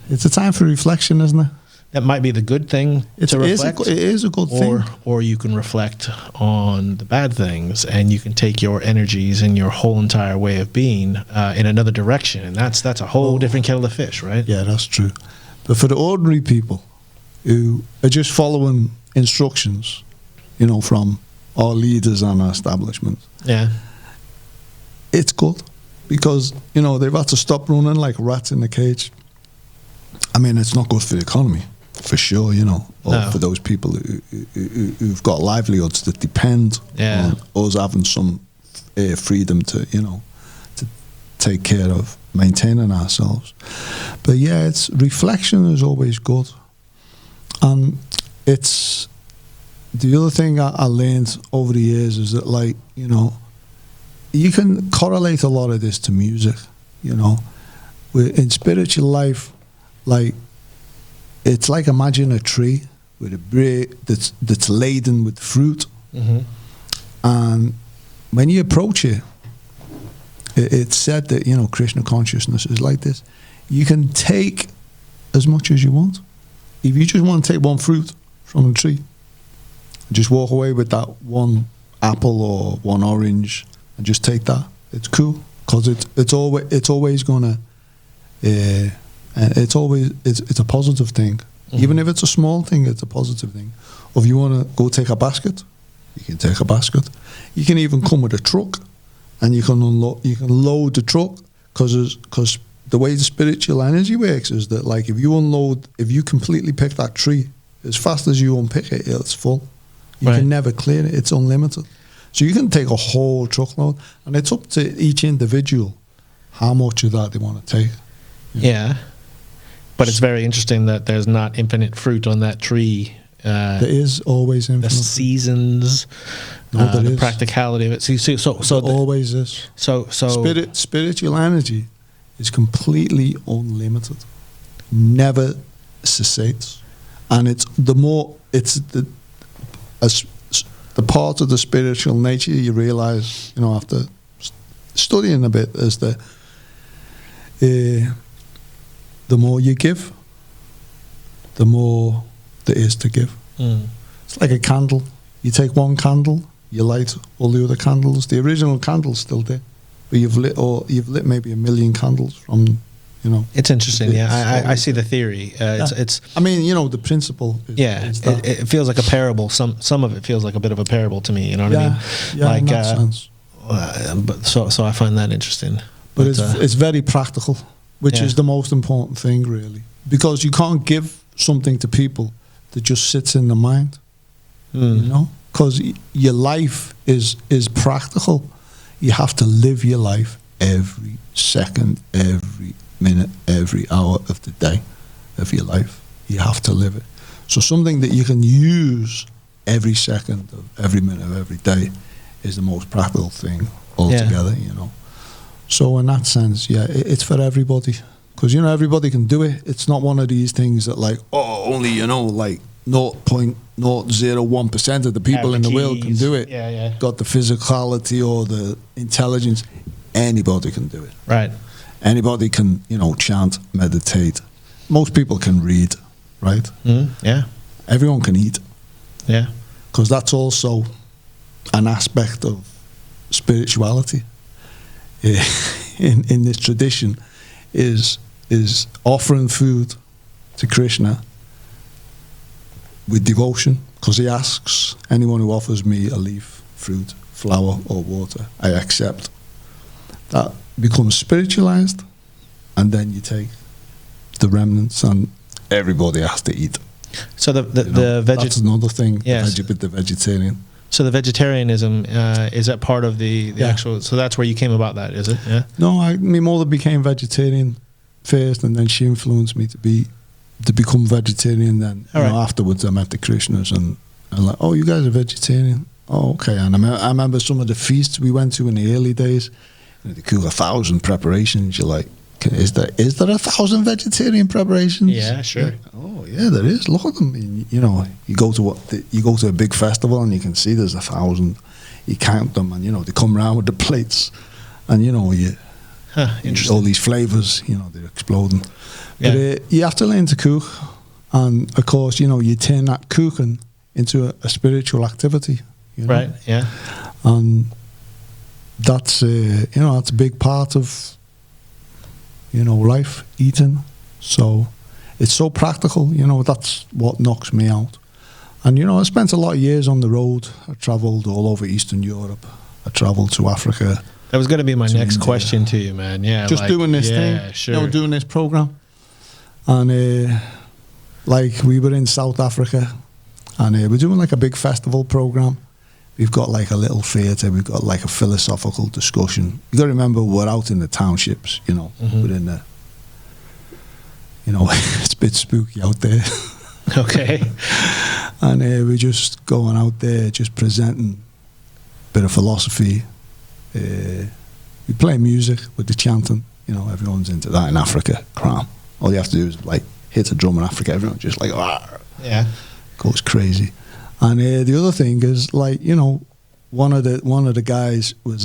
It's a time for reflection, isn't it? That might be the good thing to reflect. It is a good thing. Or you can reflect on the bad things, and you can take your energies and your whole entire way of being in another direction, and that's a whole different kettle of fish, right? Yeah, that's true. But for the ordinary people who are just following instructions, from our leaders and our establishment, it's good because they've had to stop running like rats in a cage. I mean, it's not good for the economy, for sure, or for those people who've got livelihoods that depend on us having some freedom to to take care of maintaining ourselves. But it's reflection is always good, and it's. The other thing I learned over the years is that, you can correlate a lot of this to music, in spiritual life, it's like imagine a tree with a that's laden with fruit, and when you approach it, it's said that Krishna consciousness is like this. You can take as much as you want. If you just want to take one fruit from the tree, just walk away with that one apple or one orange and just take that. It's cool because it's always gonna it's a positive thing. Even if it's a small thing, it's a positive thing. Or if you want to go take a basket, you can take a basket. You can even come with a truck and you can load the truck because the way the spiritual energy works is that if you completely pick that tree, as fast as you unpick it, it's full. You can never clear it. It's unlimited. So you can take a whole truckload, and it's up to each individual how much of that they want to take. Yeah. But it's very interesting that there's not infinite fruit on that tree. There is always infinite. The seasons, the practicality of it. So always is. So spiritual energy is completely unlimited. Never cessates. And as the part of the spiritual nature you realize, after studying a bit, is that the more you give, the more there is to give. It's like a candle. You take one candle, you light all the other candles. The original candle's still there, but you've lit maybe 1 million candles from. It's interesting. I see the theory. It's. I mean, the principle. It feels like a parable. Some of it feels like a bit of a parable to me. You know what I mean? Yeah, in that sense. But so I find that interesting. But it's very practical, which is the most important thing, really, because you can't give something to people that just sits in the mind. Because your life is practical. You have to live your life every second, every minute, every hour of the day of your life. You have to live it. So something that you can use every second of every minute of every day is the most practical thing altogether, So in that sense, it's for everybody. Because, everybody can do it. It's not one of these things that only, 0.001% of the people in the world can do it. Got the physicality or the intelligence. Anybody can do it. Right. Anybody can, chant, meditate. Most people can read, right? Yeah. Everyone can eat. Yeah. Because that's also an aspect of spirituality. In this tradition is offering food to Krishna with devotion, because he asks, anyone who offers me a leaf, fruit, flower or water, I accept. That becomes spiritualized, and then you take the remnants, and everybody has to eat. So that's another thing. Yes. With the vegetarian. So the vegetarianism, is that part of the actual? So that's where you came about that, is it? Yeah. No, my mother became vegetarian first, and then she influenced me to become vegetarian. Then afterwards, I met the Krishnas, and like, oh, you guys are vegetarian. Oh, okay. And I remember some of the feasts we went to in the early days. They cook 1,000 preparations. You're like, is there 1,000 vegetarian preparations? Yeah, sure. Oh, yeah, there is. Look at them. You go to a big festival and you can see there's 1,000. You count them, and they come around with the plates, and interesting. All these flavors. They're exploding. Yeah. But you have to learn to cook, and of course, you turn that cooking into a spiritual activity. Right. Yeah. And that's that's a big part of life, eating. So it's so practical. That's what knocks me out. And I spent a lot of years on the road. I travelled all over Eastern Europe. I travelled to Africa. That was going to be my next question to you, man. Yeah, just doing this thing. Sure. Doing this program. And we were in South Africa, and we're doing like a big festival program. We've got like a little theatre. We've got like a philosophical discussion. You got to remember, we're out in the townships. We're in the. It's a bit spooky out there. Okay. And we're just going out there, just presenting a bit of philosophy. We play music with the chanting. Everyone's into that in Africa. Cram. All you have to do is like hit a drum in Africa. Everyone's just like, yeah, goes crazy. And the other thing is, like, one of the guys was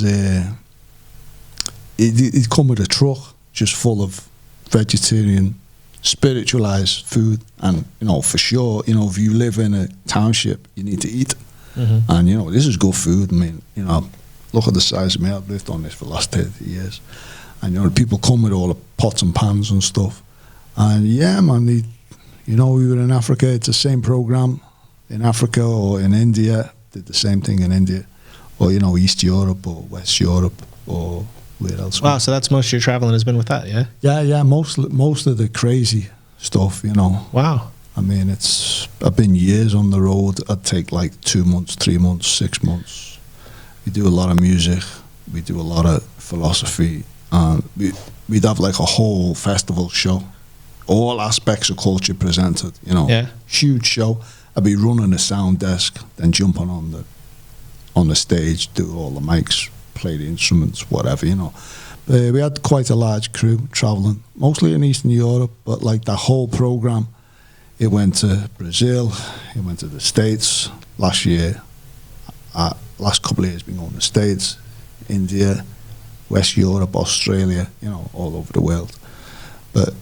he'd come with a truck just full of vegetarian, spiritualized food, and for sure, if you live in a township, you need to eat, and this is good food. I mean, look at the size of me. I've lived on this for the last 30 years, and the people come with all the pots and pans and stuff, and yeah, man, we were in Africa. It's the same program. In Africa or in India, did the same thing in India, or East Europe or West Europe or where else. Wow, so that's most of your traveling has been with that, yeah? Yeah. Most of the crazy stuff, Wow. I mean, I've been years on the road. I'd take like 2 months, 3 months, 6 months. We do a lot of music. We do a lot of philosophy, and we'd have like a whole festival show, all aspects of culture presented. Yeah. Huge show. I'd be running a sound desk, then jumping on the stage, do all the mics, play the instruments, whatever, we had quite a large crew travelling, mostly in Eastern Europe, but like the whole program, it went to Brazil, it went to the States last year. Last couple of years, been going to the States, India, West Europe, Australia, all over the world. But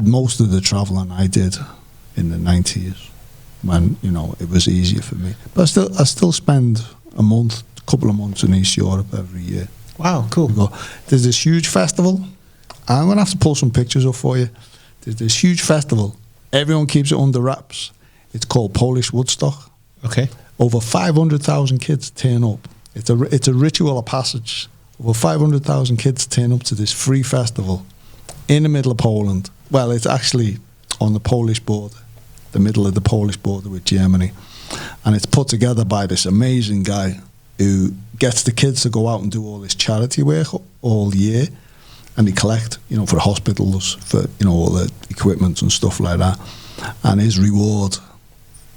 most of the travelling I did in the 90s. When it was easier for me, but I still spend a couple of months in East Europe every year. Wow, cool. There's this huge festival. I'm gonna have to pull some pictures up for you. There's this huge festival. Everyone keeps it under wraps. It's called Polish Woodstock. Okay. Over 500,000 kids turn up. It's a ritual of passage. Over 500,000 kids turn up to this free festival in the middle of Poland. Well, it's actually on the Polish border. The middle of the Polish border with Germany, and it's put together by this amazing guy who gets the kids to go out and do all this charity work all year, and they collect, for the hospitals, for all the equipment and stuff like that. And his reward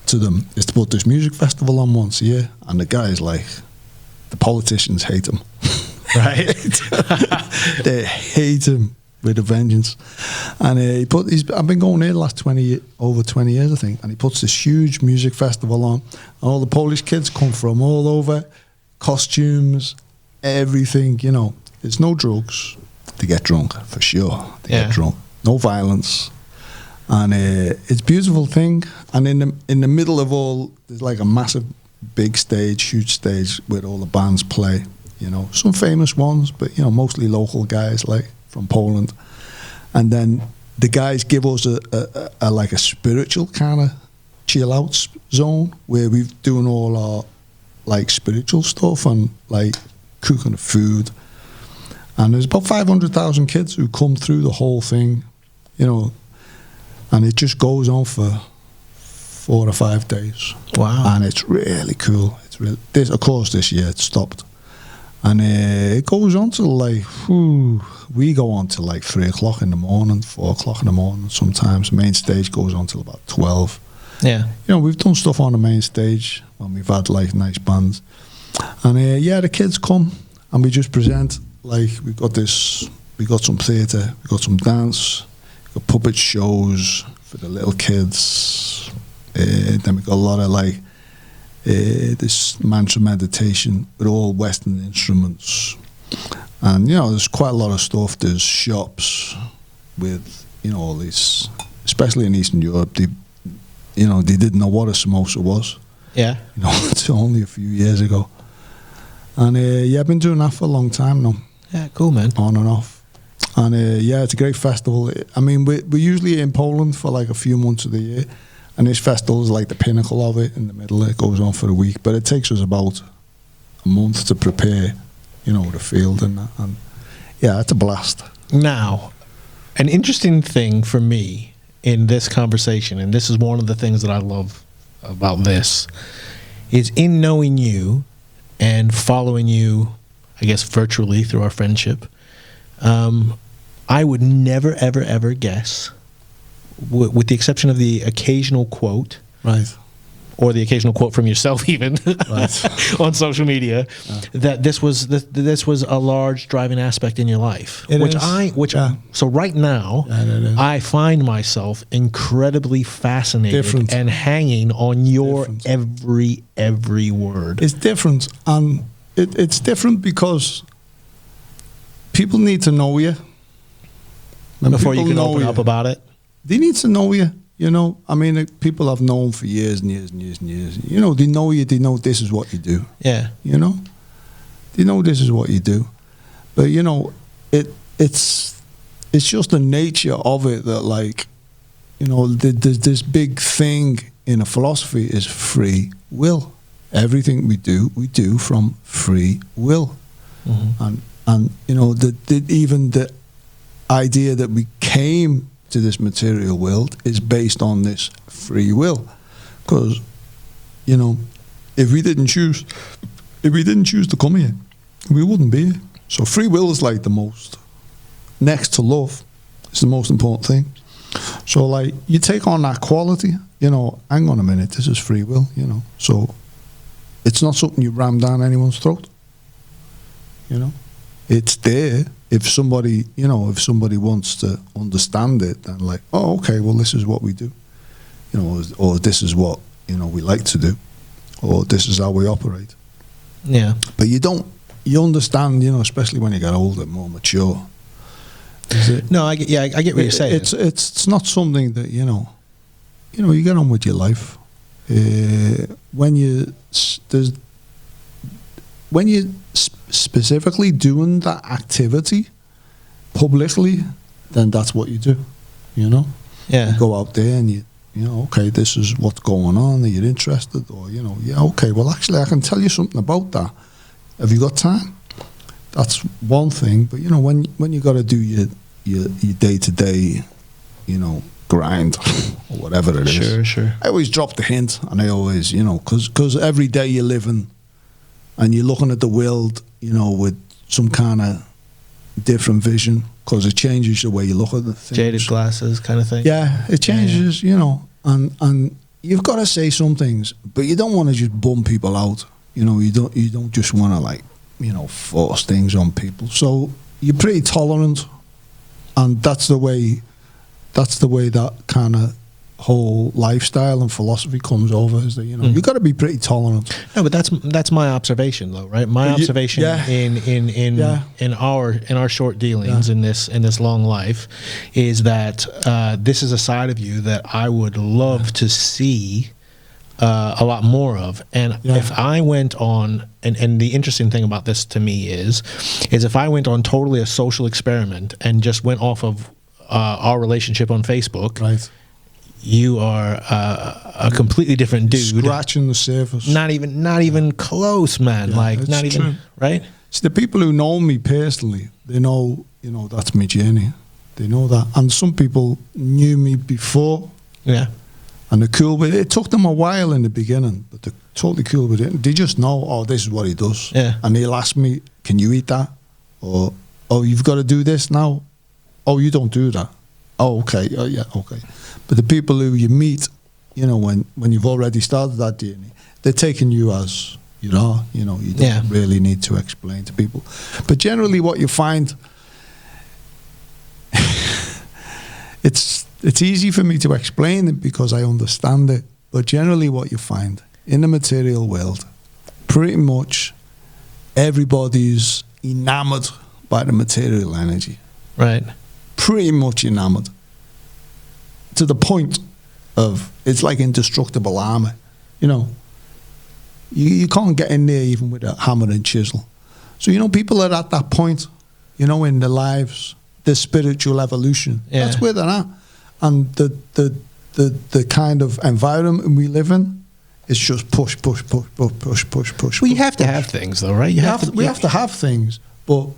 to them is to put this music festival on once a year, and the guy is like, the politicians hate him, right? They hate him with a vengeance. And I've been going here the last over 20 years, I think, and he puts this huge music festival on, and all the Polish kids come from all over, costumes, everything, There's no drugs, they get drunk for sure. They Yeah. get drunk. No violence, and it's a beautiful thing. And in the middle of all, there's like a massive, big stage, huge stage where all the bands play. You know, some famous ones, but you know, mostly local guys like from Poland. And then the guys give us a like a spiritual kind of chill out zone where we've doing all our like spiritual stuff and like cooking the food. And there's about 500,000 kids who come through the whole thing, you know, and it just goes on for 4 or 5 days. Wow. And it's really cool. It's really of course this year it stopped. And it goes on till like, we go on till like 3 o'clock in the morning, 4 o'clock in the morning sometimes. The main stage goes on till about 12. Yeah. You know, we've done stuff on the main stage when we've had like nice bands. And the kids come and we just present, like we got some theatre, we got some dance, we got puppet shows for the little kids. Then we got a lot of like, this mantra meditation with all Western instruments, and you know there's quite a lot of stuff. There's shops with, you know, all these, especially in Eastern Europe, they didn't know what a samosa was. Yeah. You know, it's only a few years ago. And I've been doing that for a long time now. Yeah, cool, man. On and off. And it's a great festival. I mean, we're usually in Poland for like a few months of the year. And this festival is like the pinnacle of it in the middle. It goes on for a week, but it takes us about a month to prepare, you know, the field and that. And yeah, it's a blast. Now, an interesting thing for me in this conversation, and this is one of the things that I love about this, is in knowing you and following you, I guess, virtually through our friendship, I would never, ever, ever guess, with the exception of the occasional quote, right, or the occasional quote from yourself, even right. on social media, that this was a large driving aspect in your life. So right now, I find myself incredibly fascinated and hanging on your every word. It's different, and it's different because people need to know you before you can open up about it. They need to know you, you know. I mean, people I've known for years and years and years and years. You know, they know you. They know this is what you do. Yeah. You know, they know this is what you do. But you know, it's just the nature of it that, like, you know, there's this big thing in a philosophy is free will. Everything we do from free will, and you know, even the idea that we came to this material world is based on this free will, because you know, if we didn't choose to come here, we wouldn't be here. So free will is like the most, next to love, it's the most important thing. So like, you take on that quality, you know, hang on a minute, this is free will, you know, so it's not something you ram down anyone's throat, you know. It's there. If somebody wants to understand it, then like, oh, okay, well, this is what we do, you know, or this is what, you know, we like to do, or this is how we operate. Yeah. But you understand, you know, especially when you get older, more mature. No, I get what you're saying. It's not something that, you know, you get on with your life. When you specifically doing that activity publicly, then that's what you do, you know. Yeah. You go out there and you know, okay, this is what's going on. Are you interested? Or, you know, yeah, okay, well, actually, I can tell you something about that. Have you got time? That's one thing. But, you know, when you got to do your day-to-day, you know, grind or whatever it is. Sure. I always drop the hint, and I always, you know, because every day you're living and you're looking at the world, you know, with some kind of different vision, because it changes the way you look at the things. Jaded glasses kind of thing. Yeah, it changes, you know, and you've got to say some things, but you don't want to just bum people out. You know, you don't just want to, like, you know, force things on people. So you're pretty tolerant, and that's the way that kind of whole lifestyle and philosophy comes over is that, you know, you got to be pretty tolerant. No, but that's my observation, though, right? My observation in our short dealings in this long life is that this is a side of you that I would love to see a lot more of. And if I went on, and the interesting thing about this to me is if I went on totally a social experiment and just went off of our relationship on Facebook, right? You are a completely different dude. Scratching the surface. Not even close, man. Like not even true. Right. So the people who know me personally, they know, you know, that's my journey. They know that, and some people knew me before. Yeah. And they're cool with it. It took them a while in the beginning, but they're totally cool with it. They just know, oh, this is what he does. Yeah. And they'll ask me, can you eat that? Or, oh, you've got to do this now. Oh, you don't do that. Oh, okay. Oh, yeah, okay. But the people who you meet, you know, when you've already started that journey, they're taking you as you are. You know, you don't really need to explain to people. But generally what you find, it's easy for me to explain it because I understand it. But generally what you find in the material world, pretty much everybody's enamored by the material energy. Right. Pretty much enamored. To the point of, it's like indestructible armor. You know, you can't get in there even with a hammer and chisel. So, you know, people are at that point, you know, in their lives, their spiritual evolution. Yeah. That's where they're at. And the kind of environment we live in is just push. Well, you have to have things, though, right? We have to have things, but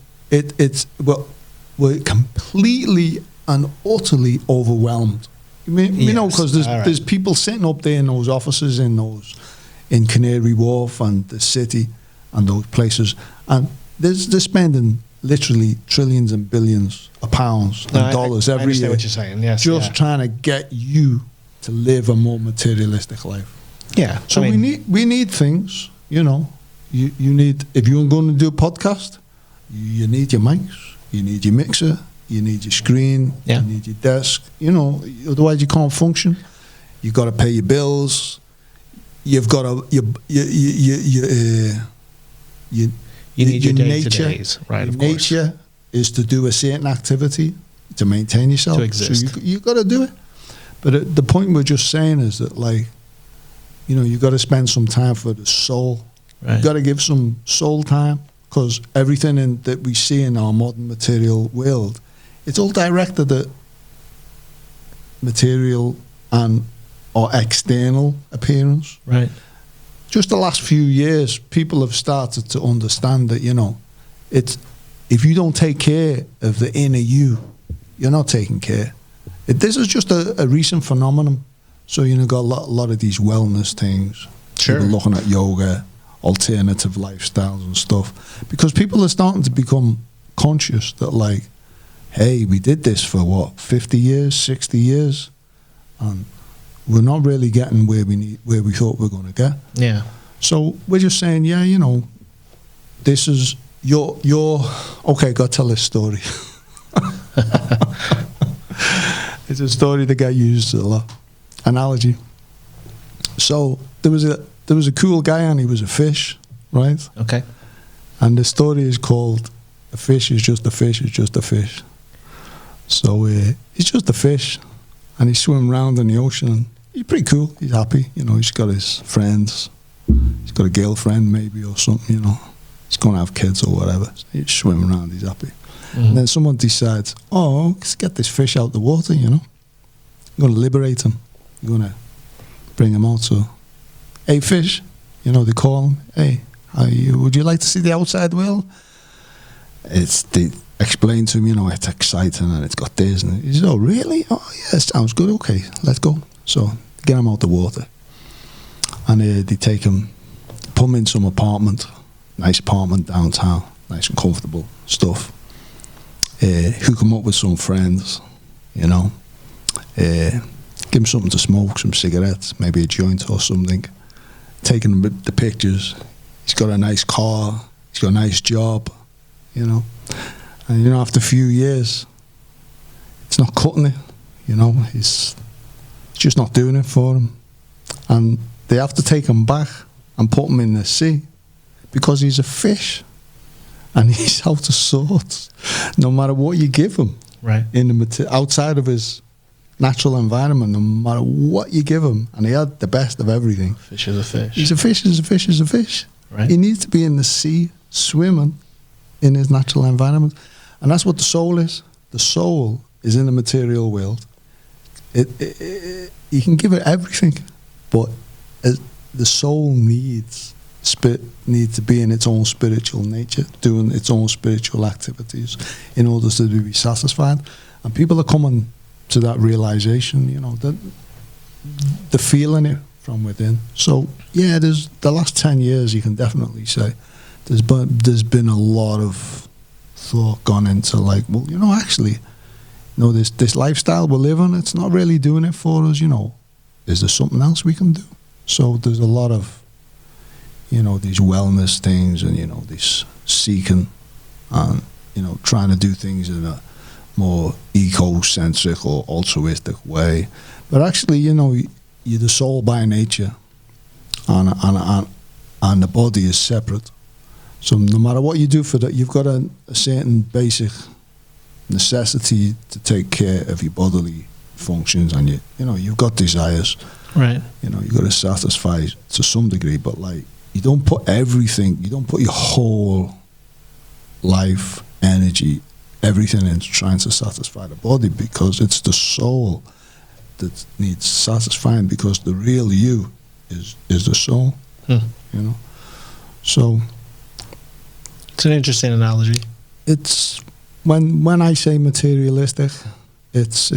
we're completely and utterly overwhelmed. You know, because there's people sitting up there in those offices in Canary Wharf and the city and those places, and they're spending literally trillions and billions of pounds and dollars every year. I understand what you're saying. Yes, just trying to get you to live a more materialistic life. Yeah. So we need things. You know, you need, if you're going to do a podcast, you need your mics, you need your mixer, you need your screen, you need your desk. You know, otherwise you can't function. You've got to pay your bills. You've got to you need your day-to-days, right? Of course. Nature is to do a certain activity to maintain yourself. To exist. So you got to do it. But the point we're just saying is that, like, you know, you got to spend some time for the soul. Right. You got to give some soul time, because everything that we see in our modern material world, it's all directed at material and or external appearance. Right. Just the last few years, people have started to understand that, you know, it's, if you don't take care of the inner you, you're not taking care. This is just a recent phenomenon. So, you know, got a lot of these wellness things. Sure. People looking at yoga, alternative lifestyles and stuff, because people are starting to become conscious that, like, hey, we did this for 50 years, 60 years, and we're not really getting where we thought we were going to get. Yeah. So we're just saying, yeah, you know, this is your okay, got to tell this story. It's a story that got used a lot. Analogy. So there was a cool guy, and he was a fish, right? Okay. And the story is called "A Fish is Just a Fish is Just a Fish." So he's just a fish, and he's swimming around in the ocean. And he's pretty cool. He's happy, you know. He's got his friends. He's got a girlfriend maybe or something, you know. He's going to have kids or whatever. So he's swimming around. He's happy. Mm-hmm. And then someone decides, oh, let's get this fish out the water, you know. You're going to liberate him. You're going to bring him out. So, hey, fish, you know, they call him. Hey, would you like to see the outside world? They explain to him, you know, it's exciting and it's got this. And he says, oh, really? Oh, yeah, sounds good. Okay, let's go. So, get him out the water. And they take him, put him in some apartment, nice apartment downtown, nice and comfortable stuff. Hook him up with some friends, you know. Give him something to smoke, some cigarettes, maybe a joint or something. Taking him the pictures. He's got a nice car. He's got a nice job, you know. And, you know, after a few years, it's not cutting it, you know. He's just not doing it for him. And they have to take him back and put him in the sea because he's a fish and he's out of sorts no matter what you give him. Right. Outside of his natural environment, no matter what you give him, and he had the best of everything. Fish is a fish. He's a fish, he's a fish, he's a fish. Right. He needs to be in the sea, swimming in his natural environment. And that's what the soul is. The soul is in the material world. You can give it everything, but the soul needs to be in its own spiritual nature, doing its own spiritual activities in order to be satisfied. And people are coming to that realization, you know, that they're feeling it from within. So yeah, there's the last 10 years, you can definitely say there's been a lot of thought gone into, like, well, you know, actually, you know, this lifestyle we're living, it's not really doing it for us, you know. Is there something else we can do? So there's a lot of, you know, these wellness things and, you know, this seeking and, you know, trying to do things in a more eco-centric or altruistic way. But actually, you know, you're the soul by nature and the body is separate. So no matter what you do for that, you've got a certain basic necessity to take care of your bodily functions, and you know, you've got desires. Right. You know, you've got to satisfy to some degree, but like, you don't put everything, you don't put your whole life, energy, everything into trying to satisfy the body, because it's the soul that needs satisfying, because the real you is the soul. You know, so it's an interesting analogy. It's when I say materialistic, it's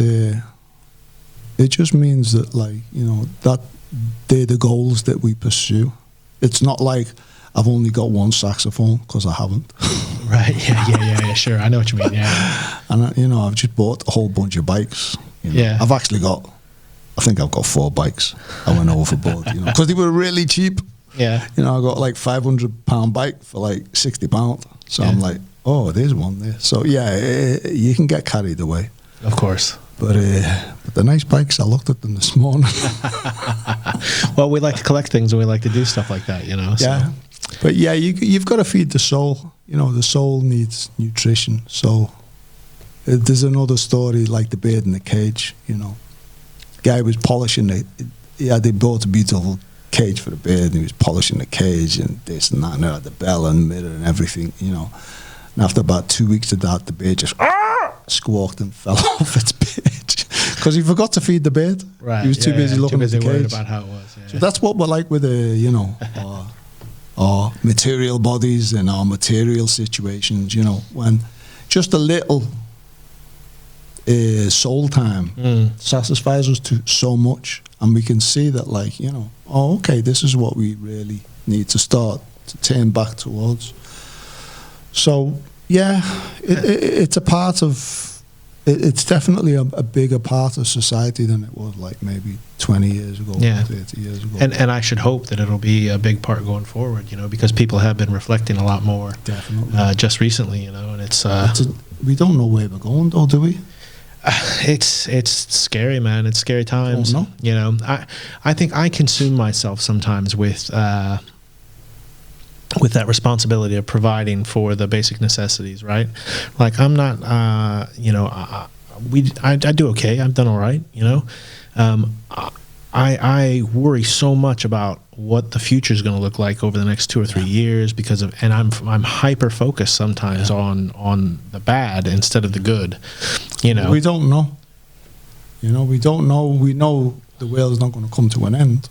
it just means that, like, you know, that they're the goals that we pursue. It's not like I've only got one saxophone, because I haven't. Right. Yeah. Sure. I know what you mean. Yeah. And you know, I've just bought a whole bunch of bikes. You know? Yeah. I think I've got 4 bikes. I went overboard, you know, because they were really cheap. Yeah. You know, I got like £500 bike for like £60. So yeah. I'm like, oh, there's one there. So yeah, you can get carried away. Of course. But the nice bikes, I looked at them this morning. Well, we like to collect things and we like to do stuff like that, you know. Yeah. So. But yeah, you've got to feed the soul. You know, the soul needs nutrition. So there's another story like the bird in the cage, you know. Guy was polishing it. Yeah, they bought a beautiful cage for the bird, and he was polishing the cage and this and that, and it had the bell and mirror and everything, you know. And after about 2 weeks of that, the bird just squawked and fell off its perch because he forgot to feed the bird. Right. He was too busy looking at the cage. About how it was. Yeah. So that's what we're like with you know, our material bodies and our material situations. You know, when just a little soul time satisfies us to so much, and we can see that, like, you know, oh, okay, this is what we really need to start to turn back towards. So yeah, it's a part of. It's definitely a bigger part of society than it was like maybe 20 years ago, 30 years ago. And I should hope that it'll be a big part going forward, you know, because people have been reflecting a lot more. Definitely. Just recently, you know, and it's we don't know where we're going, though, do we? It's scary, man. It's scary times. Don't know. You know, I think I consume myself sometimes with that responsibility of providing for the basic necessities, right? Like, I'm not, you know, I do okay. I've done all right, you know. I worry so much about what the future is going to look like over the next 2 or 3 years because of, and I'm hyper focused sometimes on the bad instead of the good, you know. We don't know. You know, we don't know. We know the world is not going to come to an end.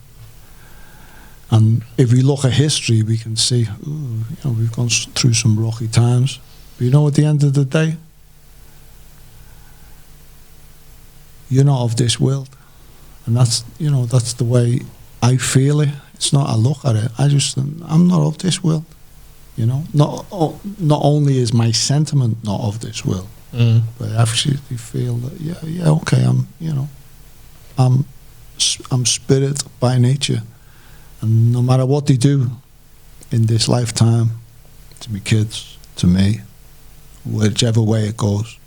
And if we look at history, we can see, ooh, you know, we've gone through some rocky times. But you know, at the end of the day, you're not of this world. And that's, you know, that's the way I feel it. It's not I look at it. I'm not of this world. You know, not only is my sentiment not of this world, but I actually feel that, yeah, okay, I'm spirit by nature. And no matter what they do in this lifetime, to my kids, to me, whichever way it goes,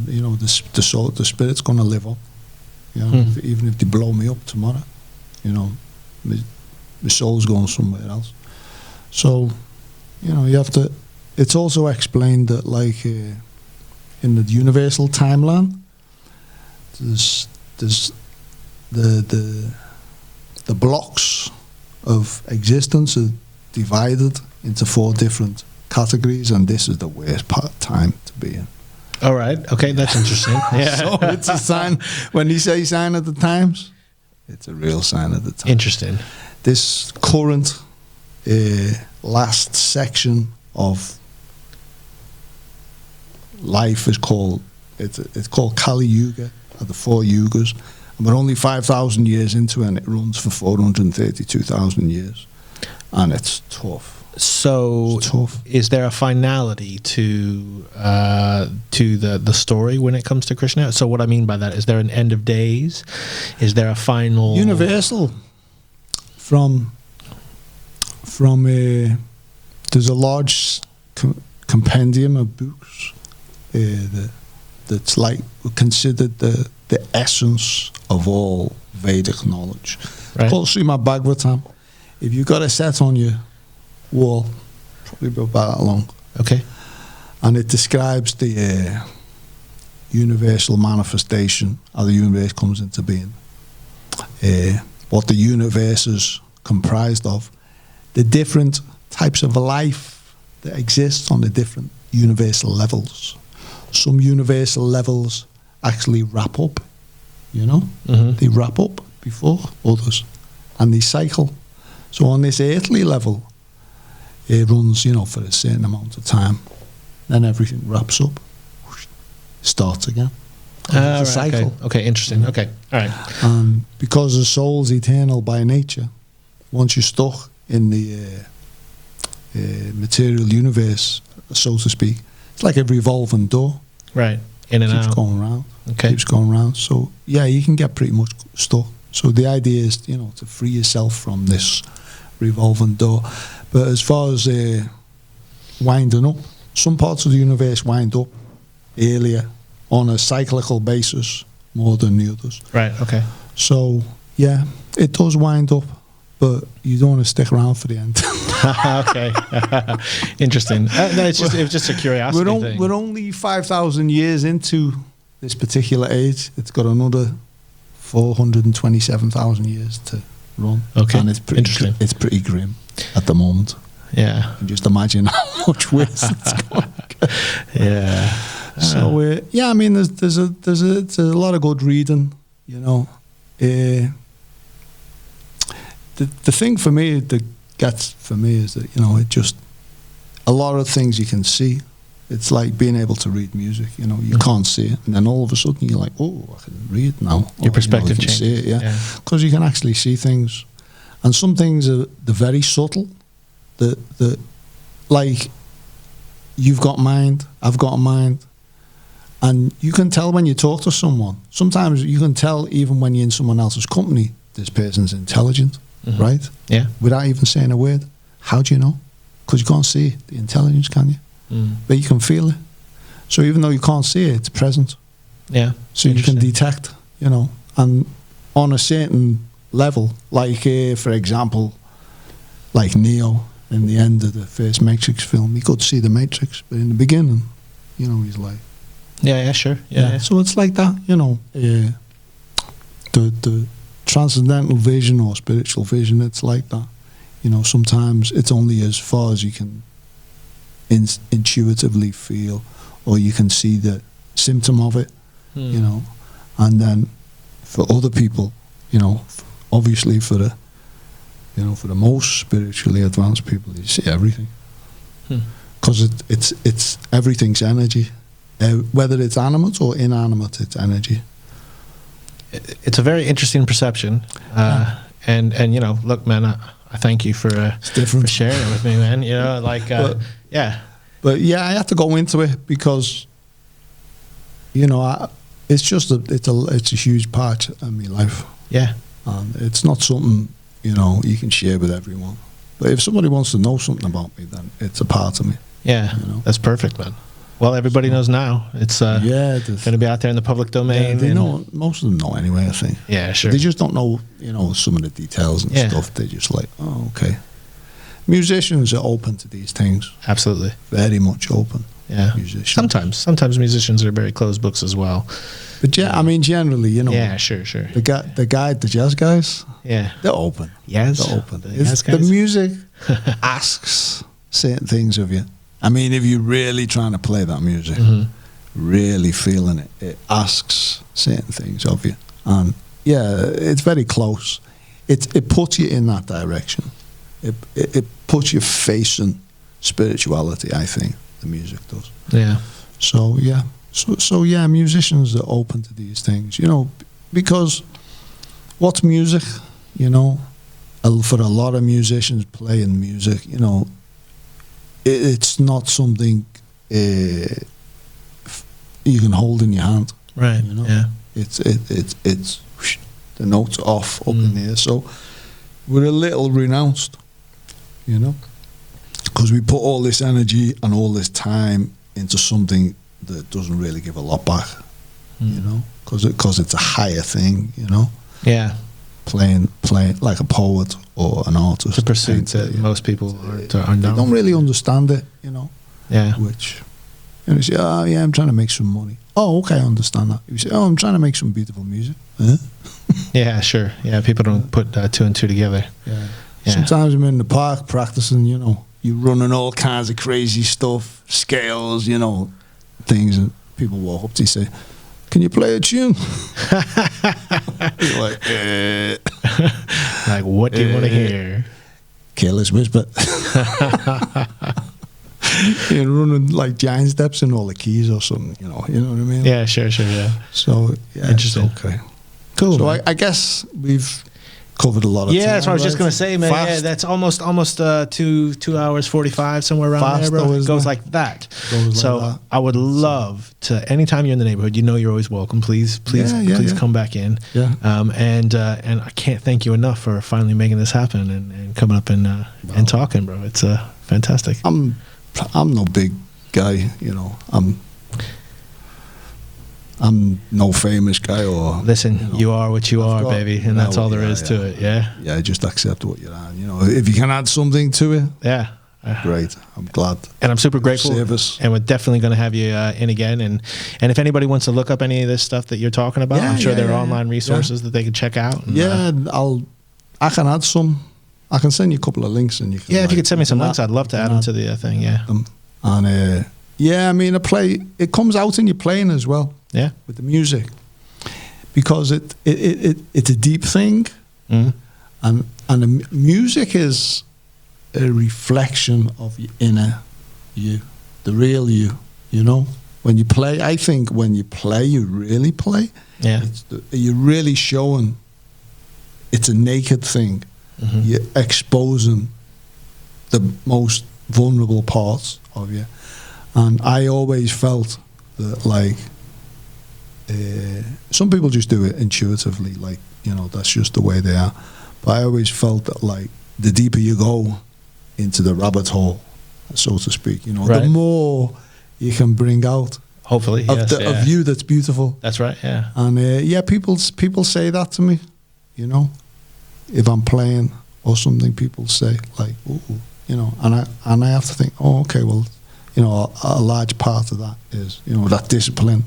you know, the soul, the spirit's going to live up. You know, even if they blow me up tomorrow, you know, my soul's going somewhere else. So, you know, you have to. It's also explained that, like, in the universal timeline, there's the blocks of existence are divided into 4 different categories, and this is the worst time to be in. All right. Okay, that's interesting. Yeah. So it's a sign. When you say sign of the times, it's a real sign of the times. Interesting. This current last section of life is called Kali Yuga, or the 4 yugas, and we're only 5,000 years into it, and it runs for 432,000 years, and it's tough. So, It's tough. is there a finality to the story when it comes to Krishna? So, what I mean by that, is there an end of days? Is there a final Universal from there's a large compendium of books that's like considered the essence of all Vedic knowledge. Right. It's called Srimad Bhagavatam. If you've got a set on your wall, probably about that long, Okay. and it describes the universal manifestation, how the universe comes into being, what the universe is comprised of, the different types of life that exist on the different universal levels. Some universal levels actually wrap up, you know? Mm-hmm. They wrap up before others, and they cycle. So on this earthly level, it runs, you know, for a certain amount of time. Then everything wraps up, whoosh, starts again. It's a Right, cycle. Okay, interesting. Okay, all right. Because the soul's eternal by nature, once you're stuck in the material universe, so to speak, it's like a revolving door. Right, in and Keeps out. going round. Okay. Keeps going round. So, yeah, you can get pretty much stuck. So the idea is, you know, to free yourself from this revolving door. But as far as winding up, some parts of the universe wind up earlier on a cyclical basis more than the others. Right. Okay. So, yeah, it does wind up, but you don't want to stick around for the end. Okay. Interesting. No, it was just a curiosity thing. We're only 5,000 years into this particular age. It's got another 427,000 years to run. Okay. And it's pretty Interesting. It's pretty grim at the moment. Yeah. You can just imagine how much worse it's going. Yeah. So yeah, I mean, there's a lot of good reading, you know. The thing for me that gets for me is that, you know, it just a lot of things you can see. It's like being able to read music, you know. You can't see it, and then all of a sudden you're like, oh, I can read now. Your perspective you can see changes. it, yeah, because you can actually see things, and some things are very subtle. That like you've got mind, I've got a mind. And you can tell when you talk to someone. Sometimes you can tell even when you're in someone else's company, this person's intelligent, right? Yeah. Without even saying a word. How do you know? Because you can't see the intelligence, can you? But you can feel it. So even though you can't see it, it's present. Yeah. So you can detect, you know, and on a certain level, like for example, like Neo in the end of the first Matrix film, he could see the Matrix, but in the beginning, you know, he's like, Yeah, sure. Yeah. So it's like that, you know, the transcendental vision or spiritual vision, it's like that. You know, sometimes it's only as far as you can intuitively feel, or you can see the symptom of it, you know. And then for other people, you know, obviously for the, you know, for the most spiritually advanced people, you see everything. Because it's everything's energy. Whether it's animate or inanimate, it's energy. It's a very interesting perception, and you know, look, man, I thank you for sharing it with me, man. You know, like yeah. But yeah, I had to go into it because, you know, it's a huge part of my life. Yeah, and it's not something, you know, you can share with everyone. But if somebody wants to know something about me, then it's a part of me. Yeah, you know? That's perfect, man. Well, everybody knows now. It's going to be out there in the public domain. Yeah, they know. Most of them know anyway, I think. Yeah, sure. They just don't know, some of the details and stuff. They're just like, oh, okay. Musicians are open to these things. Absolutely. Very much open. Yeah. Musicians. Sometimes musicians are very closed books as well. But yeah, I mean, generally, Yeah, sure. The jazz guys. Yeah. They're open. Yes. They're open. The music asks certain things of you. I mean, if you're really trying to play that music, really feeling it, it asks certain things of you. And yeah, it's very close. It puts you in that direction. It puts you facing spirituality, I think, the music does. Yeah. So yeah. So yeah, musicians are open to these things, because what's music, for a lot of musicians playing music, it's not something you can hold in your hand. Right. Yeah. It's the notes off up in the air. So we're a little renounced, because we put all this energy and all this time into something that doesn't really give a lot back, because it's a higher thing, Yeah. Playing like a poet or an artist. The pursuit that most people aren't they don't really understand it, Yeah. Which, you say, oh yeah, I'm trying to make some money. Oh, okay, I understand that. You say, oh, I'm trying to make some beautiful music. Huh? Yeah, sure. Yeah, people don't put two and two together. Yeah. Sometimes I'm in the park practicing, you're running all kinds of crazy stuff, scales, things, and people walk up to you and say, can you play a tune? You're like, Like, what do you want to hear? Careless Whisper. You're running like giant steps in all the keys or something, you know what I mean? Yeah, sure, yeah. So, yeah, interesting. It's okay. Cool. So I guess we've covered a lot of time. That's what I was just going to say, man. Fast. Yeah, that's almost 2 hours 45, somewhere around Fast, there, bro. It goes it? like that. Goes like that. I would love to, anytime you're in the neighborhood, you're always welcome. Please come back in. Yeah. And I can't thank you enough for finally making this happen and coming up and talking, bro. It's fantastic. I'm no big guy, I'm no famous guy or... Listen, you are what you are, baby, and that's all there is to it, yeah? Yeah, just accept what you're on. If you can add something to it, yeah. Great. I'm glad. And I'm super grateful. Service. And we're definitely going to have you in again. And if anybody wants to look up any of this stuff that you're talking about, I'm sure there are online resources that they can check out. And, I can add some. I can send you a couple of links, and you can. Yeah, if you could send me some links, I'd love to add them to the thing. Yeah. I mean, it comes out in your playing as well. Yeah. With the music, because it's a deep thing, and the music is a reflection of your inner you, the real you. When you play, I think when you play, you really play. Yeah. You're really showing. It's a naked thing. You're exposing the most vulnerable parts of you. And I always felt that, like, some people just do it intuitively, like, that's just the way they are. But I always felt that, like, the deeper you go into the rabbit hole, so to speak, the more you can bring out, hopefully, of you that's beautiful. That's right, yeah. And people say that to me, if I'm playing or something, people say, like, ooh, and I have to think, oh, okay, well, a large part of that is, that discipline,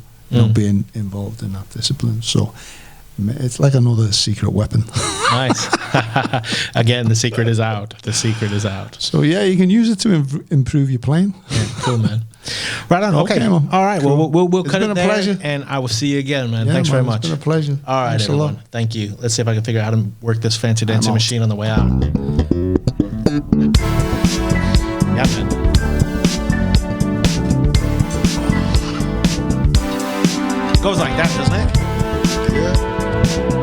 being involved in that discipline. So it's like another secret weapon. Nice. Again, the secret is out. The secret is out. So yeah, you can use it to improve your playing. Yeah, cool, man. Right on. Okay. Man. All right. Cool. Well, we'll cut it there. It's been a pleasure. And I will see you again, man. Yeah, Thanks very much. It's been a pleasure. All right, Thanks everyone. Thank you. Let's see if I can figure out how to work this fancy dancing machine on the way out. Yeah, man. Goes like that, doesn't it? Yeah.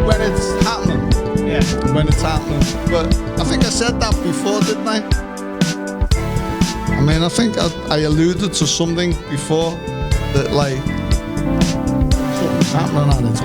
When it's happening. Yeah. When it's happening. But I think I said that before, didn't I? I mean, I think I alluded to something before that, like, something's happening and it's